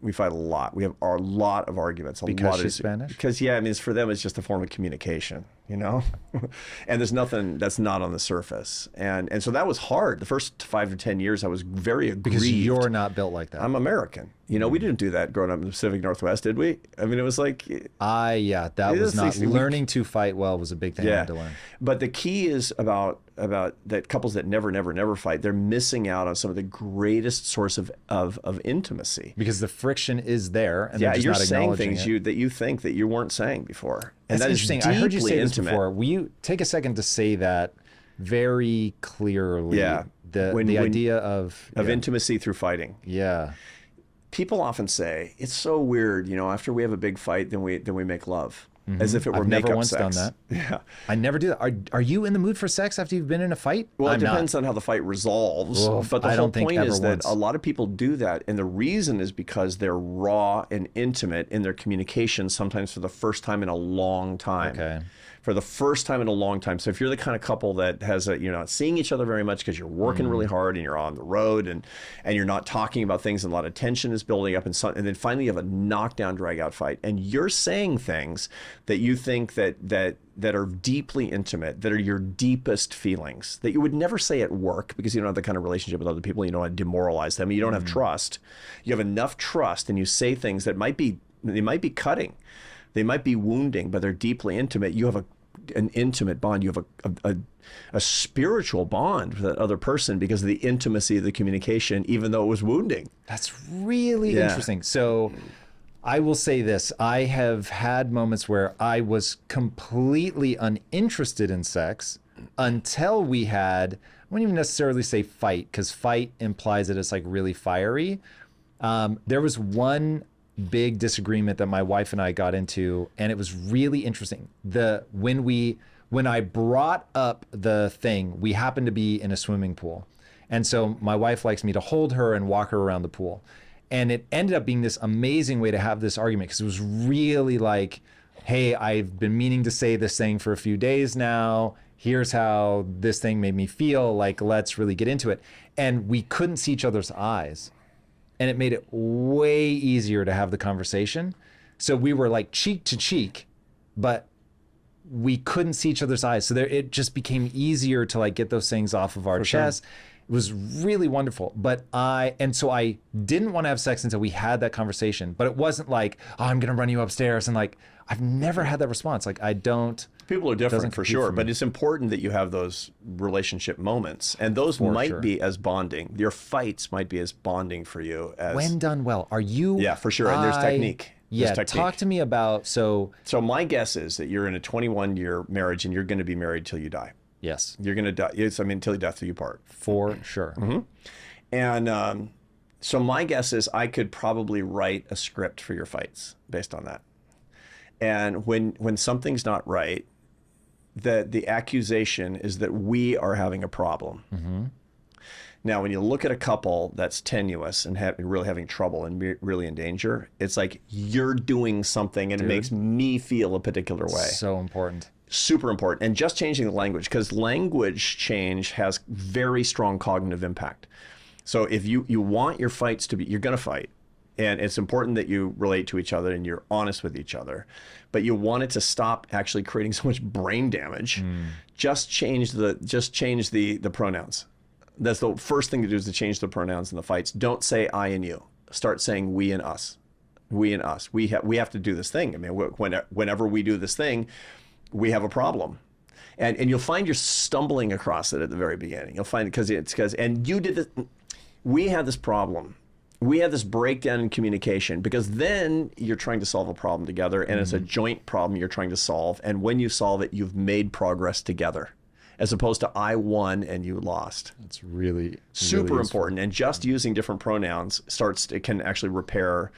We fight a lot. We have a lot of arguments. Because she's Spanish? Because, I mean, for them, it's just a form of communication, you know? And there's nothing that's not on the surface. And so that was hard. The first 5 to 10 years, I was very aggrieved. Because you're not built like that. I'm American. You know, we didn't do that growing up in the Pacific Northwest, did we? I mean, it was like... that was not... Learning to fight well was a big thing I had to learn. But the key is about that couples that never fight, they're missing out on some of the greatest source of intimacy. Because the friction is there, and they're just you're not saying things it. that you think that you weren't saying before. And that's interesting. I heard you say this intimate. before. Will you take a second to say that very clearly? Yeah. The idea of intimacy through fighting. Yeah. People often say, it's so weird, you know, after we have a big fight, then we make love. As if it were makeup sex. I've never once done that. Yeah. I never do that. Are you in the mood for sex after you've been in a fight? Well, it depends on how the fight resolves. But the whole point is that a lot of people do that. And the reason is because they're raw and intimate in their communication, sometimes for the first time in a long time. Okay. For the first time in a long time. So if you're the kind of couple that has you're not seeing each other very much because you're working really hard and you're on the road and you're not talking about things and a lot of tension is building up and then finally you have a knockdown, drag out fight and you're saying things that you think that are deeply intimate, that are your deepest feelings, that you would never say at work because you don't have the kind of relationship with other people, you don't want to demoralize them, you don't have trust. You have enough trust and you say things that might be cutting. They might be wounding, but they're deeply intimate. You have an intimate bond. You have a spiritual bond with that other person because of the intimacy of the communication, even though it was wounding. That's really interesting. So I will say this. I have had moments where I was completely uninterested in sex until we had, I wouldn't even necessarily say fight, because fight implies that it's like really fiery. There was one big disagreement that my wife and I got into, and it was really interesting. When I brought up the thing, we happened to be in a swimming pool. And so my wife likes me to hold her and walk her around the pool. And it ended up being this amazing way to have this argument because it was really like, hey, I've been meaning to say this thing for a few days now. Here's how this thing made me feel. Like, let's really get into it. And we couldn't see each other's eyes. And it made it way easier to have the conversation. So we were like cheek to cheek, but we couldn't see each other's eyes. So it just became easier to like get those things off of our chest. Sure. It was really wonderful. So I didn't want to have sex until we had that conversation, but it wasn't like, oh, I'm going to run you upstairs. And like, I've never had that response. Like I don't. People are different for sure, but it's important that you have those relationship moments, and those might be as bonding. Your fights might be as bonding for you as when done well. Are you? Yeah, for sure. And there's technique. Yeah, talk to me about So my guess is that you're in a 21-year marriage, and you're going to be married till you die. Yes, you're going to die. Until death do you part. For sure. Mm-hmm. And so my guess is I could probably write a script for your fights based on that. And when something's not right, the accusation is that we are having a problem. Mm-hmm. Now, when you look at a couple that's tenuous and really having trouble and really in danger, it's like you're doing something and it makes me feel a particular way. So important. Super important. And just changing the language, because language change has very strong cognitive impact. So if you want your fights to be, you're going to fight. And it's important that you relate to each other and you're honest with each other. But you want it to stop actually creating so much brain damage. Just change the pronouns. That's the first thing to do, is to change the pronouns in the fights. Don't say I and you. Start saying we and us. We and us. We have to do this thing. I mean, whenever we do this thing, we have a problem. And you'll find you're stumbling across it at the very beginning. You'll find it because and you did this. We had this problem we have this breakdown in communication because then you're trying to solve a problem together, and it's a joint problem you're trying to solve. And when you solve it, you've made progress together, as opposed to I won and you lost. That's really super important. And just using different pronouns it can actually repair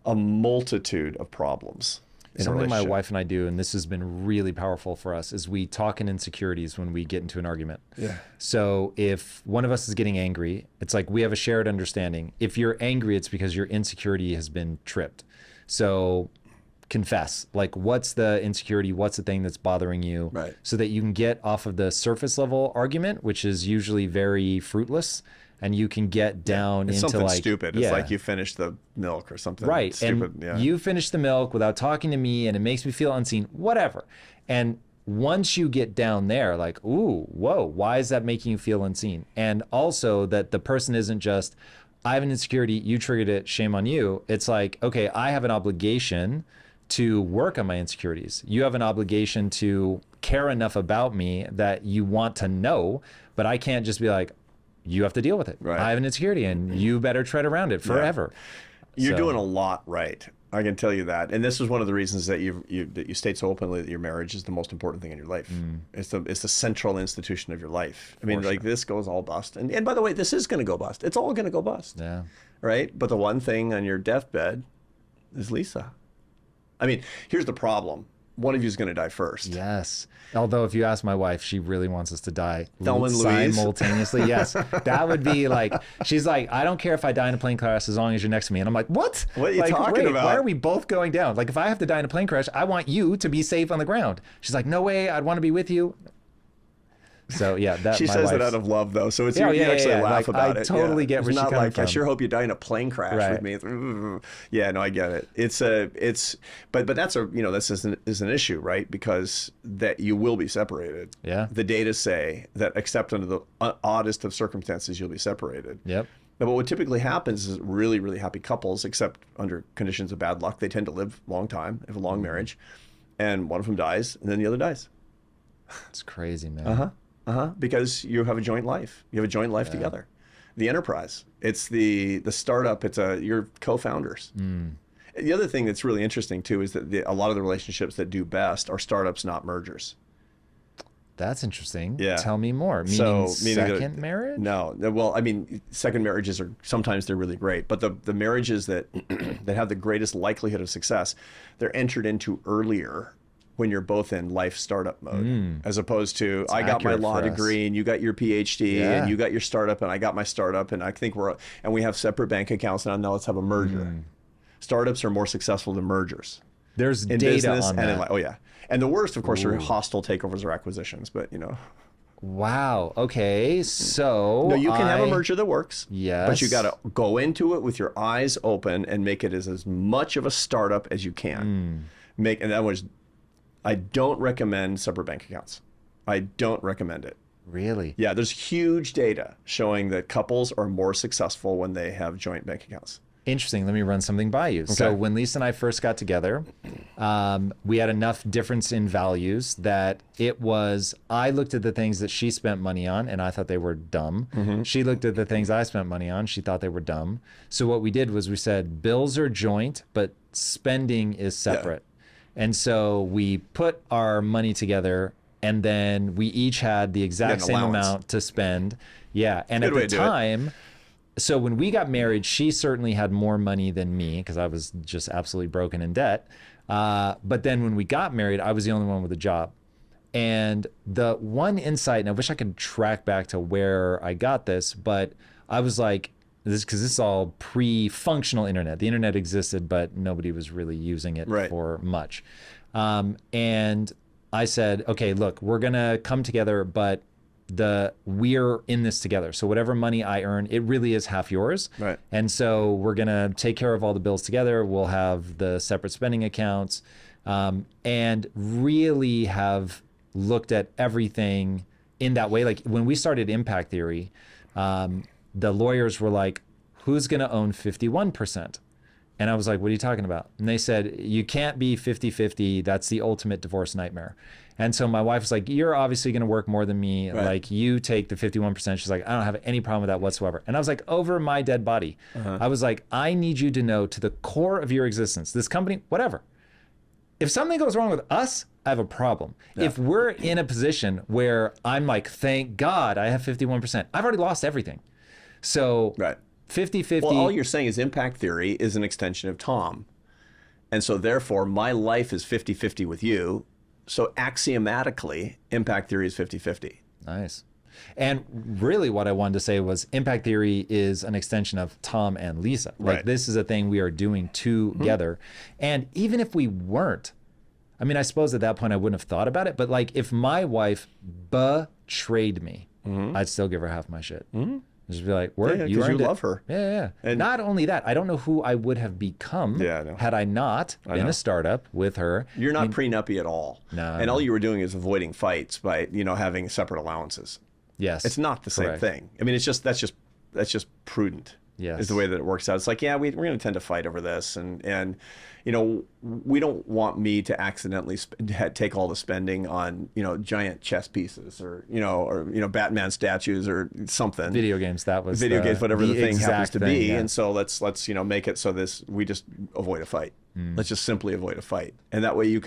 a multitude of problems. Something my wife and I do, and this has been really powerful for us, is we talk in insecurities when we get into an argument. Yeah. So if one of us is getting angry, it's like we have a shared understanding. If you're angry, it's because your insecurity has been tripped. So confess, like, what's the insecurity? What's the thing that's bothering you? Right. So that you can get off of the surface level argument, which is usually very fruitless, and you can get down it's into something like stupid. It's like you finished the milk or something. Right. Stupid. And you finished the milk without talking to me, and it makes me feel unseen, whatever. And once you get down there, like, ooh, whoa, why is that making you feel unseen? And also that the person isn't just, I have an insecurity, you triggered it, shame on you. It's like, okay, I have an obligation to work on my insecurities. You have an obligation to care enough about me that you want to know, but I can't just be like, you have to deal with it. Right. I have an insecurity and you better tread around it forever. You're doing a lot right. I can tell you that. And this is one of the reasons that you state so openly that your marriage is the most important thing in your life. It's the central institution of your life. I mean, like, this goes all bust. And by the way, this is going to go bust. It's all going to go bust. Yeah. Right? But the one thing on your deathbed is Lisa. I mean, here's the problem. One of you is going to die first. Yes. Although if you ask my wife, she really wants us to die Thelma and Louise. Simultaneously. Yes. That would be like, she's like, I don't care if I die in a plane crash as long as you're next to me. And I'm like, what? What are you like, talking about? Why are we both going down? Like, if I have to die in a plane crash, I want you to be safe on the ground. She's like, no way. I'd want to be with you. So yeah, that she says it out of love, though. So it's you actually laugh like, about it. I totally get where she's not coming like from. I sure hope you die in a plane crash with me. Yeah, no, I get it. But that's this is an issue, right? Because that you will be separated. Yeah. The data say that except under the oddest of circumstances, you'll be separated. Yep. Now, but what typically happens is really, really happy couples, except under conditions of bad luck, they tend to live a long time, have a long marriage, and one of them dies, and then the other dies. It's crazy, man. Because you have a joint life. You have a joint life together. The enterprise. It's the startup. You're co-founders. The other thing that's really interesting too is that a lot of the relationships that do best are startups, not mergers. That's interesting. Yeah. Tell me more. Meaning second that, marriage? No. Well, I mean, second marriages are sometimes they're really great, but the marriages that that have the greatest likelihood of success, they're entered into earlier when you're both in life startup mode, as opposed to I got my law degree and you got your PhD and you got your startup and I got my startup and I think we have separate bank accounts now let's have a merger. Startups are more successful than mergers. There's in data business on and that. in life. Oh yeah. And the worst, of course, are hostile takeovers or acquisitions, but Wow. Okay. So no, you can have a merger that works. Yes. But you got to go into it with your eyes open and make it as much of a startup as you can. And that was. I don't recommend separate bank accounts. I don't recommend it. Really? Yeah, there's huge data showing that couples are more successful when they have joint bank accounts. Interesting. Let me run something by you. Okay. So when Lisa and I first got together, we had enough difference in values that I looked at the things that she spent money on and I thought they were dumb. She looked at the things I spent money on. She thought they were dumb. So what we did was we said bills are joint, but spending is separate. And so we put our money together and then we each had the exact same amount to spend. Yeah. And at the time, so when we got married, she certainly had more money than me because I was just absolutely broken in debt. But then when we got married, I was the only one with a job. And the one insight, and I wish I could track back to where I got this, but I was like, because this is all pre-functional internet. The internet existed, but nobody was really using it for much. And I said, okay, look, we're going to come together, but we're in this together. So whatever money I earn, it really is half yours. Right. And so we're going to take care of all the bills together. We'll have the separate spending accounts, and really have looked at everything in that way. Like when we started Impact Theory, the lawyers were like, who's going to own 51%? And I was like, what are you talking about? And they said, you can't be 50-50. That's the ultimate divorce nightmare. And so my wife was like, you're obviously going to work more than me. Right. Like, you take the 51%. She's like, I don't have any problem with that whatsoever. And I was like, over my dead body. I was like, I need you to know to the core of your existence, this company, whatever. If something goes wrong with us, I have a problem. Yeah. If we're in a position where I'm like, thank God I have 51%, I've already lost everything. So Right. 50-50. Well, all you're saying is impact theory is an extension of Tom. And so therefore, my life is 50-50 with you. So axiomatically, impact theory is 50-50. Nice. And really what I wanted to say was impact theory is an extension of Tom and Lisa. Like Right. this is a thing we are doing together. And even if we weren't, I mean, I suppose at that point I wouldn't have thought about it, but like if my wife betrayed me, I'd still give her half my shit. Just be like, word, Yeah, you 'cause you earned it. love her. Yeah. And- not only that, I don't know who I would have become Yeah, I know. had I not been know. a startup with her. You're not prenuppy at all. No, And no. all you were doing is avoiding fights by, having separate allowances. Yes. It's not the same correct. thing. I mean, that's just prudent. Yes. Is the way that it works out. It's like, yeah, we're going to tend to fight over this, and we don't want me to accidentally take all the spending on giant chess pieces or Batman statues or something. Video games, that was Video games, whatever the thing happens exact to thing, be, yeah. and so let's make it so we just avoid a fight. Let's just simply avoid a fight, and that way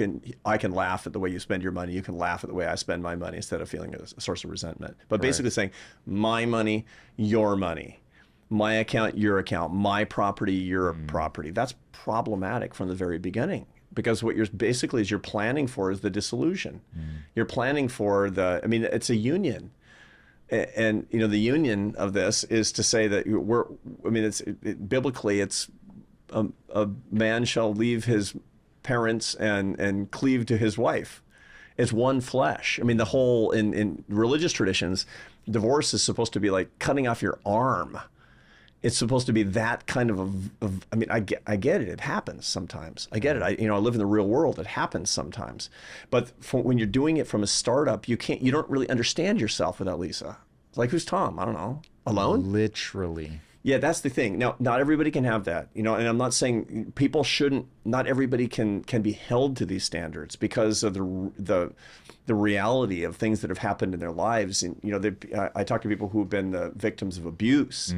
I can laugh at the way you spend your money. You can laugh at the way I spend my money instead of feeling a source of resentment. But basically saying, my money, your money. My account, your account, my property, your property. That's problematic from the very beginning, because what you're planning for is the dissolution. You're planning for it's a union. And the union of this is to say that biblically it's a man shall leave his parents and cleave to his wife. It's one flesh. I mean, the whole, in religious traditions, divorce is supposed to be like cutting off your arm. It's supposed to be that kind of I get it. It happens sometimes. I get it. I live in the real world. It happens sometimes. But when you're doing it from a startup, you don't really understand yourself without Lisa. It's like, who's Tom? I don't know. Alone? Literally. Yeah, that's the thing. Now, not everybody can have that, and I'm not saying people shouldn't. Not everybody can be held to these standards because of the reality of things that have happened in their lives. And I talk to people who've been the victims of abuse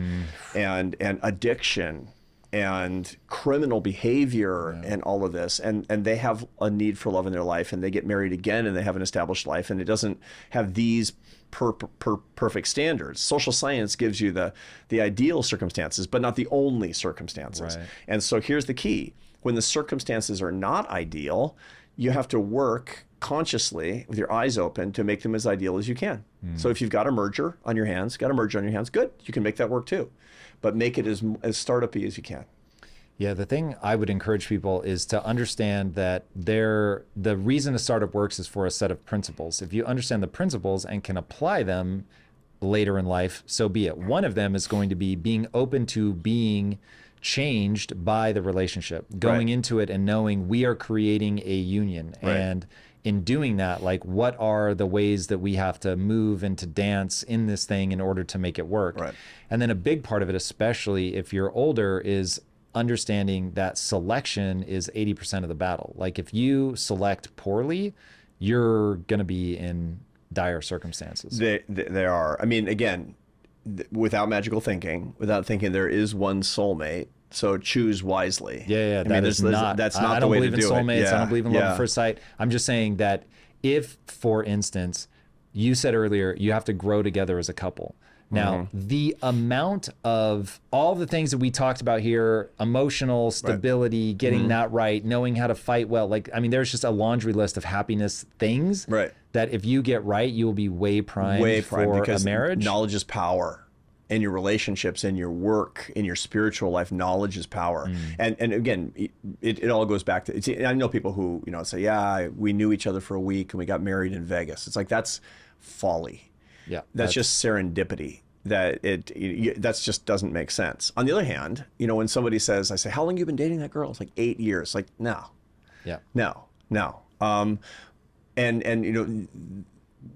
and addiction and criminal behavior and all of this, and they have a need for love in their life, and they get married again, and they have an established life, and it doesn't have these perfect standards. Social science gives you the ideal circumstances, but not the only circumstances. Right. And so here's the key: when the circumstances are not ideal, you have to work consciously with your eyes open to make them as ideal as you can. So if you've got a merger on your hands, good. You can make that work too, but make it as startup-y as you can. Yeah, the thing I would encourage people is to understand that the reason a startup works is for a set of principles. If you understand the principles and can apply them later in life, so be it. One of them is going to be being open to being changed by the relationship, going into it and knowing we are creating a union. Right. And in doing that, like, what are the ways that we have to move and to dance in this thing in order to make it work? Right. And then a big part of it, especially if you're older, is understanding that selection is 80% of the battle. Like, if you select poorly, you're going to be in dire circumstances. They are. I mean, again, without magical thinking, without thinking there is one soulmate. So choose wisely. Yeah. That's not I the don't way believe to in do soulmates. it. I don't believe in love at first sight. I'm just saying that if, for instance, you said earlier, you have to grow together as a couple. Now, the amount of all the things that we talked about here, emotional stability, getting that right, knowing how to fight well, there's just a laundry list of happiness things that if you get right, you will be way primed for because a marriage. Knowledge is power. In your relationships, in your work, in your spiritual life, knowledge is power. And again, it all goes back to, I know people who say, yeah, we knew each other for a week and we got married in Vegas. It's like, that's folly. Yeah, that's just serendipity. That that just doesn't make sense. On the other hand, when somebody says, I say, how long have you been dating that girl? It's like 8 years. Like, no. Yeah. No. And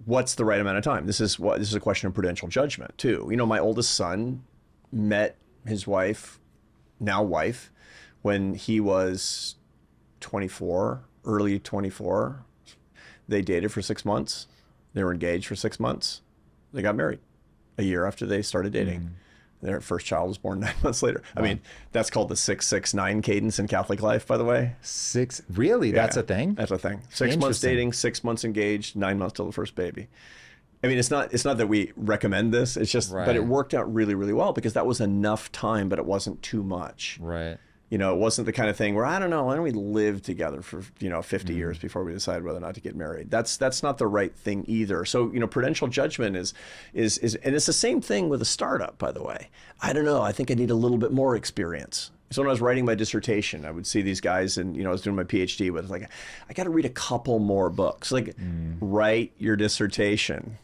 what's the right amount of time? This is a question of prudential judgment too. My oldest son met his wife, now wife, when he was 24, early 24. They dated for 6 months. They were engaged for 6 months. They got married a year after they started dating. Their first child was born 9 months later. I mean, that's called the 6-6-9 cadence in Catholic life, by the way. Really? That's a thing? That's a thing. 6 months dating, 6 months engaged, 9 months till the first baby. I mean, it's not that we recommend this. It's just, but it worked out really, really well because that was enough time, but it wasn't too much. Right. You know, it wasn't the kind of thing where, I don't know, why don't we live together for, 50 years before we decide whether or not to get married? That's not the right thing either. So, prudential judgment is, and it's the same thing with a startup, by the way. I don't know, I think I need a little bit more experience. So when I was writing my dissertation, I would see these guys, and I was doing my PhD with, like, I got to read a couple more books. Like, write your dissertation,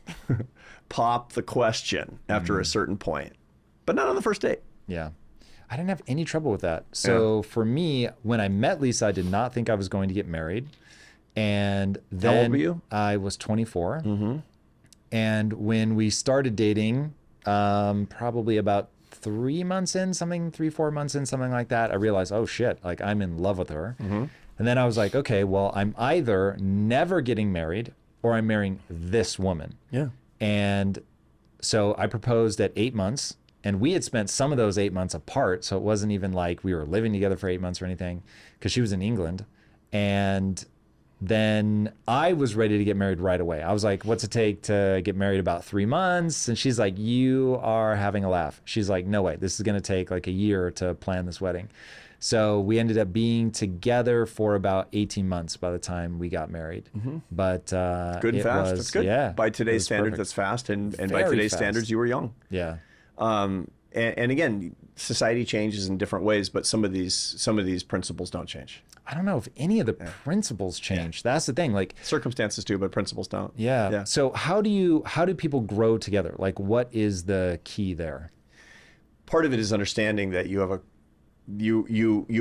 pop the question after a certain point, but not on the first date. Yeah. I didn't have any trouble with that. So for me, when I met Lisa, I did not think I was going to get married. And then how old were you? I was 24. And when we started dating, probably about 3 months in, 3-4 months in, something like that, I realized, oh shit, like I'm in love with her. And then I was like, okay, well, I'm either never getting married or I'm marrying this woman. Yeah. And so I proposed at 8 months. And we had spent some of those 8 months apart. So it wasn't even like we were living together for 8 months or anything, because she was in England. And then I was ready to get married right away. I was like, what's it take to get married? About 3 months. And she's like, you are having a laugh. She's like, no way, this is going to take like a year to plan this wedding. So we ended up being together for about 18 months by the time we got married. But good and fast. That's good. Yeah, by today's standards, that's fast. And by today's standards, you were young. Yeah. And again, society changes in different ways, but some of these principles don't change. I don't know if any of the principles change. That's the thing. Like circumstances do, but principles don't. Yeah. So how do people grow together? Like, what is the key there? Part of it is understanding that you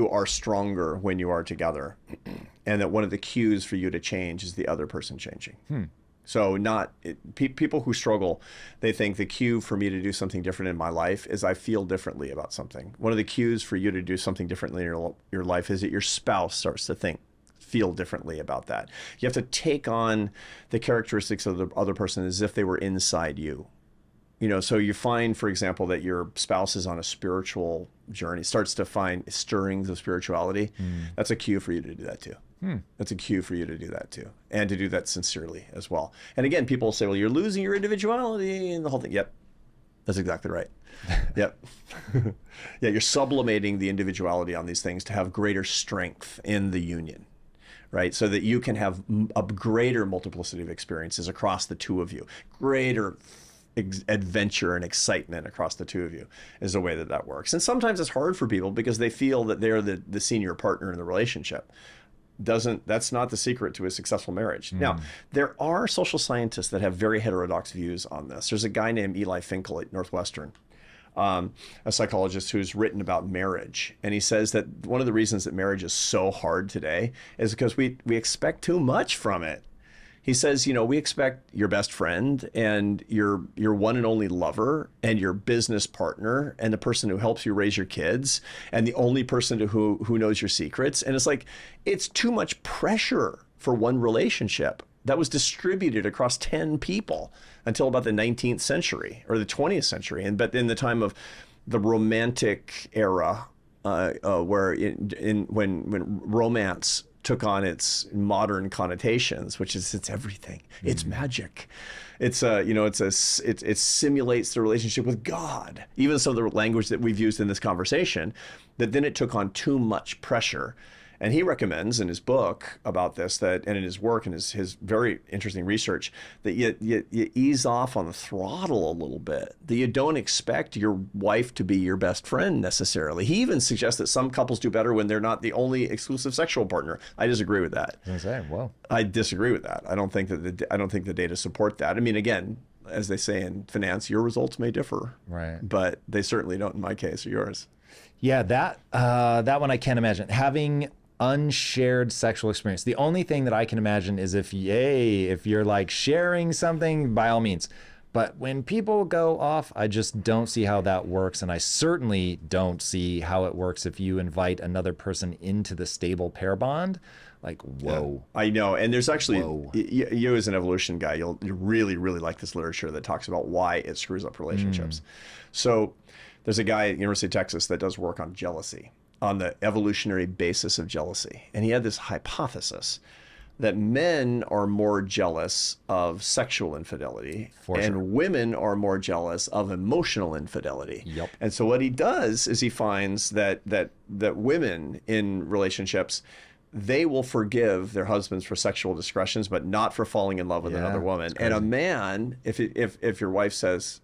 are stronger when you are together, and that one of the cues for you to change is the other person changing. So people who struggle, they think the cue for me to do something different in my life is I feel differently about something. One of the cues for you to do something differently in your life is that your spouse starts to feel differently about that. You have to take on the characteristics of the other person as if they were inside you. So you find, for example, that your spouse is on a spiritual journey, starts to find stirrings of spirituality. That's a cue for you to do that too. That's a cue for you to do that too, and to do that sincerely as well. And again, people say, well, you're losing your individuality and the whole thing. Yep, that's exactly right. Yep. Yeah, you're sublimating the individuality on these things to have greater strength in the union, right? So that you can have a greater multiplicity of experiences across the two of you, greater adventure and excitement across the two of you is the way that works. And sometimes it's hard for people because they feel that they're the senior partner in the relationship. That's not the secret to a successful marriage. Now, there are social scientists that have very heterodox views on this. There's a guy named Eli Finkel at Northwestern, a psychologist who's written about marriage. And he says that one of the reasons that marriage is so hard today is because we expect too much from it. He says, we expect your best friend and your one and only lover and your business partner and the person who helps you raise your kids and the only person who knows your secrets. And it's like, it's too much pressure for one relationship that was distributed across 10 people until about the 19th century or the 20th century. But in the time of the Romantic era, where when romance took on its modern connotations, which is it's everything. It's magic. It simulates the relationship with God. Even some of the language that we've used in this conversation, that then it took on too much pressure. And he recommends in his book about this and in his work and his very interesting research that you ease off on the throttle a little bit, that you don't expect your wife to be your best friend necessarily. He even suggests that some couples do better when they're not the only exclusive sexual partner. I disagree with that. I disagree with that. I don't think the data support that. I mean, again, as they say in finance, your results may differ, right? But they certainly don't in my case or yours. Yeah, that one I can't imagine. Having unshared sexual experience. The only thing that I can imagine is if you're like sharing something, by all means. But when people go off, I just don't see how that works. And I certainly don't see how it works if you invite another person into the stable pair bond Like, whoa. I know. And there's actually, Whoa. you as an evolution guy, you really, really like this literature that talks about why it screws up relationships. So there's a guy at University of Texas that does work on jealousy, on the evolutionary basis of jealousy. And he had this hypothesis that men are more jealous of sexual infidelity and women are more jealous of emotional infidelity. Yep. And so what he does is he finds that women in relationships, they will forgive their husbands for sexual discretions, but not for falling in love with another woman. And a man, if your wife says,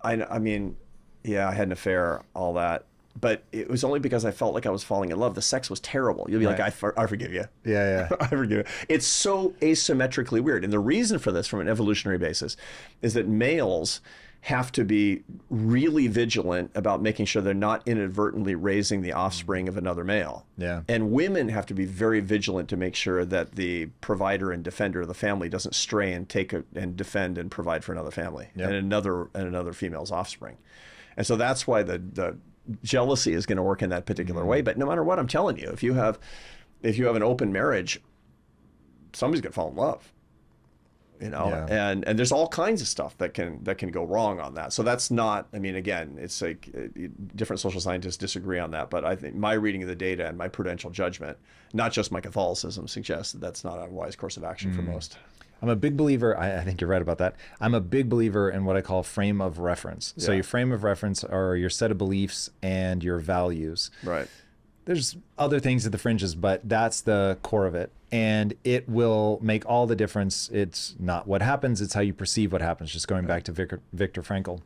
I mean, yeah, I had an affair, all that, but it was only because I felt like I was falling in love. The sex was terrible. You'll be like, I forgive you. Yeah. I forgive you. It's so asymmetrically weird. And the reason for this from an evolutionary basis is that males have to be really vigilant about making sure they're not inadvertently raising the offspring of another male. Yeah. And women have to be very vigilant to make sure that the provider and defender of the family doesn't stray and and defend and provide for another family and another female's offspring. And so that's why the jealousy is going to work in that particular way. But no matter what, I'm telling you, if you have an open marriage, somebody's going to fall in love. And there's all kinds of stuff that can go wrong on that. So that's not, I mean, again, it's like different social scientists disagree on that, but I think my reading of the data and my prudential judgment, not just my Catholicism, suggests that that's not a wise course of action for most. I'm a big believer, I think you're right about that. I'm a big believer in what I call frame of reference. So your frame of reference are your set of beliefs and your values. Right. There's other things at the fringes, but that's the core of it. And it will make all the difference. It's not what happens, it's how you perceive what happens, just going back to Viktor Frankl.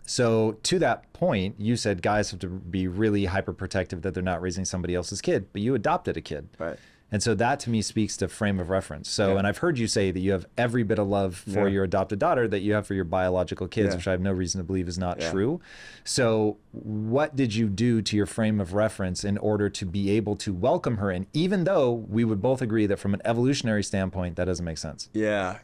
So to that point, you said guys have to be really hyper protective that they're not raising somebody else's kid, but you adopted a kid. Right. And so that to me speaks to frame of reference. So, and I've heard you say that you have every bit of love for your adopted daughter that you have for your biological kids, which I have no reason to believe is not true. So what did you do to your frame of reference in order to be able to welcome her in, even though we would both agree that from an evolutionary standpoint, that doesn't make sense? Yeah,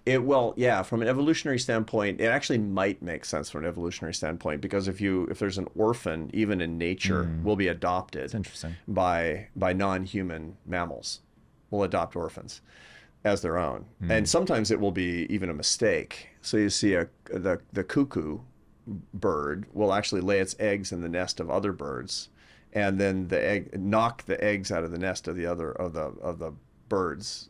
from an evolutionary standpoint, it actually might make sense from an evolutionary standpoint, because if there's an orphan, even in nature, will be adopted. That's interesting. By non-human mammals. Will adopt orphans as their own. And sometimes it will be even a mistake. So you see the cuckoo bird will actually lay its eggs in the nest of other birds, and then knock the eggs out of the nest of the birds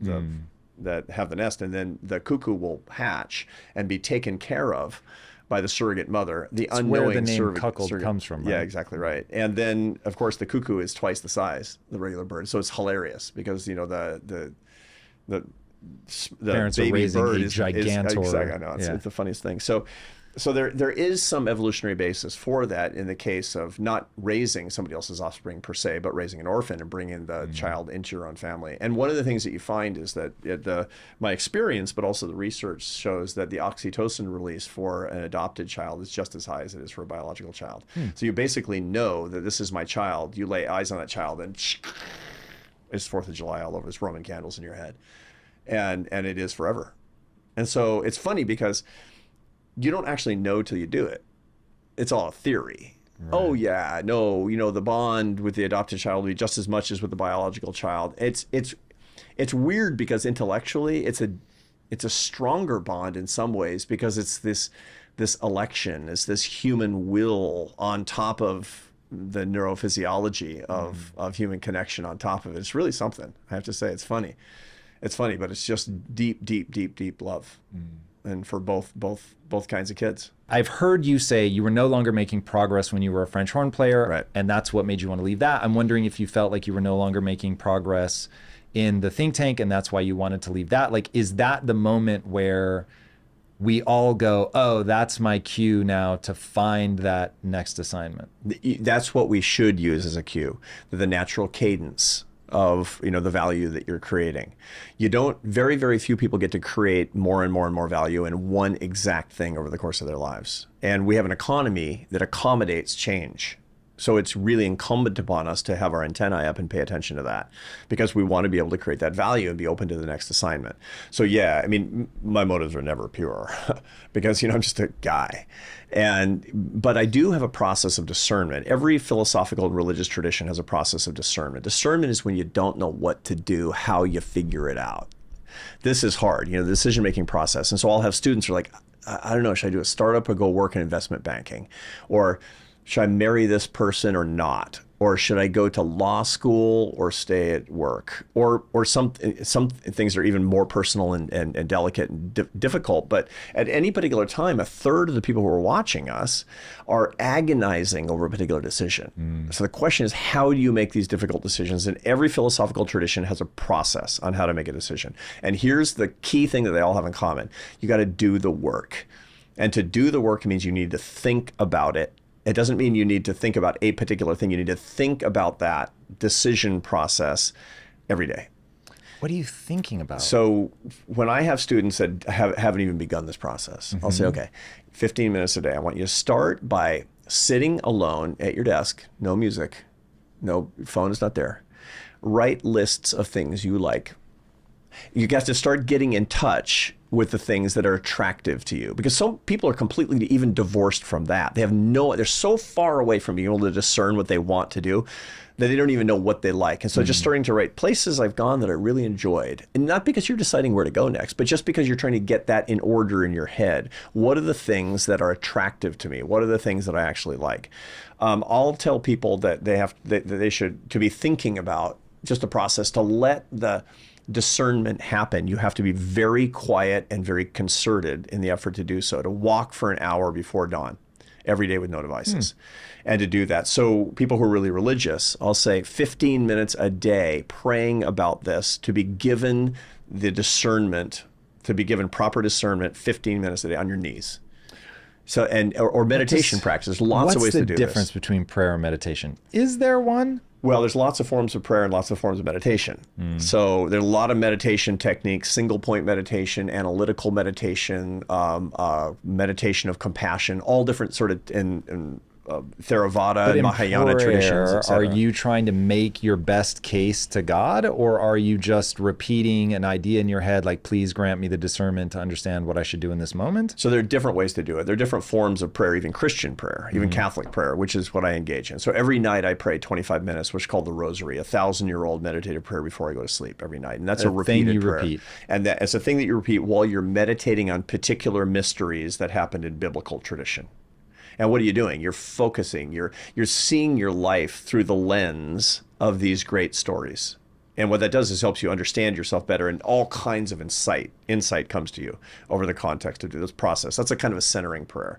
that have the nest, and then the cuckoo will hatch and be taken care of by the surrogate mother, the It's unknowing where the name surrogate cuckold comes from, right? Yeah, exactly right. And then, of course, the cuckoo is twice the size of the regular bird, so it's hilarious because the parents baby are raising bird a gigantor. Exactly, I know it's the funniest thing. So there is some evolutionary basis for that in the case of not raising somebody else's offspring per se, but raising an orphan and bringing the child into your own family. And one of the things that you find is that my experience, but also the research shows that the oxytocin release for an adopted child is just as high as it is for a biological child. So you basically know that this is my child. You lay eyes on that child and it's 4th of July all over. It's Roman candles in your head. And it is forever. And so it's funny because you don't actually know till you do it. It's all a theory. Right. Oh yeah, no, the bond with the adopted child will be just as much as with the biological child. It's weird because intellectually it's a stronger bond in some ways, because it's this election, it's this human will on top of the neurophysiology of human connection on top of it. It's really something. I have to say, it's funny. It's funny, but it's just deep love. And for both kinds of kids. I've heard you say you were no longer making progress when you were a French horn player, right, and that's what made you want to leave that. I'm wondering if you felt like you were no longer making progress in the think tank, and that's why you wanted to leave that. Like, is that the moment where we all go, oh, that's my cue now to find that next assignment? That's what we should use as a cue, the natural cadence of the value that you're creating. Very few people get to create more and more and more value in one exact thing over the course of their lives. And we have an economy that accommodates change. So it's really incumbent upon us to have our antennae up and pay attention to that, because we want to be able to create that value and be open to the next assignment. So yeah, I mean, my motives are never pure because, I'm just a guy. But I do have a process of discernment. Every philosophical and religious tradition has a process of discernment. Discernment is when you don't know what to do, how you figure it out. This is hard, the decision-making process. And so I'll have students who are like, I don't know, should I do a startup or go work in investment banking? Or should I marry this person or not? Or should I go to law school or stay at work? Or some things are even more personal and delicate and difficult. But at any particular time, a third of the people who are watching us are agonizing over a particular decision. So the question is, how do you make these difficult decisions? And every philosophical tradition has a process on how to make a decision. And here's the key thing that they all have in common. You got to do the work. And to do the work means you need to think about it. It doesn't mean you need to think about a particular thing. You need to think about that decision process every day. What are you thinking about? So when I have students that haven't even begun this process, I'll say, okay, 15 minutes a day. I want you to start by sitting alone at your desk, no music, no phone is not there. Write lists of things you like. You have to start getting in touch with the things that are attractive to you, because some people are completely even divorced from that. They're so far away from being able to discern what they want to do that they don't even know what they like. And so just starting to write places I've gone that I really enjoyed, and not because you're deciding where to go next, but just because you're trying to get that in order in your head. What are the things that are attractive to me? What are the things that I actually like? I'll tell people that they should to be thinking about just a process to let the discernment happen. You have to be very quiet and very concerted in the effort to do so, to walk for an hour before dawn every day with no devices and to do that. So people who are really religious, I'll say 15 minutes a day praying about this, to be given the discernment, to be given proper discernment 15 minutes a day on your knees. So, or meditation practice. Lots of ways to do this. What's the difference between prayer and meditation? Is there one? Well, there's lots of forms of prayer and lots of forms of meditation. So there's a lot of meditation techniques: single point meditation, analytical meditation, meditation of compassion, all different sort of Theravada and Mahayana traditions, et cetera. Are you trying to make your best case to God, or are you just repeating an idea in your head, like, please grant me the discernment to understand what I should do in this moment? So there are different ways to do it. There are different forms of prayer, even Christian prayer, even Catholic prayer, which is what I engage in. So every night I pray 25 minutes, which is called the Rosary, 1,000-year-old meditative prayer before I go to sleep every night. And that's a repeated prayer. Repeat. And it's a thing that you repeat while you're meditating on particular mysteries that happened in biblical tradition. And what are you doing? You're focusing. You're seeing your life through the lens of these great stories. And what that does is helps you understand yourself better, and all kinds of insight comes to you over the context of this process. That's a kind of a centering prayer.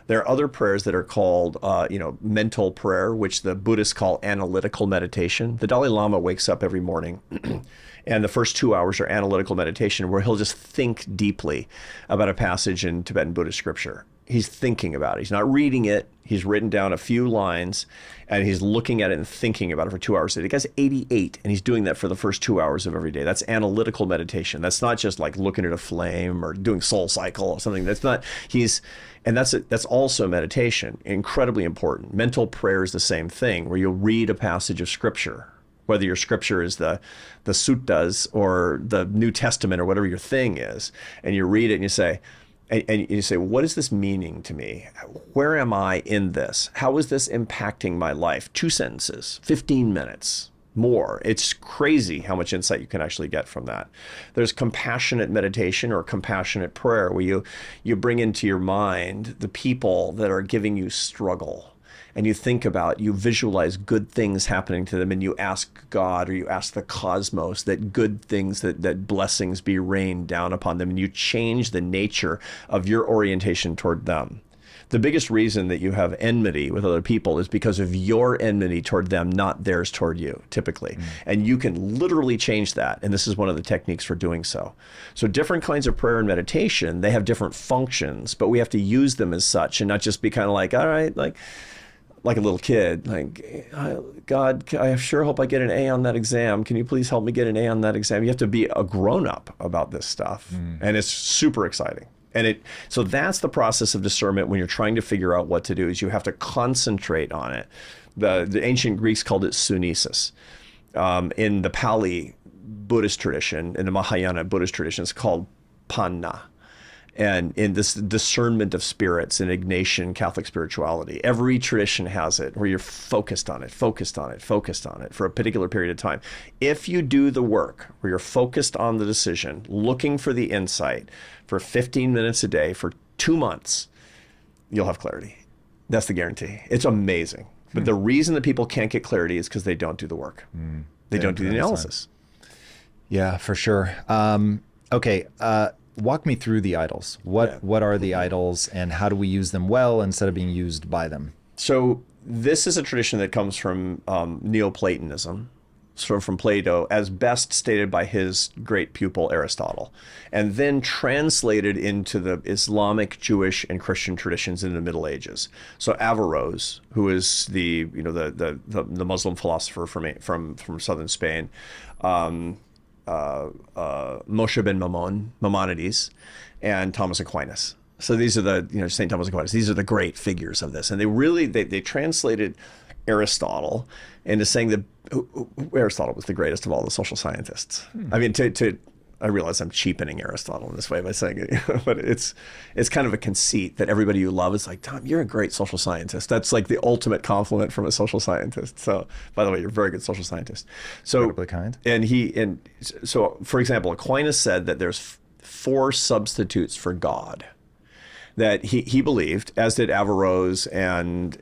There are other prayers that are called, mental prayer, which the Buddhists call analytical meditation. The Dalai Lama wakes up every morning and the first 2 hours are analytical meditation, where he'll just think deeply about a passage in Tibetan Buddhist scripture. He's thinking about it. He's not reading it. He's written down a few lines and he's looking at it and thinking about it for 2 hours a day. The guy's 88 and he's doing that for the first 2 hours of every day. That's analytical meditation. That's not just like looking at a flame or doing Soul Cycle or something. That's also meditation. Incredibly important. Mental prayer is the same thing, where you'll read a passage of scripture, whether your scripture is the suttas or the New Testament or whatever your thing is, and you read it and you say, what is this meaning to me? Where am I in this? How is this impacting my life? 2 sentences, 15 minutes, more. It's crazy how much insight you can actually get from that. There's compassionate meditation or compassionate prayer, where you bring into your mind the people that are giving you struggle. And you visualize good things happening to them, and you ask God, or you ask the cosmos, that good things, that blessings be rained down upon them, and you change the nature of your orientation toward them. The biggest reason that you have enmity with other people is because of your enmity toward them, not theirs toward you, typically. And you can literally change that, and this is one of the techniques for doing so. So different kinds of prayer and meditation, they have different functions, but we have to use them as such, and not just be kind of like, all right, like a little kid, like, God, I sure hope I get an A on that exam. Can you please help me get an A on that exam? You have to be a grown-up about this stuff. And it's super exciting. So that's the process of discernment when you're trying to figure out what to do, is you have to concentrate on it. The ancient Greeks called it sunesis. In the Pali Buddhist tradition, in the Mahayana Buddhist tradition, it's called panna. And in this discernment of spirits in Ignatian Catholic spirituality, every tradition has it where you're focused on it for a particular period of time. If you do the work where you're focused on the decision, looking for the insight for 15 minutes a day for 2 months, you'll have clarity. That's the guarantee. It's amazing. But the reason that people can't get clarity is because they don't do the work. They don't do the analysis. Yeah, for sure. Okay. Walk me through the idols. What are the idols, and how do we use them well instead of being used by them? So this is a tradition that comes from Neoplatonism, sort of from Plato, as best stated by his great pupil Aristotle, and then translated into the Islamic, Jewish, and Christian traditions in the Middle Ages. So Averroes, who is the Muslim philosopher from southern Spain, Moshe ben Maimonides, and Thomas Aquinas. So these are the, St. Thomas Aquinas, these are the great figures of this. And they translated Aristotle into saying that Aristotle was the greatest of all the social scientists. I mean, I realize I'm cheapening Aristotle in this way by saying it, but it's kind of a conceit that everybody you love is like, Tom, you're a great social scientist. That's like the ultimate compliment from a social scientist. So, by the way, you're a very good social scientist. So, incredibly kind. And so, for example, Aquinas said that there's 4 substitutes for God. That he believed, as did Averroes and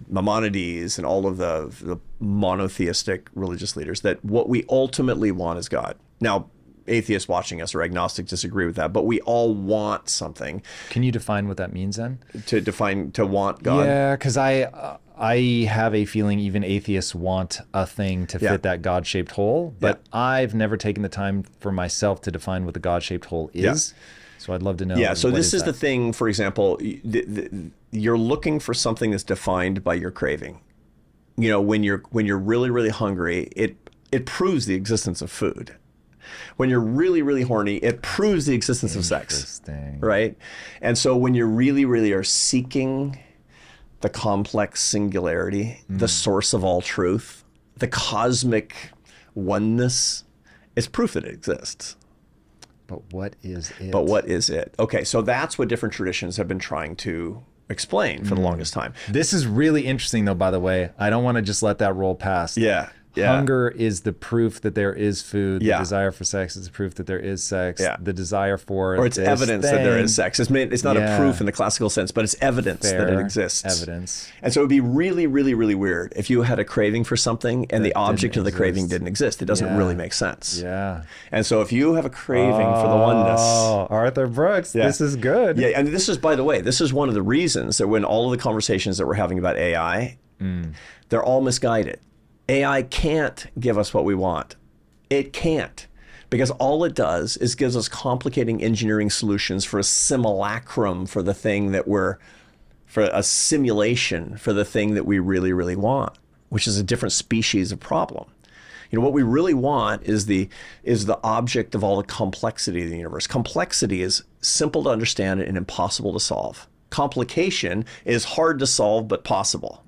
Maimonides and all of the monotheistic religious leaders, that what we ultimately want is God. Now, atheists watching us or agnostics disagree with that, but we all want something. Can you define what that means then? To want God? Yeah, because I have a feeling even atheists want a thing to fit that God-shaped hole, but I've never taken the time for myself to define what the God-shaped hole is. Yeah. So I'd love to know. Yeah, so this is the thing, for example, you're looking for something that's defined by your craving. When you're really, really hungry, it proves the existence of food. When you're really, really horny, it proves the existence of sex. Right? And so when you really, really are seeking the complex singularity, the source of all truth, the cosmic oneness, it's proof that it exists. But what is it? Okay, so that's what different traditions have been trying to explain for the longest time. This is really interesting, though, by the way. I don't want to just let that roll past. Yeah. Hunger is the proof that there is food. The desire for sex is the proof that there is sex. The desire for or it's evidence that there is sex. It's not a proof in the classical sense, but it's evidence that it exists. Evidence. And so it would be really, really, really weird if you had a craving for something and the object of the craving didn't exist. It doesn't really make sense. Yeah. And so if you have a craving for the oneness. Oh, Arthur Brooks, this is good. Yeah, and this is, by the way, this is one of the reasons that when all of the conversations that we're having about AI, they're all misguided. AI can't give us what we want. It can't. Because all it does is gives us complicating engineering solutions for a simulacrum for the thing that for a simulation for the thing that we really, really want, which is a different species of problem. What we really want is the object of all the complexity of the universe. Complexity is simple to understand and impossible to solve. Complication is hard to solve but possible.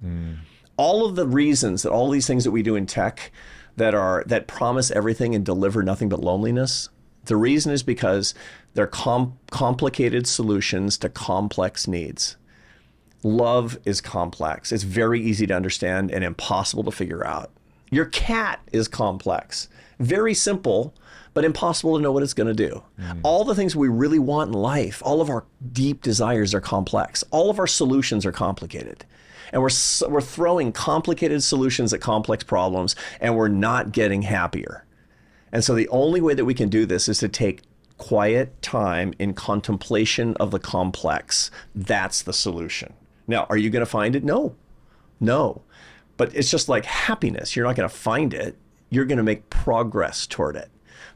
All of the reasons that all these things that we do in tech that promise everything and deliver nothing but loneliness, the reason is because they're complicated solutions to complex needs. Love is complex. It's very easy to understand and impossible to figure out. Your cat is complex. Very simple, but impossible to know what it's going to do. All the things we really want in life, all of our deep desires are complex. All of our solutions are complicated. And we're throwing complicated solutions at complex problems, and we're not getting happier. And so the only way that we can do this is to take quiet time in contemplation of the complex. That's the solution. Now, are you going to find it? No. But it's just like happiness. You're not going to find it. You're going to make progress toward it.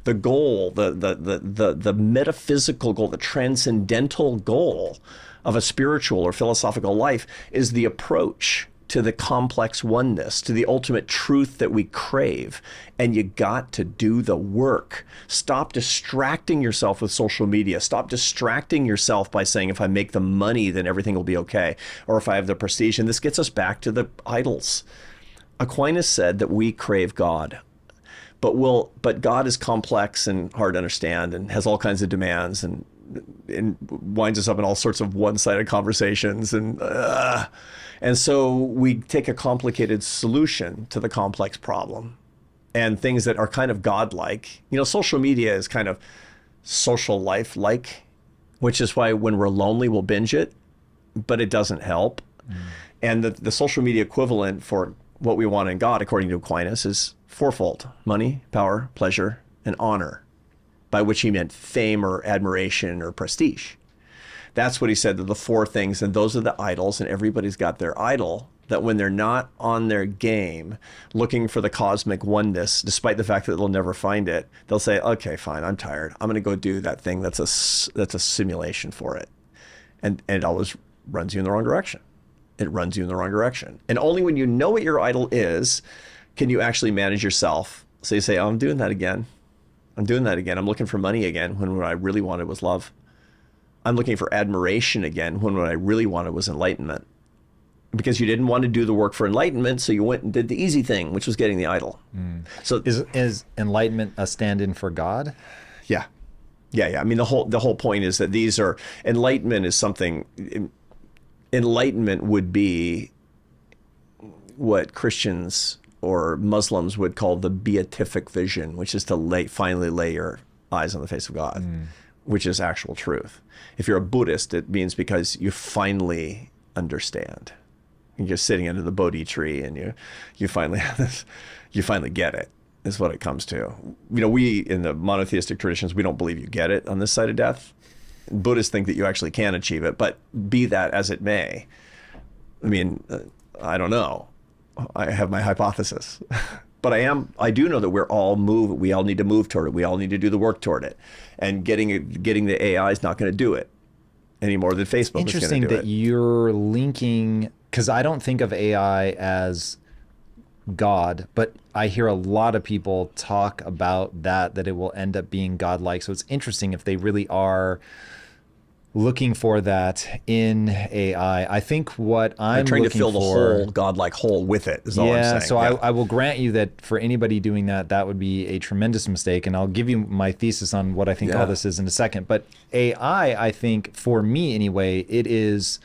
The goal, the metaphysical goal, the transcendental goal of a spiritual or philosophical life is the approach to the complex oneness, to the ultimate truth that we crave. And you got to do the work. Stop distracting yourself with social media. Stop distracting yourself by saying, if I make the money, then everything will be okay. Or if I have the prestige. And this gets us back to the idols. Aquinas said that we crave God. But God is complex and hard to understand and has all kinds of demands and winds us up in all sorts of one-sided conversations. And so we take a complicated solution to the complex problem and things that are kind of godlike. You know, social media is kind of social life-like, which is why when we're lonely, we'll binge it, but it doesn't help. And the social media equivalent for what we want in God, according to Aquinas, is fourfold: money, power, pleasure, and honor, by which he meant fame or admiration or prestige. That's what he said, that the four things, and those are the idols, and everybody's got their idol, that when they're not on their game, looking for the cosmic oneness, despite the fact that they'll never find it, they'll say, okay, fine, I'm tired. I'm going to go do that thing that's a simulation for it. And it always runs you in the wrong direction. It runs you in the wrong direction. And only when you know what your idol is, can you actually manage yourself. So you say, oh, I'm doing that again. I'm doing that again. I'm looking for money again when what I really wanted was love. I'm looking for admiration again when what I really wanted was enlightenment. Because you didn't want to do the work for enlightenment, so you went and did the easy thing, which was getting the idol. So is enlightenment a stand-in for God? Yeah. I mean, the whole point is that these are, enlightenment is something, enlightenment would be what Christians or Muslims would call the beatific vision, which is to finally lay your eyes on the face of God, which is actual truth. If you're a Buddhist, it means because you finally understand. You're sitting under the Bodhi tree and you finally have this, you finally get it, is what it comes to. You know, we in the monotheistic traditions, we don't believe you get it on this side of death. Buddhists think that you actually can achieve it, but be that as it may. I mean, I don't know. I have my hypothesis, but I do know that we all need to move toward it. We all need to do the work toward it, and getting the AI is not going to do it any more than Facebook is going to do it. Interesting that you're linking, because I don't think of AI as God, but I hear a lot of people talk about that it will end up being godlike. So it's interesting if they really are looking for that in AI. I think what I'm trying looking to fill the for, whole godlike hole with it is all I'm saying. So I will grant you that for anybody doing that would be a tremendous mistake. And I'll give you my thesis on what I think all this is in a second. But AI, I think for me anyway, it is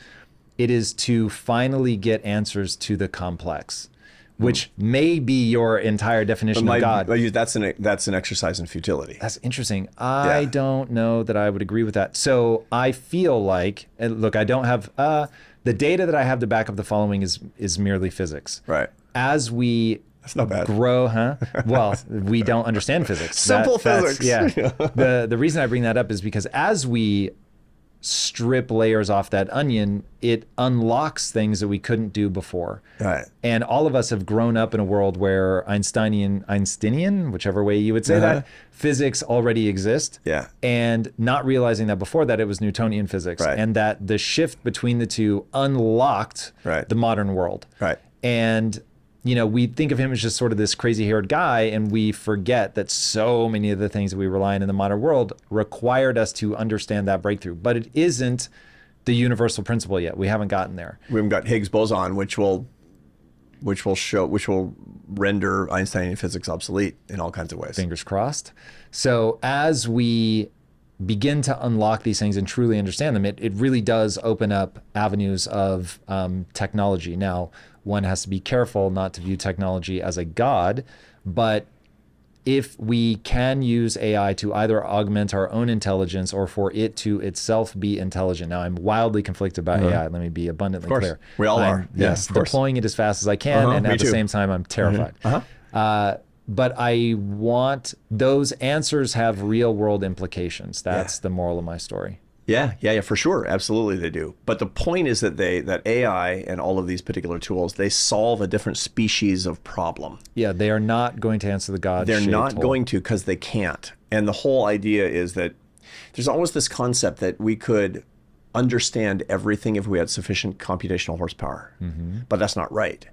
to finally get answers to the complex, which may be your entire definition of God. That's an exercise in futility. That's interesting. I don't know that I would agree with that. So I feel like, and look, I don't have, the data that I have to back up the following is merely physics. Right. As we That's not bad. grow, well, we don't understand physics. Simple physics. Yeah. The reason I bring that up is because as we strip layers off that onion, it unlocks things that we couldn't do before. Right. And all of us have grown up in a world where Einsteinian, whichever way you would say that, physics already exist. Yeah. And not realizing that before that it was Newtonian physics. Right. And that the shift between the two unlocked the modern world. Right. And we think of him as just sort of this crazy-haired guy, and we forget that so many of the things that we rely on in the modern world required us to understand that breakthrough. But it isn't the universal principle yet. We haven't gotten there. We haven't got Higgs boson, which will render Einsteinian physics obsolete in all kinds of ways. Fingers crossed. So as we begin to unlock these things and truly understand them, it really does open up avenues of technology. Now, one has to be careful not to view technology as a god, but if we can use AI to either augment our own intelligence or for it to itself be intelligent. Now, I'm wildly conflicted about AI. Let me be abundantly clear. We all are. Yes, deploying it as fast as I can, and at the same time, I'm terrified. But I want those answers have real world implications. That's the moral of my story. Yeah, for sure. Absolutely they do. But the point is that that AI and all of these particular tools, they solve a different species of problem. Yeah, they are not going to answer the God. They're not going to, because they can't. And the whole idea is that there's always this concept that we could understand everything if we had sufficient computational horsepower. But that's not right,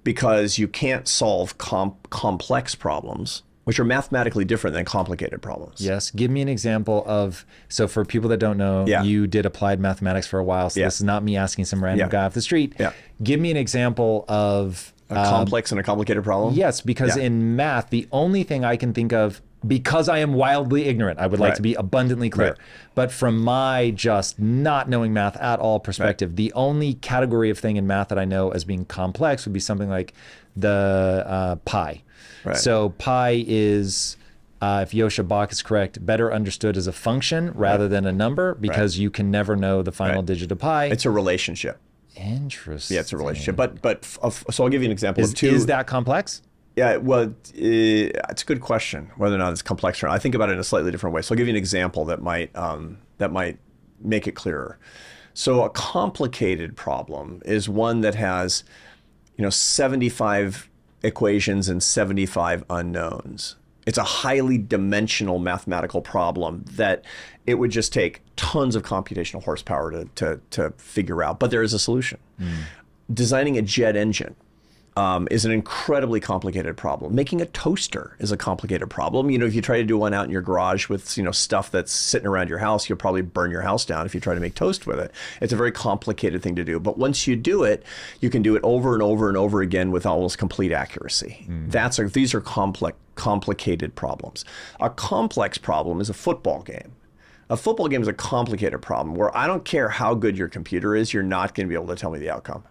because you can't solve complex problems, which are mathematically different than complicated problems. Yes. Give me an example of, so for people that don't know, you did applied mathematics for a while. So this is not me asking some random guy off the street. Give me an example of a complex and a complicated problem. Yes, because in math, the only thing I can think of, because I am wildly ignorant, I would like to be abundantly clear, but from my just not knowing math at all perspective, the only category of thing in math that I know as being complex would be something like the pi. So pi is, if Yosha Bach is correct, better understood as a function rather than a number, because you can never know the final digit of pi. It's a relationship. Interesting. Yeah, it's a relationship. So I'll give you an example of two. Is that complex? Yeah, well, it's a good question whether or not it's complex or not. I think about it in a slightly different way. So I'll give you an example that might make it clearer. So a complicated problem is one that has, 75 equations and 75 unknowns. It's a highly dimensional mathematical problem that it would just take tons of computational horsepower to figure out, but there is a solution. Designing a jet engine is an incredibly complicated problem. Making a toaster is a complicated problem. If you try to do one out in your garage with stuff that's sitting around your house, you'll probably burn your house down if you try to make toast with it. It's a very complicated thing to do. But once you do it, you can do it over and over and over again with almost complete accuracy. These are complicated problems. A complex problem is a football game. A football game is a complicated problem where I don't care how good your computer is, you're not going to be able to tell me the outcome.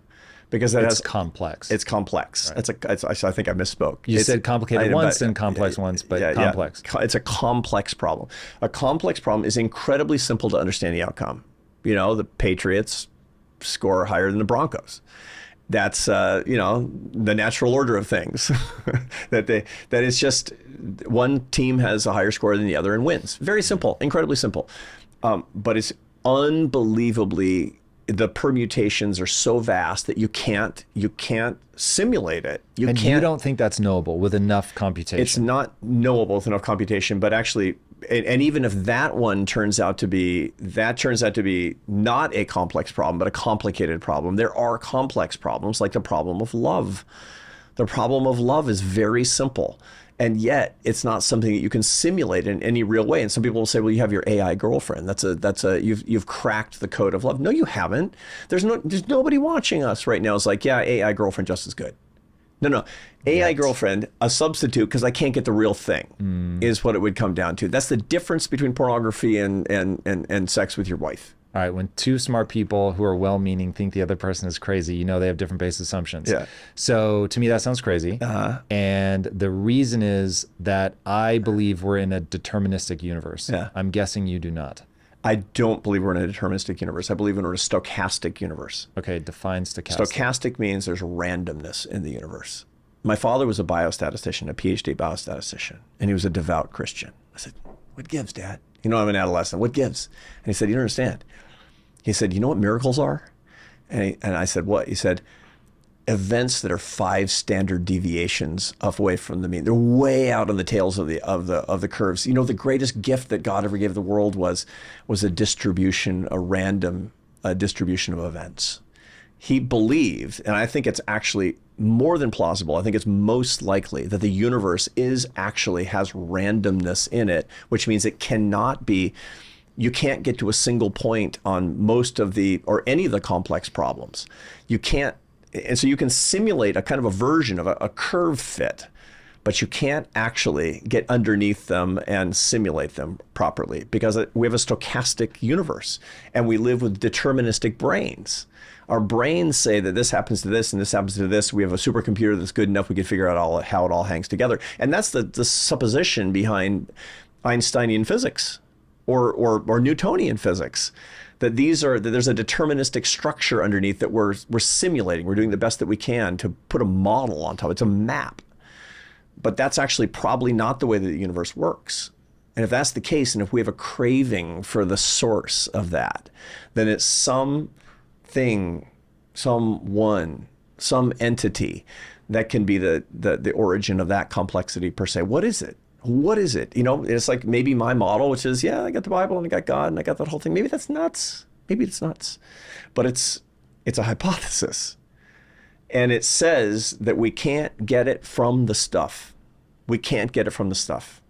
Because it's complex. It's complex. Right. I think I misspoke. You said complicated once and complex once, but complex. It's a complex problem. A complex problem is incredibly simple to understand the outcome. The Patriots score higher than the Broncos. That's the natural order of things. that it's just one team has a higher score than the other and wins. Very simple, incredibly simple. But it's unbelievably, the permutations are so vast that you can't simulate it. You don't think that's knowable with enough computation? It's not knowable with enough computation, but actually, and even if that one turns out to be not a complex problem, but a complicated problem, there are complex problems like the problem of love. The problem of love is very simple. And yet it's not something that you can simulate in any real way. And some people will say, well, you have your AI girlfriend. You've cracked the code of love. No, you haven't. There's nobody watching us right now. It's like, yeah, AI girlfriend just as good. No. AI girlfriend, a substitute because I can't get the real thing is what it would come down to. That's the difference between pornography and sex with your wife. All right, when two smart people who are well-meaning think the other person is crazy, they have different base assumptions. Yeah. So to me, that sounds crazy. And the reason is that I believe we're in a deterministic universe. Yeah. I'm guessing you do not. I don't believe we're in a deterministic universe. I believe we're in a stochastic universe. Okay, define stochastic. Stochastic means there's randomness in the universe. My father was a biostatistician, a PhD biostatistician, and he was a devout Christian. I said, what gives, Dad? I'm an adolescent. What gives? And he said, you don't understand. He said, you know what miracles are? And I said, what? He said, events that are 5 standard deviations away from the mean. They're way out on the tails of the curves. The greatest gift that God ever gave the world was a distribution, a random distribution of events. He believed, and I think it's actually more than plausible, I think it's most likely that the universe has randomness in it, which means it cannot be. You can't get to a single point on most of or any of the complex problems. You can't, and so you can simulate a kind of a version of a curve fit, but you can't actually get underneath them and simulate them properly because we have a stochastic universe and we live with deterministic brains. Our brains say that this happens to this and this happens to this. We have a supercomputer that's good enough we can figure out how it all hangs together. And that's the supposition behind Einsteinian physics. Or Newtonian physics, that there's a deterministic structure underneath that we're simulating. We're doing the best that we can to put a model on top. It's a map. But that's actually probably not the way that the universe works. And if that's the case, and if we have a craving for the source of that, then it's something, someone, some entity that can be the origin of that complexity per se. What is it? What is it? It's like maybe my model, which is, I got the Bible and I got God and I got that whole thing. Maybe that's nuts. maybe it's nuts, but it's a hypothesis. And it says that we can't get it from the stuff. We can't get it from the stuff.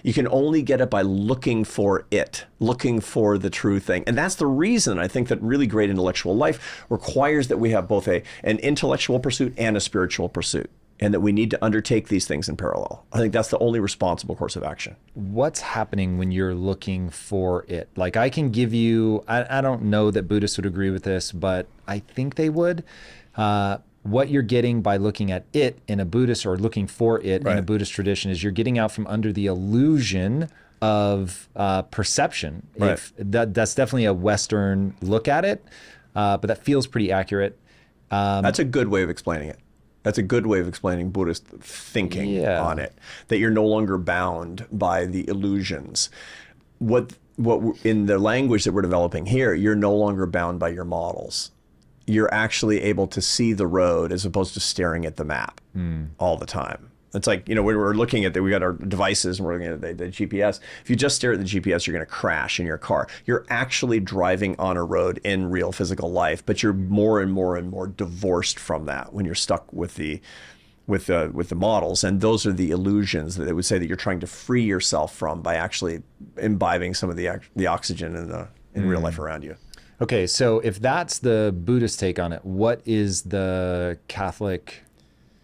You can only get it by looking for it, looking for the true thing. And that's the reason I think that really great intellectual life requires that we have both an intellectual pursuit and a spiritual pursuit, and that we need to undertake these things in parallel. I think that's the only responsible course of action. What's happening when you're looking for it? Like, I can give you, I don't know that Buddhists would agree with this, but I think they would. What you're getting by looking at it in a Buddhist, or looking for it in a Buddhist tradition, is you're getting out from under the illusion of perception. Right. If that's definitely a Western look at it, but that feels pretty accurate. That's a good way of explaining it. That's a good way of explaining Buddhist thinking on it, that you're no longer bound by the illusions. What in the language that we're developing here, you're no longer bound by your models. You're actually able to see the road as opposed to staring at the map all the time. It's like, when we're looking at we got our devices and we're looking at the GPS. If you just stare at the GPS, you're going to crash in your car. You're actually driving on a road in real physical life, but you're more and more and more divorced from that when you're stuck with the models. And those are the illusions that they would say that you're trying to free yourself from by actually imbibing some of the oxygen in real life around you. Okay, so if that's the Buddhist take on it, what is the Catholic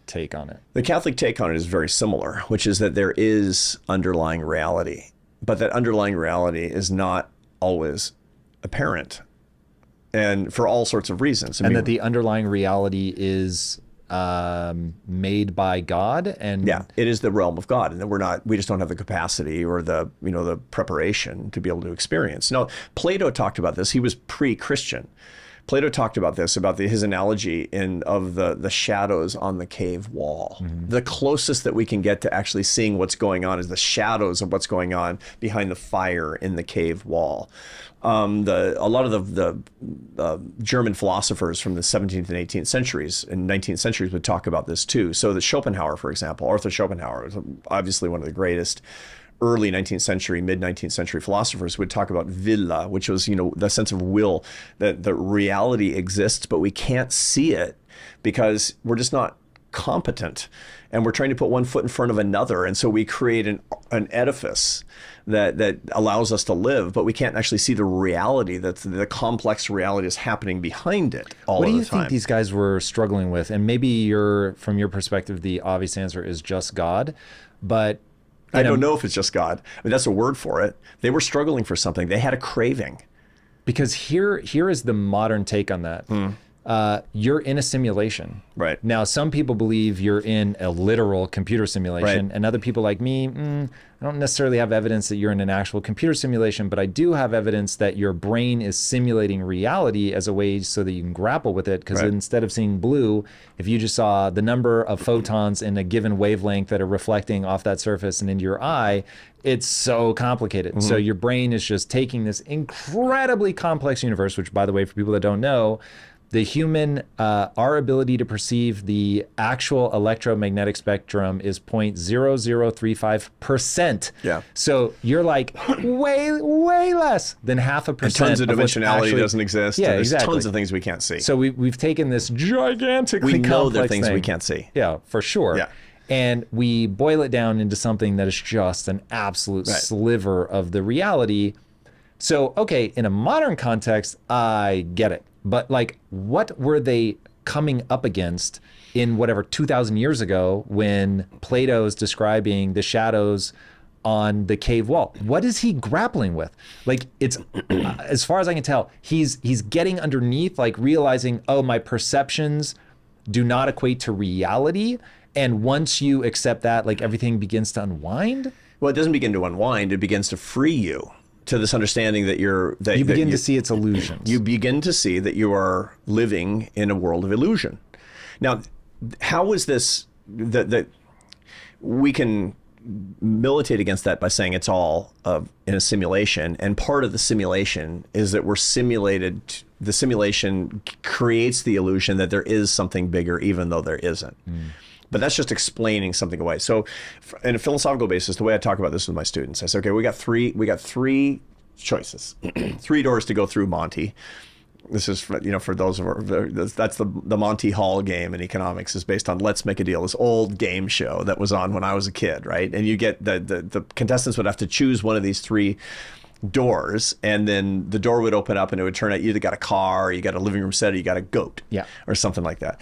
take on it? The Catholic take on it is very similar, which is that there is underlying reality, but that underlying reality is not always apparent, and for all sorts of reasons. And that the underlying reality is made by God, and it is the realm of God, and that we just don't have the capacity or the preparation to be able to experience. Now, Plato talked about this. He was pre-Christian. Plato talked about this, about his analogy of the shadows on the cave wall. Mm-hmm. The closest that we can get to actually seeing what's going on is the shadows of what's going on behind the fire in the cave wall. A lot of the German philosophers from the 17th and 18th centuries and 19th centuries would talk about this too. So the Schopenhauer, for example, Arthur Schopenhauer is obviously one of the greatest early 19th century, mid 19th century philosophers would talk about Wille, which was, the sense of will, that the reality exists, but we can't see it because we're just not competent, and we're trying to put one foot in front of another. And so we create an edifice that allows us to live, but we can't actually see the reality, that the complex reality is happening behind it all the time. What do you think these guys were struggling with? And maybe from your perspective, the obvious answer is just God, but I don't know if it's just God. I mean, that's a word for it. They were struggling for something. They had a craving. Because here is the modern take on that. You're in a simulation. Right. Now, some people believe you're in a literal computer simulation, and other people like me, I don't necessarily have evidence that you're in an actual computer simulation, but I do have evidence that your brain is simulating reality as a way so that you can grapple with it. Because instead of seeing blue, if you just saw the number of photons in a given wavelength that are reflecting off that surface and into your eye, it's so complicated. Mm-hmm. So your brain is just taking this incredibly complex universe, which, by the way, for people that don't know, the human, our ability to perceive the actual electromagnetic spectrum is 0.0035%. Yeah. So you're like way less than 0.5%. And tons of dimensionality doesn't exist. Yeah, there's exactly. tons of things we can't see. So we've taken this gigantically we know there are complex things thing. we can't see. Yeah, for sure. Yeah. And we boil it down into something that is just an absolute sliver of the reality. So, okay, in a modern context, I get it. But like, what were they coming up against in whatever 2,000 years ago when Plato's describing the shadows on the cave wall? What is he grappling with? Like, it's as far as I can tell, he's getting underneath, like realizing, oh, my perceptions do not equate to reality. And once you accept that, like, everything begins to unwind. Well, it doesn't begin to unwind. It begins to free you to this understanding that you begin to see its illusions. You begin to see that you are living in a world of illusion. Now, how is this that we can militate against that by saying it's all in a simulation, and part of the simulation is that we're simulated. The simulation creates the illusion that there is something bigger, even though there isn't. But that's just explaining something away. So in a philosophical basis, the way I talk about this with my students, I say, okay, we got three choices. 3 doors to go through, Monty. This is for, for those of our, that's the Monty Hall game in economics, is based on Let's Make a Deal, this old game show that was on when I was a kid, right? And you get the contestants would have to choose one of these 3 doors, and then the door would open up and it would turn out you either got a car, or you got a living room set, or you got a goat, or something like that.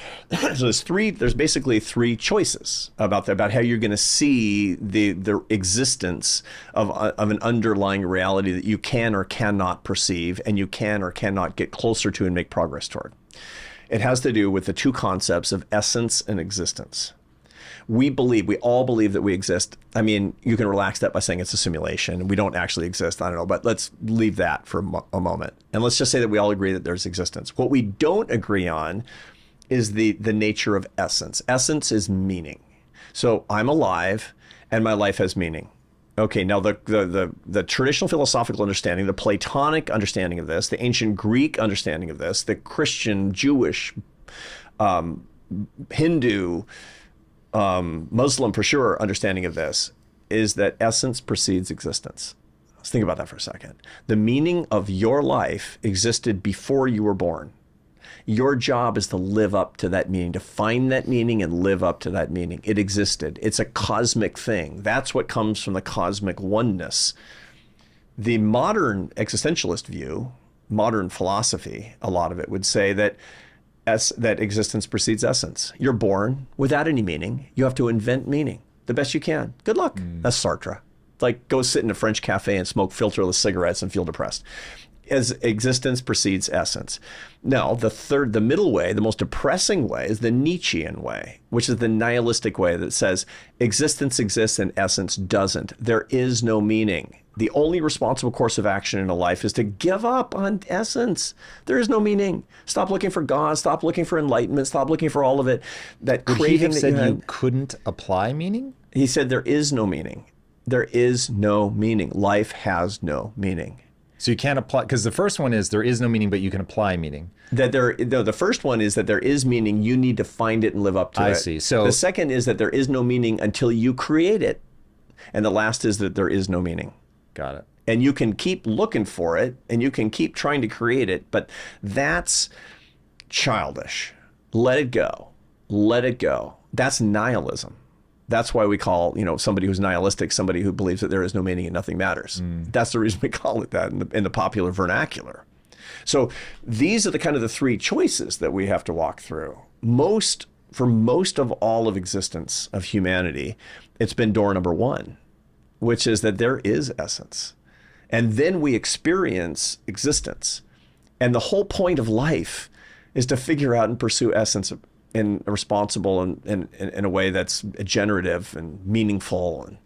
So there's basically 3 choices about how you're going to see the existence of an underlying reality that you can or cannot perceive, and you can or cannot get closer to and make progress toward. It has to do with the 2 concepts of essence and existence. We all believe that we exist. I mean, you can relax that by saying it's a simulation. We don't actually exist. I don't know, but let's leave that for a moment. And let's just say that we all agree that there's existence. What we don't agree on is the nature of essence. Essence is meaning. So I'm alive and my life has meaning. Okay, now the traditional philosophical understanding, the Platonic understanding of this, the ancient Greek understanding of this, the Christian, Jewish, Hindu, Muslim, for sure, understanding of this is that essence precedes existence. Let's think about that for a second. The meaning of your life existed before you were born. Your job is to live up to that meaning, to find that meaning and live up to that meaning. It existed. It's a cosmic thing. That's what comes from the cosmic oneness. The modern existentialist view, modern philosophy, a lot of it would say that that existence precedes essence. You're born without any meaning. You have to invent meaning the best you can. Good luck. That's Sartre. Like, go sit in a French cafe and smoke filterless cigarettes and feel depressed. As existence precedes essence. Now, the middle way, the most depressing way, is the Nietzschean way, which is the nihilistic way that says existence exists and essence doesn't. There is no meaning. The only responsible course of action in a life is to give up on essence. There is no meaning. Stop looking for God. Stop looking for enlightenment. Stop looking for all of it. That Would craving he have that said you you couldn't apply meaning? He said there is no meaning. There is no meaning. Life has no meaning. So you can't apply, because the first one is there is no meaning, but you can apply meaning. The first one is that there is meaning. You need to find it and live up to it. I see. So the second is that there is no meaning until you create it. And the last is that there is no meaning. Got it. And you can keep looking for it and you can keep trying to create it, but that's childish. Let it go. Let it go. That's nihilism. That's why we call, somebody who's nihilistic somebody who believes that there is no meaning and nothing matters. That's the reason we call it that in the popular vernacular. So these are the 3 choices that we have to walk through. For most of all of existence of humanity, it's been door number 1, which is that there is essence. And then we experience existence. And the whole point of life is to figure out and pursue essence in a responsible and in a way that's generative and meaningful. And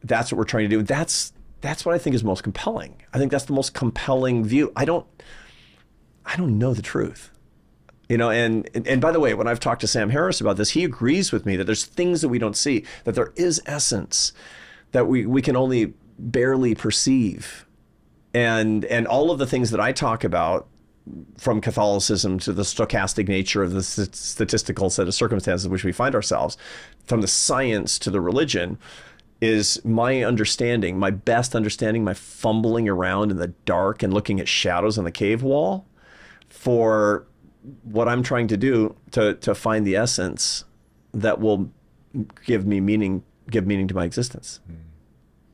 that's what we're trying to do. That's what I think is most compelling. I think that's the most compelling view. I don't know the truth. And by the way, when I've talked to Sam Harris about this, he agrees with me that there's things that we don't see, that there is essence that we can only barely perceive. And all of the things that I talk about, from Catholicism to the stochastic nature of the statistical set of circumstances in which we find ourselves, from the science to the religion, is my understanding, my best understanding, my fumbling around in the dark and looking at shadows on the cave wall for what I'm trying to do to find the essence that will give meaning to my existence.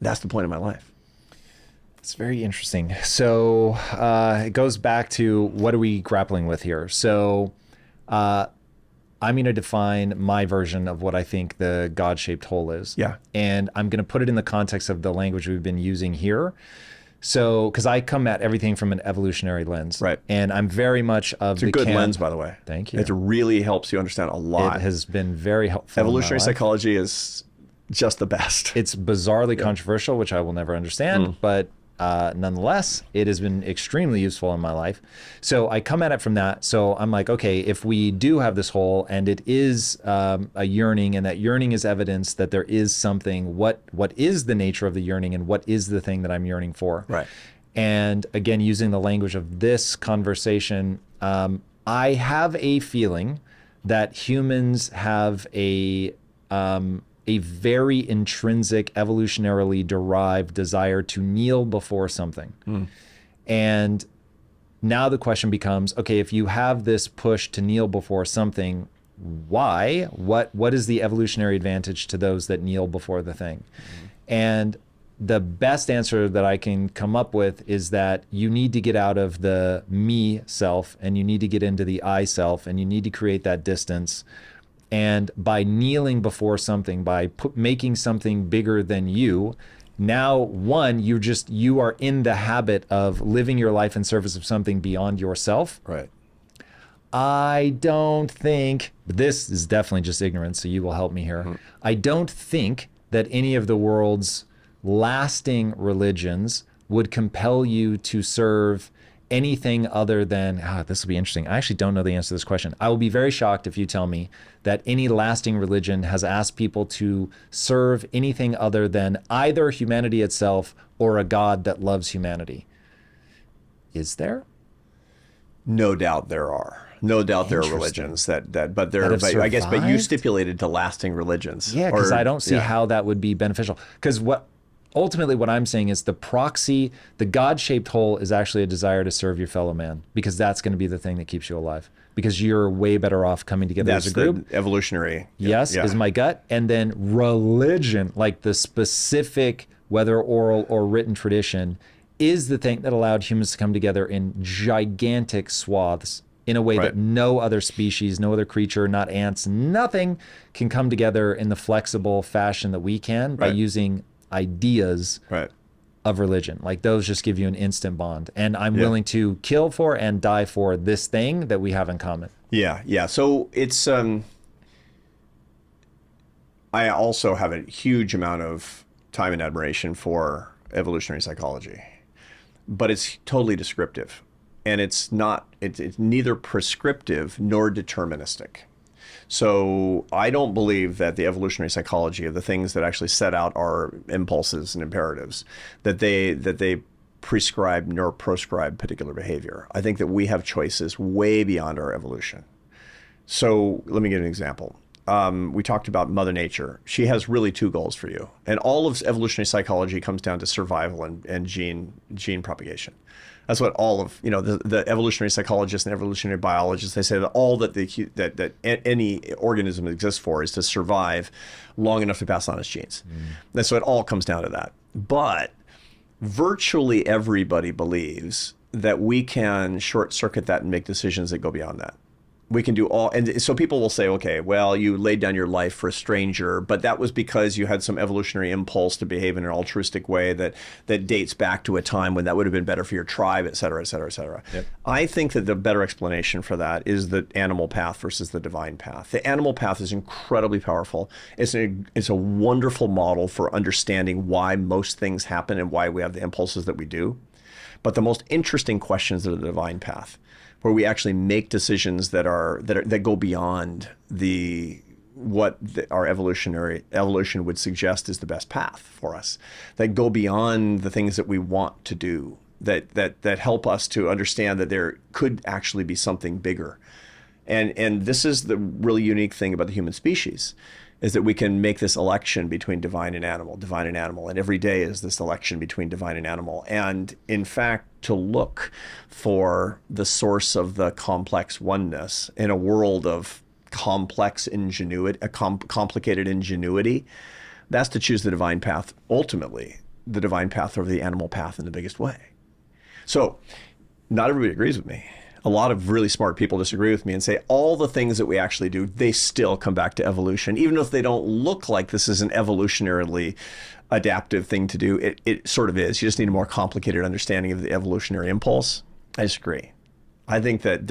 That's the point of my life. It's very interesting. So it goes back to what are we grappling with here? So I'm going to define my version of what I think the God-shaped hole is. Yeah. And I'm going to put it in the context of the language we've been using here. So, because I come at everything from an evolutionary lens. Right. And I'm very much of the It's a good lens, by the way. Thank you. It really helps you understand a lot. It has been very helpful. Evolutionary psychology is just the best. It's bizarrely controversial, which I will never understand, but nonetheless, it has been extremely useful in my life. So I come at it from that. So I'm like, okay, if we do have this hole and it is a yearning, and that yearning is evidence that there is something, what is the nature of the yearning and what is the thing that I'm yearning for? Right. And again, using the language of this conversation, I have a feeling that humans have a a very intrinsic, evolutionarily derived desire to kneel before something. And now the question becomes, okay, if you have this push to kneel before something, why? What is the evolutionary advantage to those that kneel before the thing? And the best answer that I can come up with is that you need to get out of the me self and you need to get into the I self, and you need to create that distance. And by kneeling before something, by making something bigger than you, now one, you are in the habit of living your life in service of something beyond yourself. Right. I don't think, this is definitely just ignorance, so you will help me here. I don't think that any of the world's lasting religions would compel you to serve anything other than, this will be interesting. I actually don't know the answer to this question. I will be very shocked if you tell me that any lasting religion has asked people to serve anything other than either humanity itself or a God that loves humanity. Is there? No doubt there are. No doubt there are religions that but there, have I guess, but you survived? stipulated to lasting religions. Yeah, because I don't see yeah. how that would be beneficial. Because ultimately what I'm saying is the proxy, the God-shaped hole is actually a desire to serve your fellow man, because that's going to be the thing that keeps you alive, because you're way better off coming together That's as a group. the evolutionary. Yes, is my gut. And then religion, like the specific, whether oral or written tradition, is the thing that allowed humans to come together in gigantic swaths in a way that no other species, no other creature, not ants, nothing can come together in the flexible fashion that we can by using ideas of religion. Like those just give you an instant bond. And I'm willing to kill for and die for this thing that we have in common. Yeah. So it's, I also have a huge amount of time and admiration for evolutionary psychology, but it's totally descriptive. And it's neither prescriptive nor deterministic. So I don't believe that the evolutionary psychology of the things that actually set out our impulses and imperatives, that they prescribe nor proscribe particular behavior. I think that we have choices way beyond our evolution. So let me give an example. We talked about Mother Nature. She has really two goals for you. And all of evolutionary psychology comes down to survival and gene propagation. That's what all of, the evolutionary psychologists and evolutionary biologists, they say that all that any organism exists for is to survive long enough to pass on its genes. And so it all comes down to that. But virtually everybody believes that we can short circuit that and make decisions that go beyond that. We can do all, and so people will say, okay, well, you laid down your life for a stranger, but that was because you had some evolutionary impulse to behave in an altruistic way that dates back to a time when that would have been better for your tribe, et cetera, et cetera, et cetera. Yep. I think that the better explanation for that is the animal path versus the divine path. The animal path is incredibly powerful. It's a wonderful model for understanding why most things happen and why we have the impulses that we do. But the most interesting questions are the divine path, where we actually make decisions that go beyond our evolution would suggest is the best path for us, that go beyond the things that we want to do, that help us to understand that there could actually be something bigger. And this is the really unique thing about the human species, is that we can make this election between divine and animal, and every day is this election between divine and animal. And in fact, to look for the source of the complex oneness in a world of complex ingenuity, complicated ingenuity, that's to choose the divine path, ultimately, the divine path over the animal path in the biggest way. So not everybody agrees with me. A lot of really smart people disagree with me and say all the things that we actually do, they still come back to evolution. Even if they don't look like this is an evolutionarily adaptive thing to do, it sort of is. You just need a more complicated understanding of the evolutionary impulse. I disagree. I think that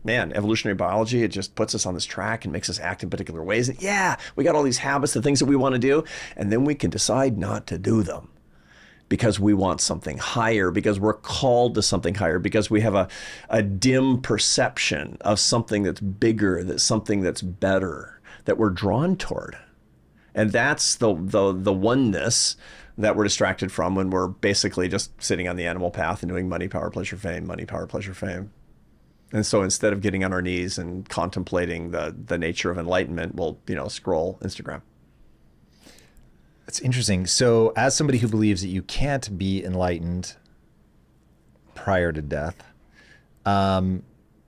evolutionary biology, it just puts us on this track and makes us act in particular ways. And we got all these habits, the things that we want to do, and then we can decide not to do them, because we want something higher, because we're called to something higher, because we have a dim perception of something that's bigger, that's something that's better, that we're drawn toward. And that's the oneness that we're distracted from when we're basically just sitting on the animal path and doing money, power, pleasure, fame, money, power, pleasure, fame. And so instead of getting on our knees and contemplating the nature of enlightenment, we'll scroll Instagram. It's interesting. So as somebody who believes that you can't be enlightened prior to death,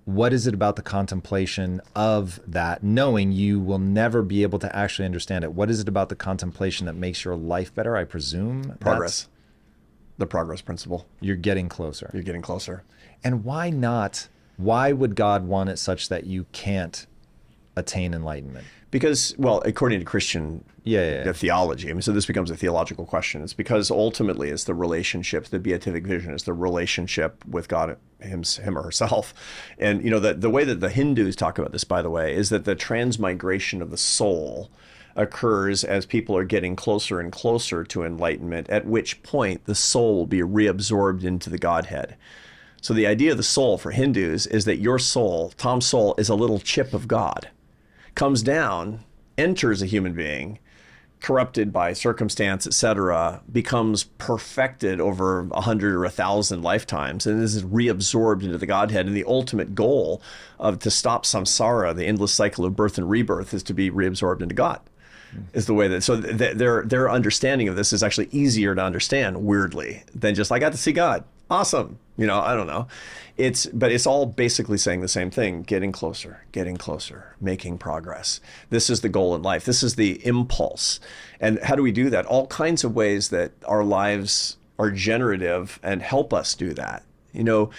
what is it about the contemplation of that, knowing you will never be able to actually understand it? What is it about the contemplation that makes your life better? I presume Progress. The progress principle. You're getting closer. You're getting closer. And why not? Why would God want it such that you can't attain enlightenment? Because, well, according to Christian Yeah. theology, I mean, so this becomes a theological question. It's because ultimately it's the relationship, the beatific vision is the relationship with God, him or herself. And, you know, the way that the Hindus talk about this, by the way, is that the transmigration of the soul occurs as people are getting closer and closer to enlightenment, at which point the soul will be reabsorbed into the Godhead. So the idea of the soul for Hindus is that your soul, Tom's soul, is a little chip of God, comes down, enters a human being, corrupted by circumstance, etc., becomes perfected over 100 or 1,000 lifetimes, and is reabsorbed into the Godhead. And the ultimate goal of to stop samsara, the endless cycle of birth and rebirth, is to be reabsorbed into God. Is the way that, so their understanding of this is actually easier to understand, weirdly, than just, I got to see God. Awesome. You know, I don't know. But it's all basically saying the same thing, getting closer, making progress. This is the goal in life. This is the impulse. And how do we do that? All kinds of ways that our lives are generative and help us do that. You know,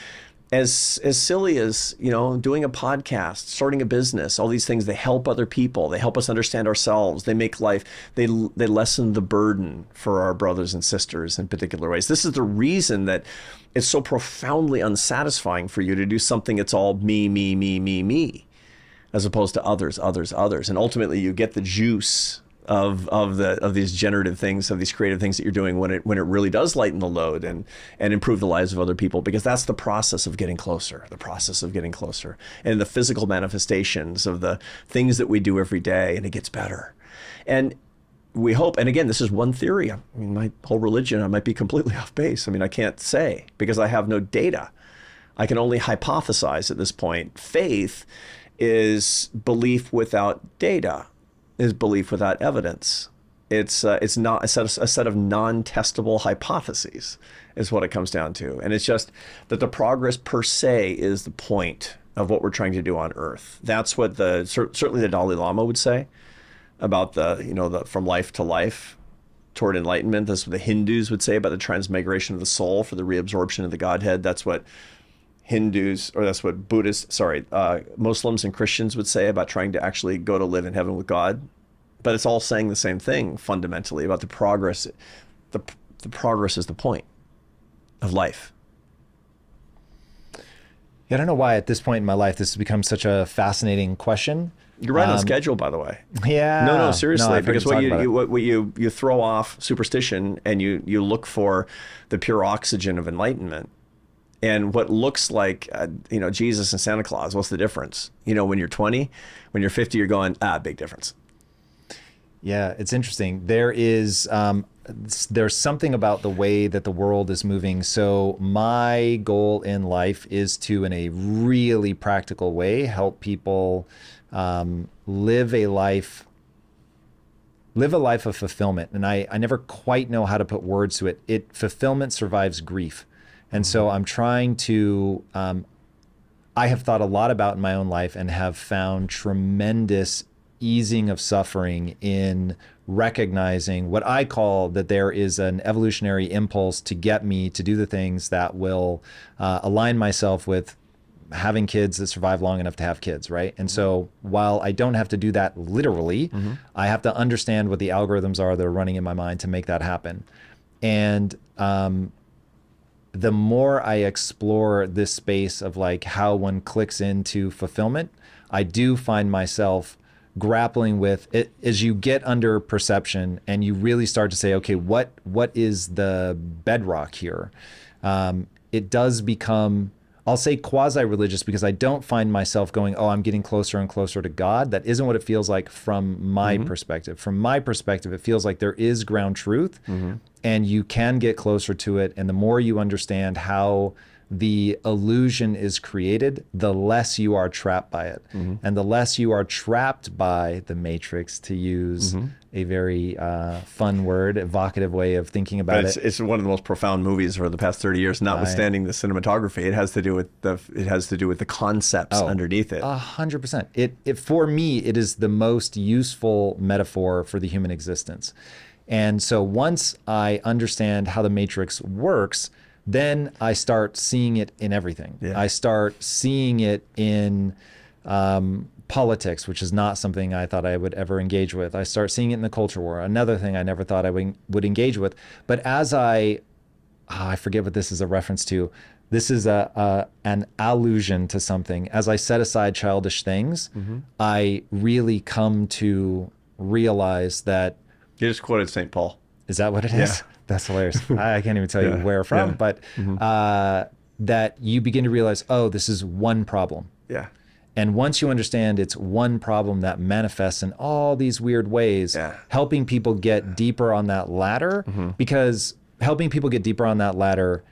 as silly as, you know, doing a podcast, starting a business, all these things, they help other people. They help us understand ourselves. They make life, they lessen the burden for our brothers and sisters in particular ways. This is the reason that it's so profoundly unsatisfying for you to do something that's all me, as opposed to others. And ultimately you get the juice of these generative things, of these creative things that you're doing when it really does lighten the load and improve the lives of other people, because that's the process of getting closer, and the physical manifestations of the things that we do every day, and it gets better. And we hope, and again, this is one theory. I mean, my whole religion, I might be completely off base. I mean, I can't say because I have no data. I can only hypothesize at this point. Faith is belief without data. Is belief without evidence. It's not a set of non-testable hypotheses is what it comes down to. And it's just that the progress per se is the point of what we're trying to do on Earth. That's what certainly the Dalai Lama would say about the from life to life toward enlightenment. That's what the Hindus would say about the transmigration of the soul for the reabsorption of the Godhead. That's what Muslims and Christians would say about trying to actually go to live in heaven with God. But it's all saying the same thing fundamentally about the progress. The progress is the point of life. Yeah, I don't know why at this point in my life this has become such a fascinating question. You're right on schedule, by the way. Yeah. No, seriously, because what you throw off superstition and you look for the pure oxygen of enlightenment. And what looks like, Jesus and Santa Claus, what's the difference? You know, when you're 20, when you're 50, you're going, big difference. Yeah, it's interesting. There's something about the way that the world is moving. So my goal in life is to, in a really practical way, help people live a life of fulfillment. And I never quite know how to put words to it. Fulfillment survives grief. And so I'm trying to, I have thought a lot about in my own life and have found tremendous easing of suffering in recognizing what I call that there is an evolutionary impulse to get me to do the things that will align myself with having kids that survive long enough to have kids, right? And so while I don't have to do that literally, I have to understand what the algorithms are that are running in my mind to make that happen. And the more I explore this space of like how one clicks into fulfillment, I do find myself grappling with it as you get under perception and you really start to say, okay, what is the bedrock here? It does become, I'll say quasi-religious, because I don't find myself going, I'm getting closer and closer to God. That isn't what it feels like from my perspective. From my perspective, it feels like there is ground truth and you can get closer to it. And the more you understand how the illusion is created, the less you are trapped by it. And the less you are trapped by the matrix, to use a very fun word, evocative way of thinking about it. It's one of the most profound movies over the past 30 years, notwithstanding the cinematography. It has to do with the concepts underneath it. 100%. It for me, it is the most useful metaphor for the human existence. And so once I understand how the matrix works, then I start seeing it in everything. Yeah. I start seeing it in politics, which is not something I thought I would ever engage with. I start seeing it in the culture war, another thing I never thought I would engage with. But as I forget what this is a reference to. This is an allusion to something. As I set aside childish things, I really come to realize that. You just quoted St. Paul. Is that what it is? Yeah. That's hilarious. I can't even tell you where from, but that you begin to realize, oh, this is one problem. Yeah. And once you understand it's one problem that manifests in all these weird ways, helping people get deeper on that ladder, because helping people get deeper on that ladder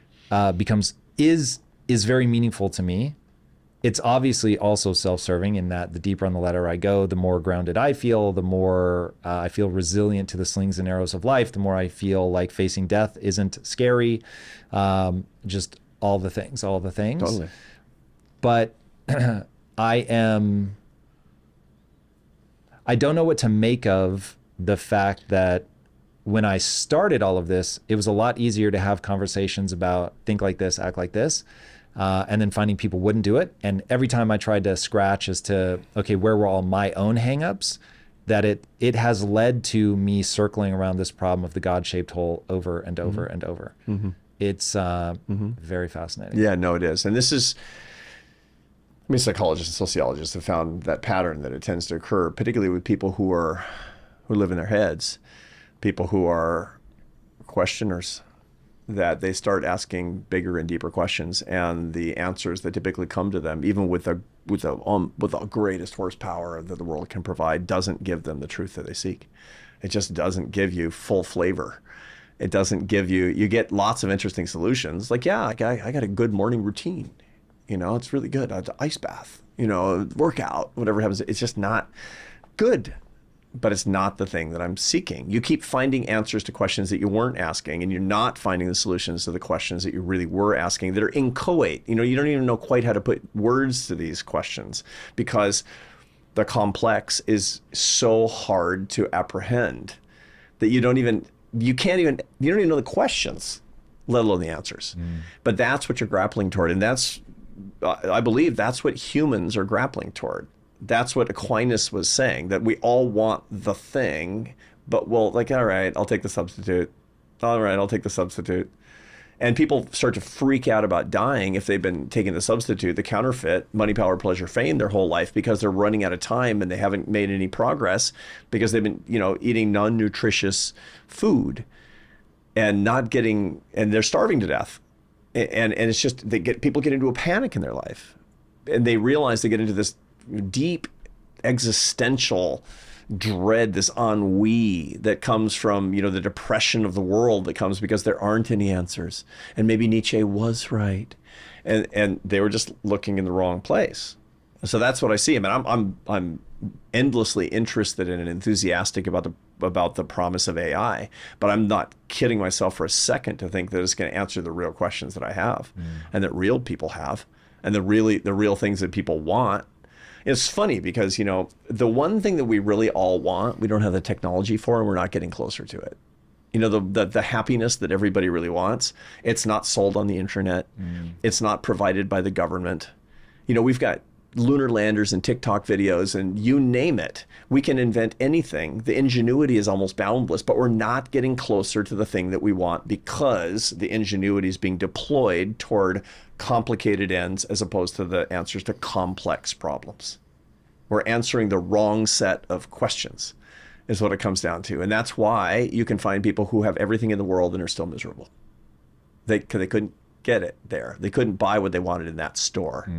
is very meaningful to me. It's obviously also self-serving in that the deeper on the ladder I go, the more grounded I feel, the more I feel resilient to the slings and arrows of life, the more I feel like facing death isn't scary, just all the things. Totally. But I don't know what to make of the fact that when I started all of this, it was a lot easier to have conversations about think like this, act like this. And then finding people wouldn't do it. And every time I tried to scratch as to, okay, where were all my own hangups, that it has led to me circling around this problem of the God-shaped hole over and over and over. It's very fascinating. Yeah, no, it is. And this is, psychologists and sociologists have found that pattern that it tends to occur, particularly with people who live in their heads, people who are questioners, that they start asking bigger and deeper questions, and the answers that typically come to them, even with the greatest horsepower that the world can provide, doesn't give them the truth that they seek. It just doesn't give you full flavor. It doesn't give you get lots of interesting solutions. Like, I got a good morning routine. It's really good. Ice bath, workout, whatever happens. It's just not good. But it's not the thing that I'm seeking. You keep finding answers to questions that you weren't asking, and you're not finding the solutions to the questions that you really were asking that are inchoate. You don't even know quite how to put words to these questions, because the complex is so hard to apprehend that you don't even know the questions, let alone the answers. But that's what you're grappling toward. And I believe that's what humans are grappling toward. That's what Aquinas was saying, that we all want the thing, but all right, I'll take the substitute. All right, I'll take the substitute. And people start to freak out about dying if they've been taking the substitute, the counterfeit, money, power, pleasure, fame their whole life, because they're running out of time and they haven't made any progress because they've been, eating non-nutritious food and they're starving to death. And it's just, people get into a panic in their life, and they realize they get into this deep existential dread, this ennui that comes from, the depression of the world that comes because there aren't any answers. And maybe Nietzsche was right. And they were just looking in the wrong place. So that's what I see. I'm endlessly interested in and enthusiastic about the promise of AI, but I'm not kidding myself for a second to think that it's going to answer the real questions that I have and that real people have, and the real things that people want. It's funny because, the one thing that we really all want, we don't have the technology for, and we're not getting closer to it. The happiness that everybody really wants, it's not sold on the internet. It's not provided by the government. We've got lunar landers and TikTok videos and you name it. We can invent anything. The ingenuity is almost boundless, but we're not getting closer to the thing that we want because the ingenuity is being deployed toward complicated ends as opposed to the answers to complex problems. We're answering the wrong set of questions is what it comes down to. And that's why you can find people who have everything in the world and are still miserable. They couldn't get it there. They couldn't buy what they wanted in that store.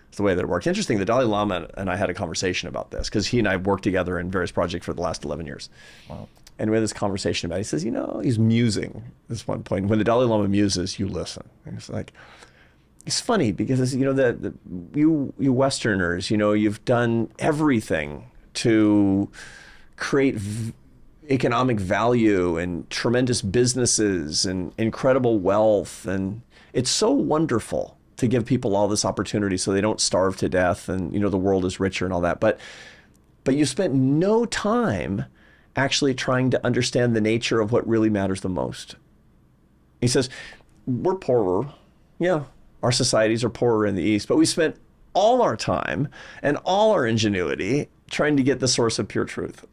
It's the way that it works. Interesting, the Dalai Lama and I had a conversation about this because he and I have worked together in various projects for the last 11 years. Wow. And we had this conversation about it. He says, he's musing at this one point. When the Dalai Lama muses, you listen. And it's like, it's funny because, you know, you Westerners, you know, you've done everything to create economic value and tremendous businesses and incredible wealth. And it's so wonderful to give people all this opportunity so they don't starve to death and, you know, the world is richer and all that. But you spent no time actually trying to understand the nature of what really matters the most. He says, we're poorer. Yeah, our societies are poorer in the East, but we spent all our time and all our ingenuity trying to get the source of pure truth.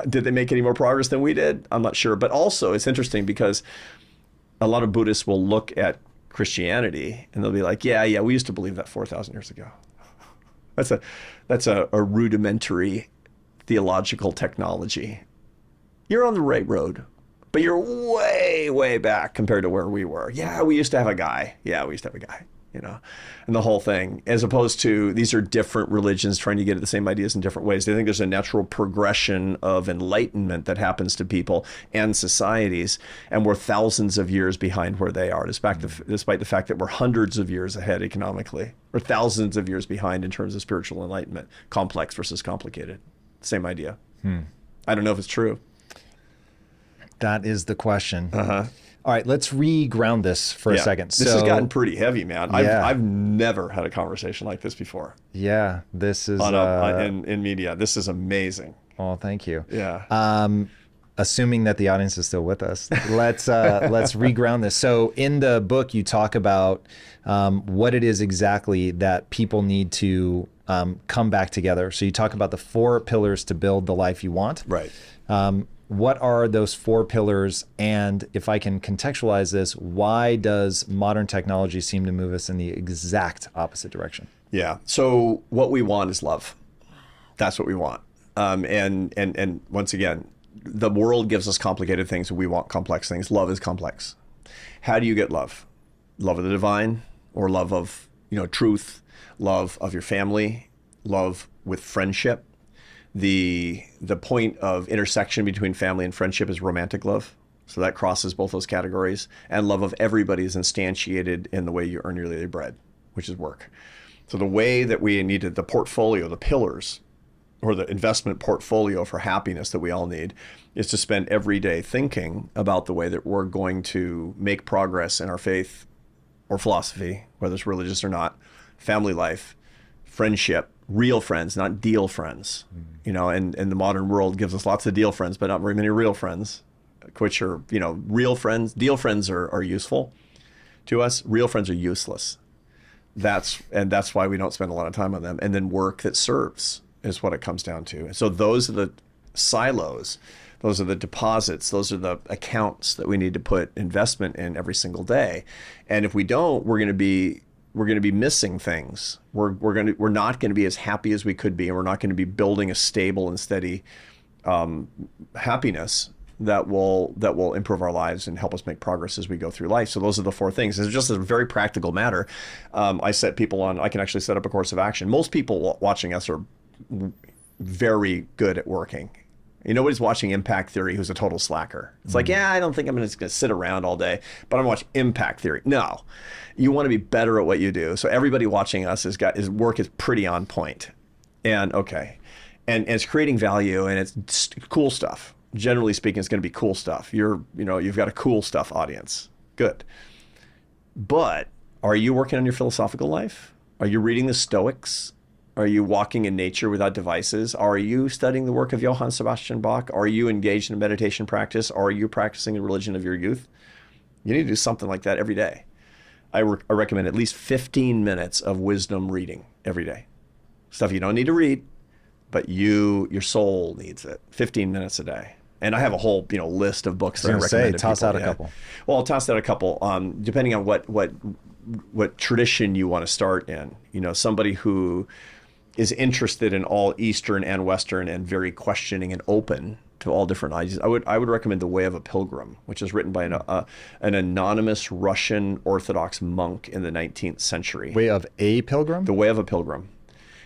Did they make any more progress than we did? I'm not sure. But also it's interesting because a lot of Buddhists will look at Christianity and they'll be like, yeah, we used to believe that 4,000 years ago. That's a rudimentary theological technology. You're on the right road, but you're way, way back compared to where we were. Yeah, we used to have a guy. You know, and the whole thing, as opposed to these are different religions trying to get at the same ideas in different ways. They think there's a natural progression of enlightenment that happens to people and societies, and we're thousands of years behind where they are, despite the fact that we're hundreds of years ahead economically. We're thousands of years behind in terms of spiritual enlightenment, complex versus complicated. Same idea. I don't know if it's true. That is the question. All right, let's re-ground this for a second. This has gotten pretty heavy, man. I've never had a conversation like this before. Yeah, this is in media. This is amazing. Oh, thank you. Yeah. Assuming that the audience is still with us, let's re-ground this. So in the book, you talk about what it is exactly that people need to come back together. So you talk about the 4 pillars to build the life you want. Right. What are those 4 pillars? And if I can contextualize this, why does modern technology seem to move us in the exact opposite direction? Yeah. So what we want is love. That's what we want. And once again, the world gives us complicated things. We want complex things. Love is complex. How do you get love? Love of the divine, or love of, you know, truth, love of your family, love with friendship. The point of intersection between family and friendship is romantic love. So that crosses both those categories. And love of everybody is instantiated in the way you earn your daily bread, which is work. So the way that we needed the portfolio, the pillars, or the investment portfolio for happiness that we all need, is to spend every day thinking about the way that we're going to make progress in our faith or philosophy, whether it's religious or not, family life, friendship, real friends, not deal friends. You know, and the modern world gives us lots of deal friends, but not very many real friends, which are, you know, real friends. Deal friends are useful to us. Real friends are useless. That's why we don't spend a lot of time on them. And then work that serves is what it comes down to. So those are the silos. Those are the deposits. Those are the accounts that we need to put investment in every single day. And if we don't, we're going to be missing things. We're not going to be as happy as we could be, and we're not going to be building a stable and steady happiness that will improve our lives and help us make progress as we go through life. So those are the 4 things. It's just a very practical matter. I set people on. I can actually set up a course of action. Most people watching us are very good at working. Nobody's watching Impact Theory who's a total slacker. It's like, I don't think I'm just going to sit around all day, but I'm going to watch Impact Theory. No, you want to be better at what you do. So everybody watching us his work is pretty on point, and it's creating value, and it's cool stuff. Generally speaking, it's going to be cool stuff. You've got a cool stuff audience. Good. But are you working on your philosophical life? Are you reading the Stoics? Are you walking in nature without devices? Are you studying the work of Johann Sebastian Bach? Are you engaged in a meditation practice? Are you practicing the religion of your youth? You need to do something like that every day. I recommend at least 15 minutes of wisdom reading every day. Stuff you don't need to read, but your soul needs it. 15 minutes a day. And I have a whole list of books that I recommend. Toss out a couple. Well, I'll toss out a couple, depending on what tradition you want to start in. Somebody who is interested in all Eastern and Western and very questioning and open to all different ideas. I would recommend The Way of a Pilgrim, which is written by an anonymous Russian Orthodox monk in the 19th century. Way of a Pilgrim? The Way of a Pilgrim.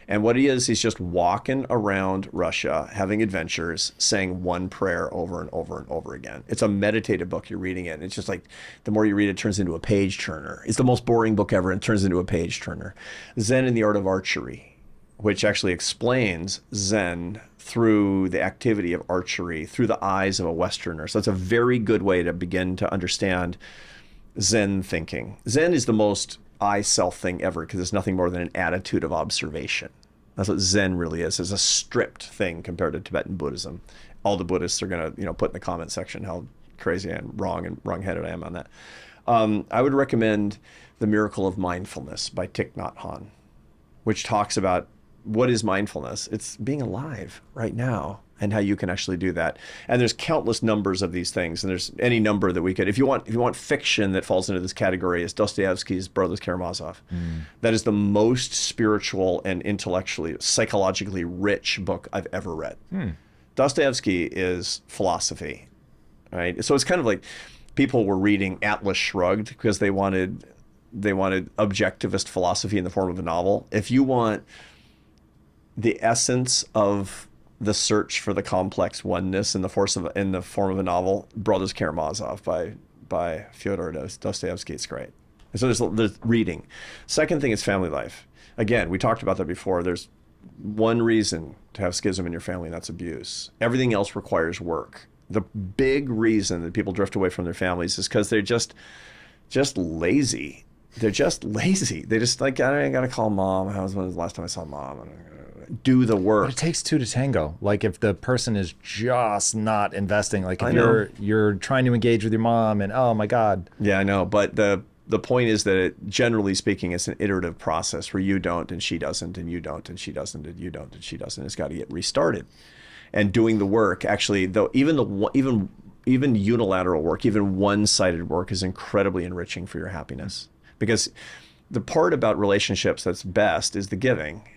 And what he is, he's just walking around Russia, having adventures, saying one prayer over and over and over again. It's a meditative book. You're reading it. And it's just like, the more you read it, it turns into a page turner. It's the most boring book ever, and it turns into a page turner. Zen and the Art of Archery, which actually explains Zen through the activity of archery, through the eyes of a Westerner. So it's a very good way to begin to understand Zen thinking. Zen is the most I-self thing ever, because it's nothing more than an attitude of observation. That's what Zen really is. It's a stripped thing compared to Tibetan Buddhism. All the Buddhists are going to, put in the comment section how crazy and wrong-headed I am on that. I would recommend The Miracle of Mindfulness by Thich Nhat Hanh, which talks about what is mindfulness. It's being alive right now, and how you can actually do that. And there's countless numbers of these things, and there's any number that we could. If you want fiction that falls into this category, is Dostoevsky's Brothers Karamazov. That is the most spiritual and intellectually, psychologically rich book I've ever read. Dostoevsky is philosophy, right? So it's kind of like people were reading Atlas Shrugged because they wanted objectivist philosophy in the form of a novel. If you want the essence of the search for the complex oneness in the form of a novel, Brothers Karamazov by Fyodor Dostoevsky. It's great. And so there's reading. Second thing is family life. Again, we talked about that before. There's one reason to have schism in your family, and that's abuse. Everything else requires work. The big reason that people drift away from their families is because they're just lazy. They're just lazy. They just like, I gotta call mom. When was the last time I saw mom? Do the work. But it takes two to tango. Like if the person is just not investing, like if you're trying to engage with your mom and oh my God. Yeah, I know. But the point is that generally speaking, it's an iterative process where you don't and she doesn't and you don't and she doesn't and you don't and she doesn't. It's got to get restarted. And doing the work, actually, though, even unilateral work, even one-sided work is incredibly enriching for your happiness. Because the part about relationships that's best is the giving,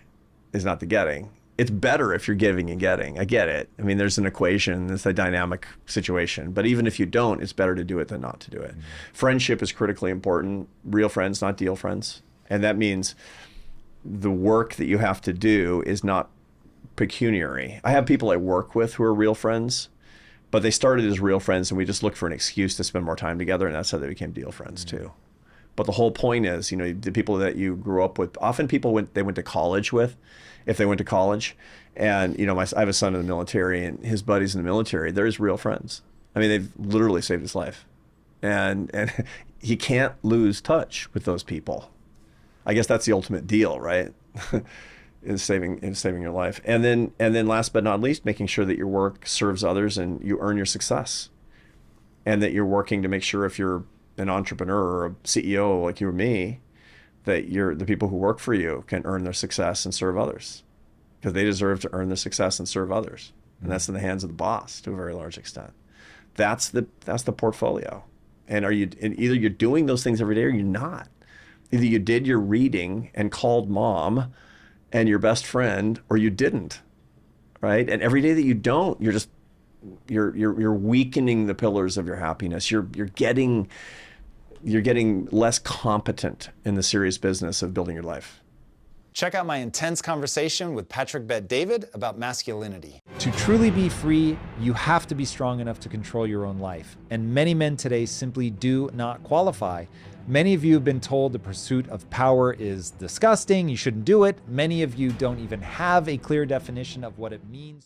is not the getting. It's better if you're giving and getting. I get it. I mean, there's an equation, it's a dynamic situation. But even if you don't, it's better to do it than not to do it. Friendship is critically important. Real friends, not deal friends. And that means the work that you have to do is not pecuniary. I have people I work with who are real friends, but they started as real friends and we just looked for an excuse to spend more time together, and that's how they became deal friends too. But the whole point is, the people that you grew up with, often people went to college with, if they went to college. And, I have a son in the military, and his buddies in the military, they're his real friends. I mean, they've literally saved his life. And he can't lose touch with those people. I guess that's the ultimate deal, right? is saving your life. And then last but not least, making sure that your work serves others and you earn your success. And that you're working to make sure, if you're an entrepreneur or a CEO like you or me, that the people who work for you can earn their success and serve others, because they deserve to earn their success and serve others. And that's in the hands of the boss to a very large extent. That's the portfolio. And either you're doing those things every day or you're not. Either you did your reading and called mom and your best friend, or you didn't, right? And every day that you don't, you're weakening the pillars of your happiness. You're getting less competent in the serious business of building your life. Check out my intense conversation with Patrick Bet-David about masculinity. To truly be free, you have to be strong enough to control your own life. And many men today simply do not qualify. Many of you have been told the pursuit of power is disgusting, you shouldn't do it. Many of you don't even have a clear definition of what it means.